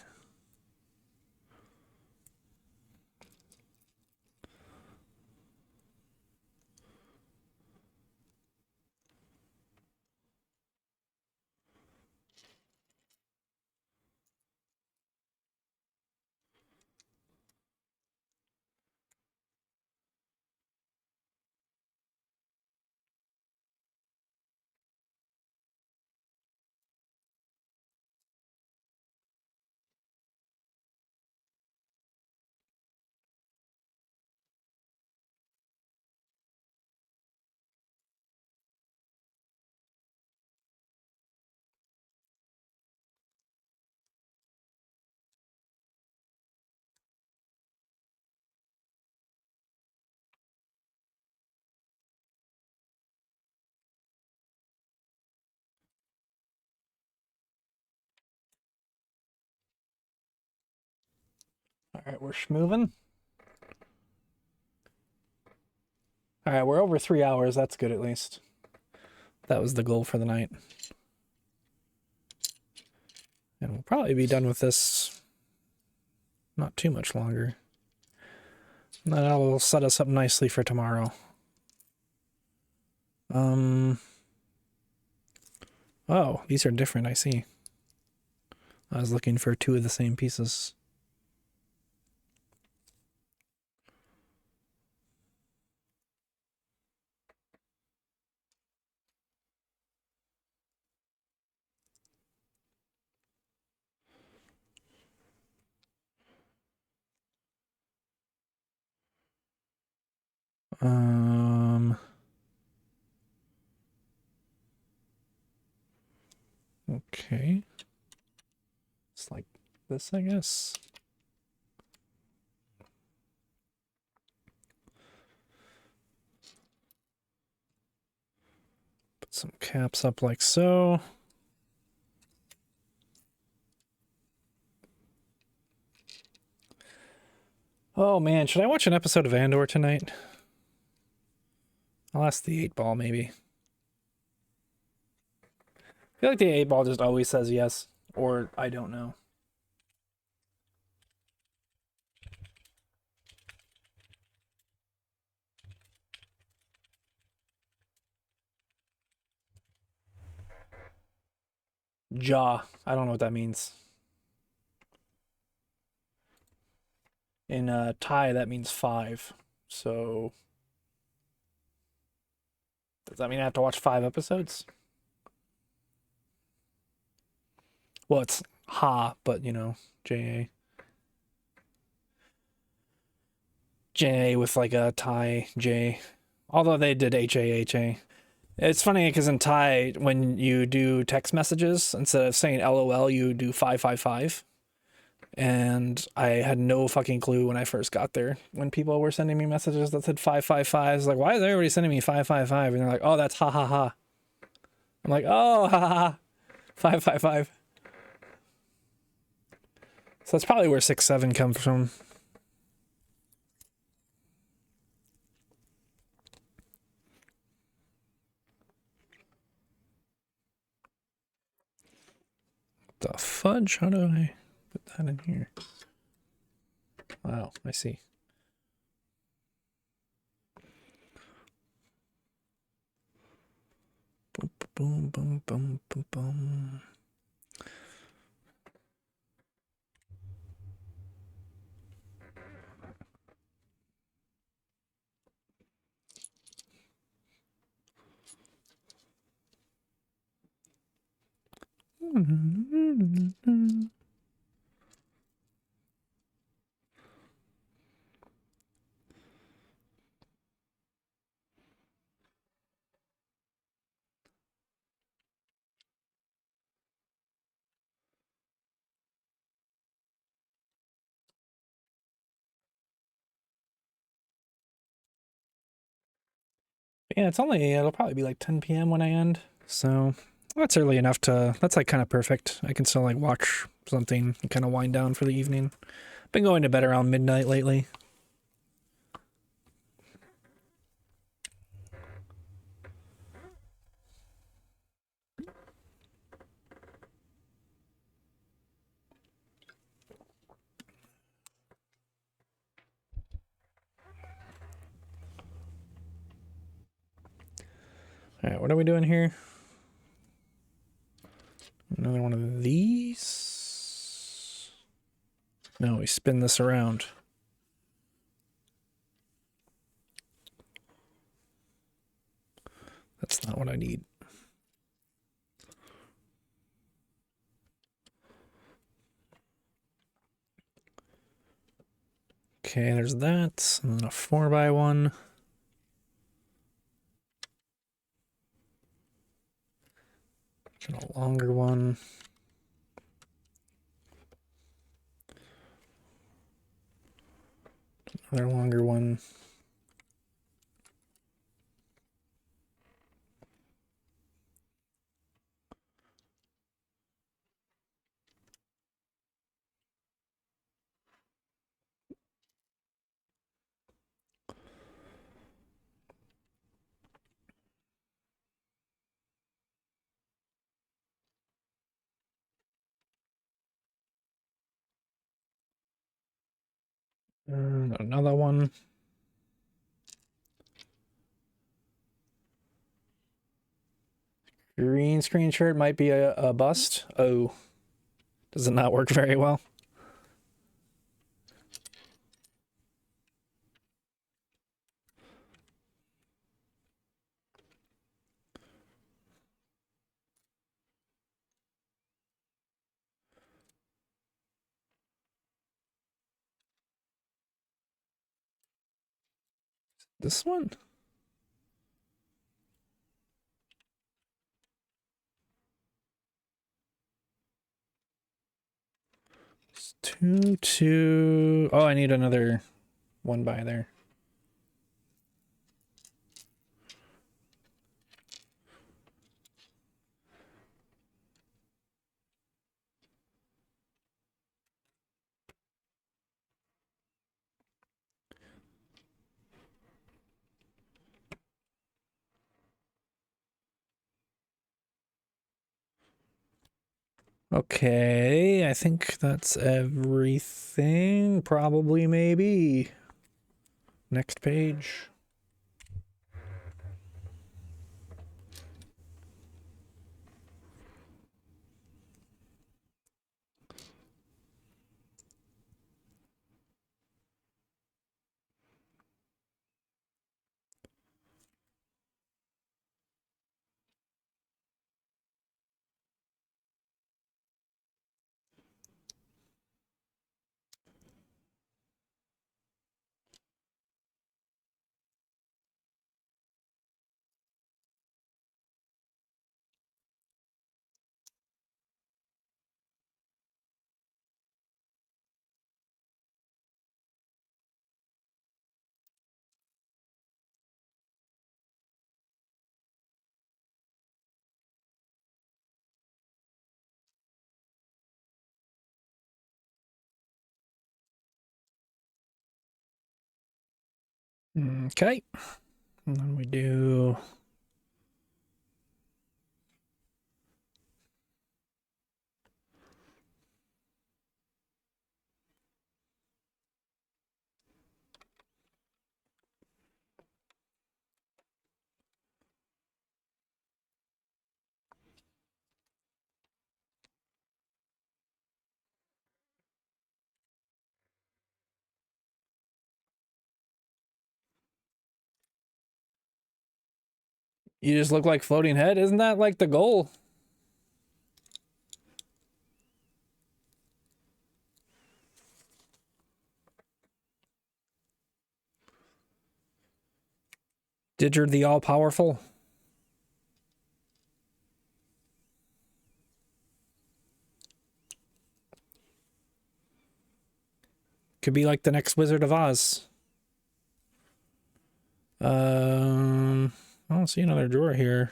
All right, we're schmoving. All right, we're over 3 hours. That's good at least. That was the goal for the night. And we'll probably be done with this not too much longer. And that will set us up nicely for tomorrow. Oh, these are different, I see. I was looking for 2 of the same pieces. Okay. It's like this, I guess. Put some caps up like so. Oh man, should I watch an episode of Andor tonight? I'll ask the 8-ball maybe. I feel like the 8-ball just always says yes, or I don't know. Jaw. I don't know what that means. In Thai, that means 5. So does that mean I have to watch 5 episodes? Well, it's ha, but you know, J-A. J with like a Thai J. Although they did H-A-H-A. It's funny because in Thai, when you do text messages, instead of saying LOL, you do 555. And I had no fucking clue when I first got there. When people were sending me messages that said 555, I was like, why is everybody sending me 555? And they're like, oh, that's ha ha ha. I'm like, oh, ha ha ha. 555. So that's probably where 6-7 comes from. The fudge? How do I put that in here? Wow, I see. Boom, boom, boom, boom, boom, boom. Yeah, it'll probably be like 10 p.m. when I end. So that's early enough that's like kind of perfect. I can still like watch something and kind of wind down for the evening. Been going to bed around midnight lately. All right, what are we doing here? Another one of these. No, we spin this around. That's not what I need. Okay, there's that. And then a 4x1. And a longer one. Another longer one. And another one. Green screen shirt might be a bust. Oh, does it not work very well? This one? It's 2, 2. Oh, I need another one by there. Okay, I think that's everything. Probably, maybe. Next page. Okay. And then we do. You just look like floating head. Isn't that like the goal? Didger the all powerful. Could be like the next Wizard of Oz. I don't see another drawer here.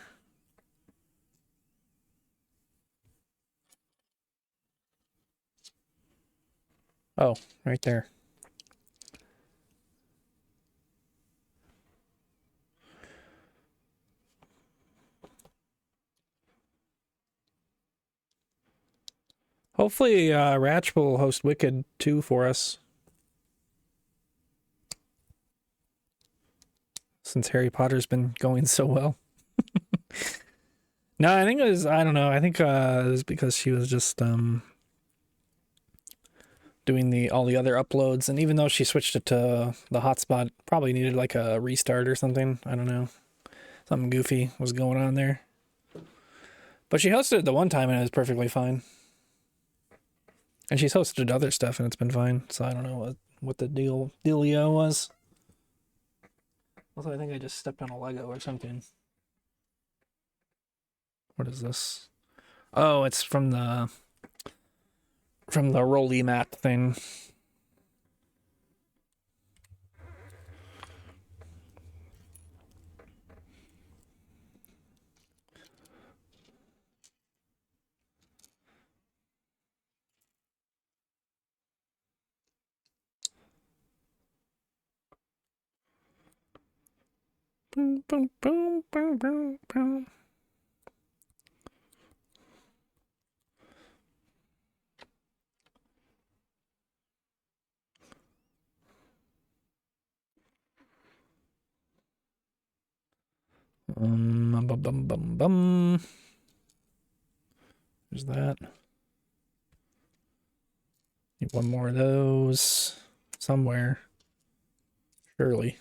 Oh, right there. Hopefully, Ratch will host Wicked 2 for us. Since Harry Potter's been going so well. No, I think it was, I don't know, I think it was because she was just doing all the other uploads, and even though she switched it to the hotspot, probably needed like a restart or something. I don't know. Something goofy was going on there. But she hosted it the one time and it was perfectly fine. And she's hosted other stuff and it's been fine. So I don't know what the dealio was. Also, I think I just stepped on a Lego or something. What is this? Oh, it's from the rolly mat thing. Boom, boom, boom, boom, boom, boom. Bum, bum, bum, bum. There's that. Need one more of those somewhere. Surely.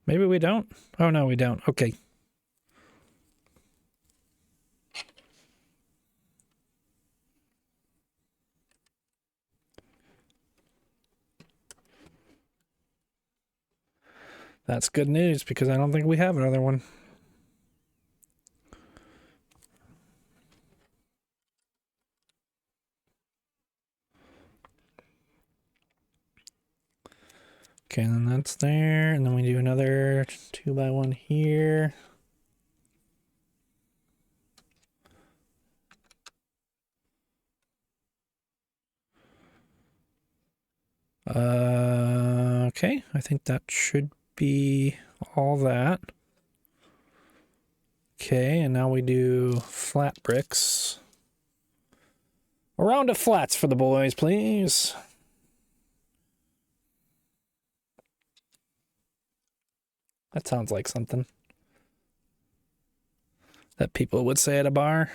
Maybe we don't. Oh, no, we don't. Okay. That's good news because I don't think we have another one. Okay, and then that's there. And then we do another 2x1 here. Okay, I think that should be all that. Okay, and now we do flat bricks. A round of flats for the boys, please. That sounds like something that people would say at a bar.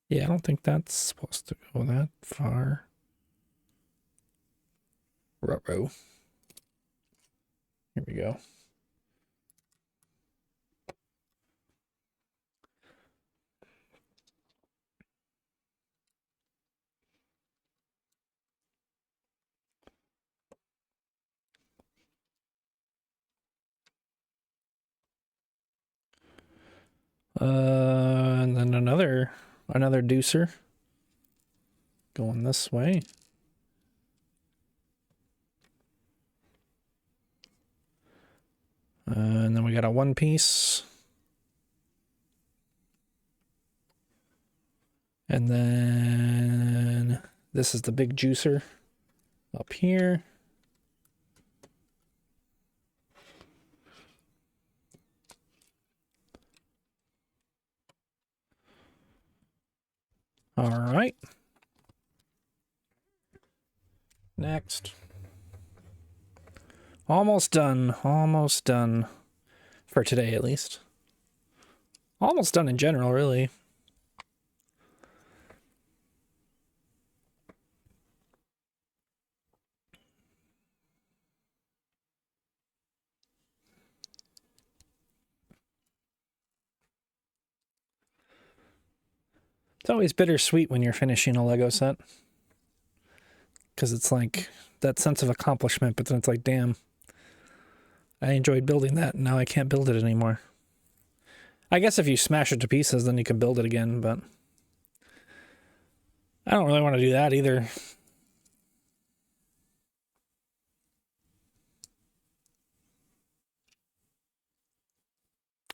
Yeah, I don't think that's supposed to go that far. Ruh-roh. Here we go. And then another deucer going this way. And then we got a one piece. And then this is the big juicer up here. All right. Next. Almost done. Almost done. For today, at least. Almost done in general, really. It's always bittersweet when you're finishing a Lego set. because it's like that sense of accomplishment, but then it's like, damn, I enjoyed building that, and now I can't build it anymore. I guess if you smash it to pieces, then you can build it again, but I don't really want to do that either.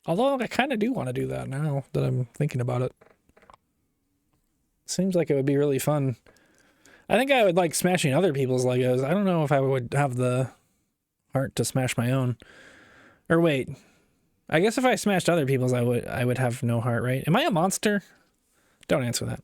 Although I kind of do want to do that now that I'm thinking about it. Seems like it would be really fun. I think I would like smashing other people's Legos. I don't know if I would have the heart to smash my own. Or wait, I guess if I smashed other people's, I would have no heart, right? Am I a monster? Don't answer that.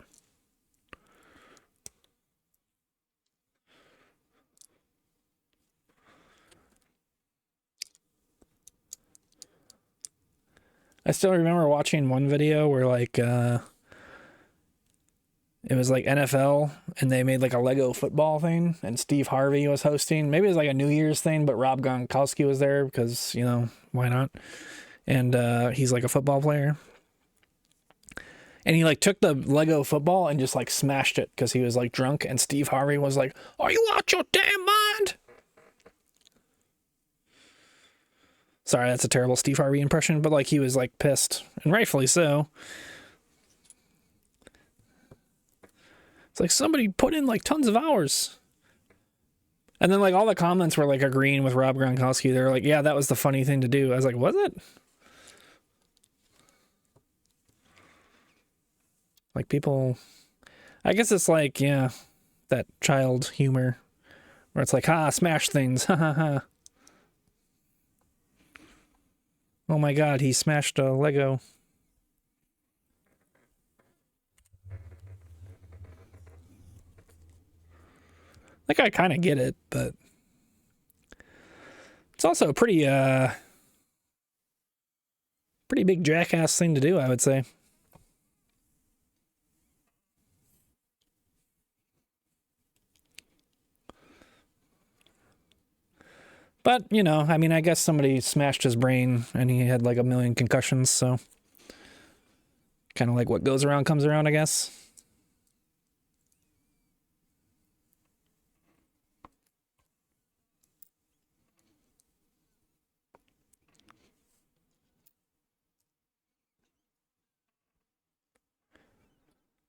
I still remember watching one video where like it was like NFL and they made like a Lego football thing and Steve Harvey was hosting. Maybe it was like a New Year's thing, but Rob Gronkowski was there because, you know, why not? And he's like a football player. And he like took the Lego football and just like smashed it because he was like drunk. And Steve Harvey was like, "Are you out your damn mind?" Sorry, that's a terrible Steve Harvey impression, but like he was like pissed, and rightfully so. It's like somebody put in like tons of hours. And then like all the comments were like agreeing with Rob Gronkowski. They're like, "Yeah, that was the funny thing to do." I was like, "Was it?" Like people, I guess it's like, yeah, that child humor where it's like, "Ha, smash things." Ha ha ha. Oh my god, he smashed a Lego. Like I kind of get it, but it's also a pretty big jackass thing to do, I would say. But, you know, I mean, I guess somebody smashed his brain and he had like a million concussions, so kind of like what goes around comes around, I guess.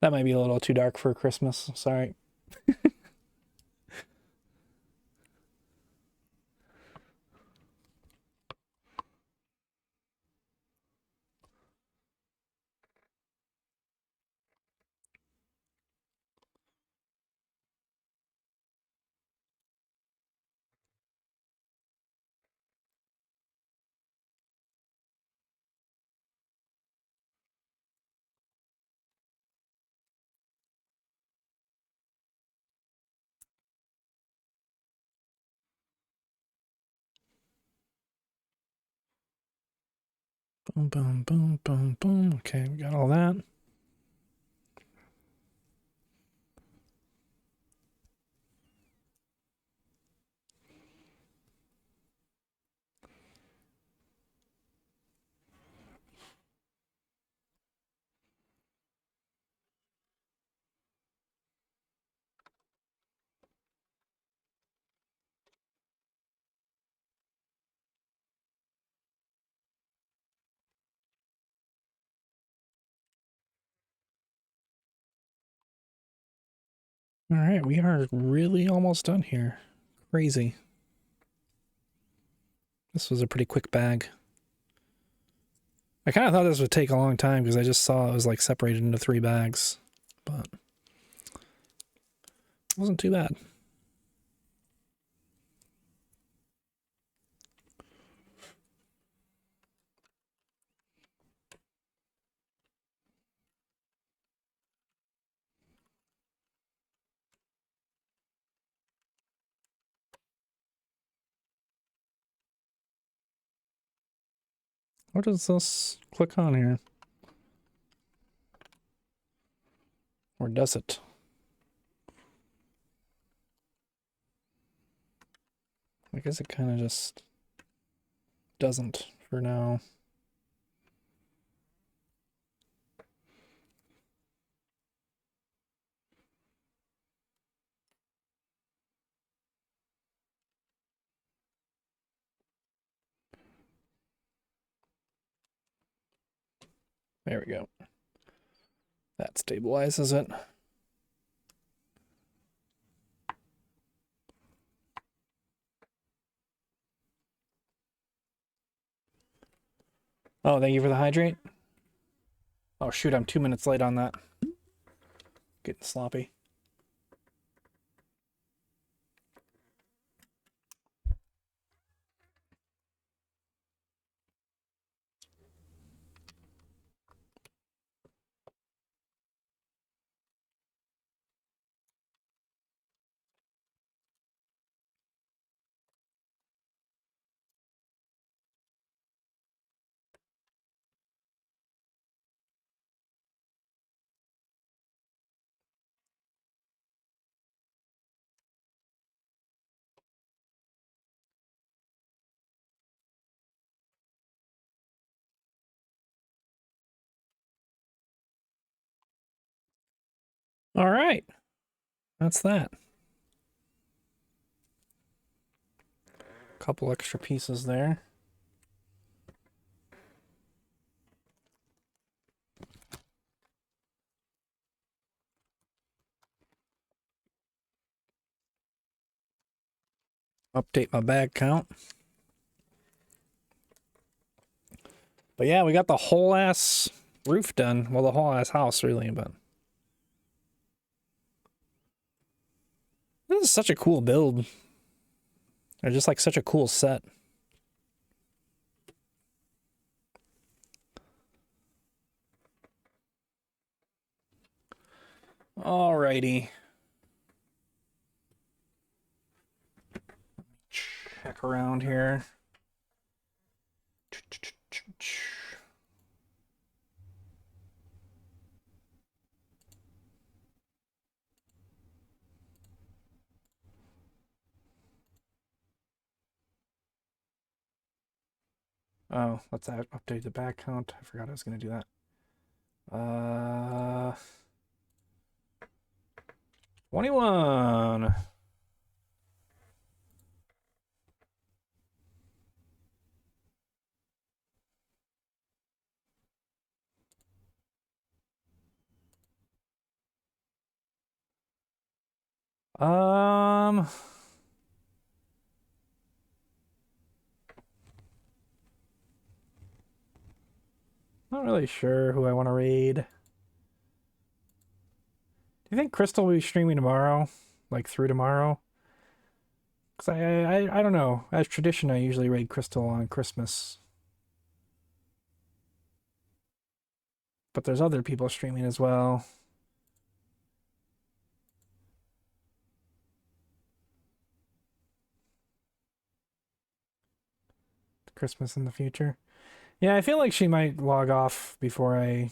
That might be a little too dark for Christmas. Sorry. Boom, boom, boom, boom, boom. Okay, we got all that. All right, we are really almost done here. Crazy. This was a pretty quick bag. I kind of thought this would take a long time because I just saw it was like separated into 3 bags, but it wasn't too bad. What does this click on here? Or does it? I guess it kind of just doesn't for now. There we go. That stabilizes it. Oh, thank you for the hydrate. Oh shoot, I'm 2 minutes late on that. Getting sloppy. All right. That's that. Couple extra pieces there. Update my bag count. But yeah, we got the whole ass roof done. Well, the whole ass house, really, but this is such a cool build. Or just like such a cool set. Alrighty. Check around here. Oh, let's update the back count. I forgot I was going to do that. 21. Not really sure who I want to raid. Do you think Crystal will be streaming tomorrow? Like through tomorrow? Because I don't know. As tradition, I usually raid Crystal on Christmas. But there's other people streaming as well. Christmas in the future. Yeah, I feel like she might log off before I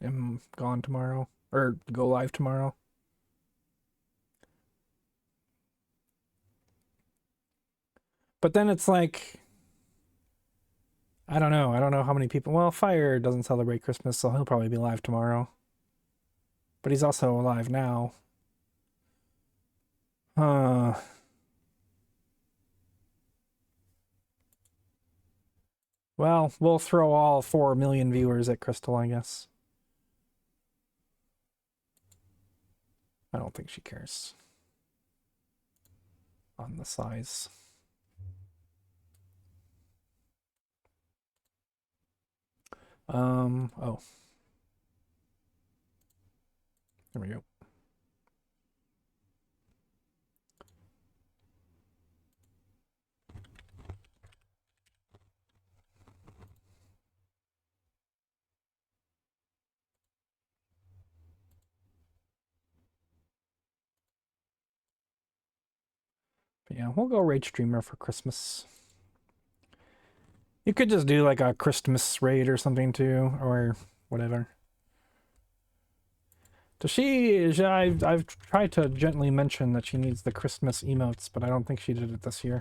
am gone tomorrow. Or go live tomorrow. But then it's like, I don't know. I don't know how many people. Well, Fire doesn't celebrate Christmas, so he'll probably be live tomorrow. But he's also live now. Well, we'll throw all 4 million viewers at Crystal, I guess. I don't think she cares on the size. Oh. There we go. But yeah, we'll go raid streamer for Christmas. You could just do like a Christmas raid or something too, or whatever. Does she? I've tried to gently mention that she needs the Christmas emotes, but I don't think she did it this year.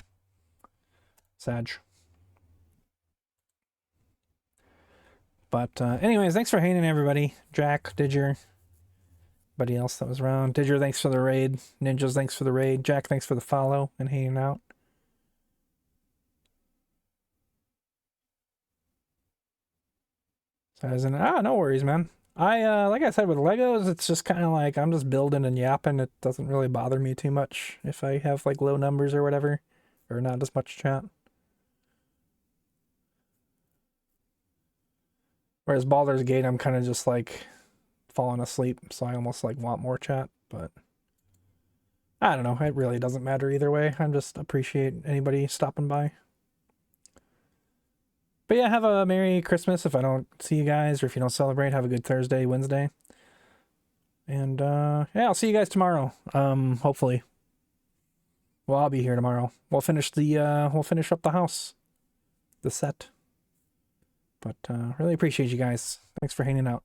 Sag. But anyways, thanks for hanging, everybody. Jack, Didger, everybody else that was around. Didger, thanks for the raid. Ninjas, thanks for the raid. Jack, thanks for the follow and hanging out. So I was in, no worries, man. Like I said, with Legos, it's just kind of like I'm just building and yapping. It doesn't really bother me too much if I have like low numbers or whatever, or not as much chat. Whereas Baldur's Gate, I'm kind of just like falling asleep, so I almost like want more chat, but I don't know. It really doesn't matter either way. I just appreciate anybody stopping by. But yeah, have a Merry Christmas if I don't see you guys, or if you don't celebrate, have a good Thursday, Wednesday. And yeah, I'll see you guys tomorrow. Hopefully. Well, I'll be here tomorrow. We'll finish up the house. The set. But really appreciate you guys. Thanks for hanging out.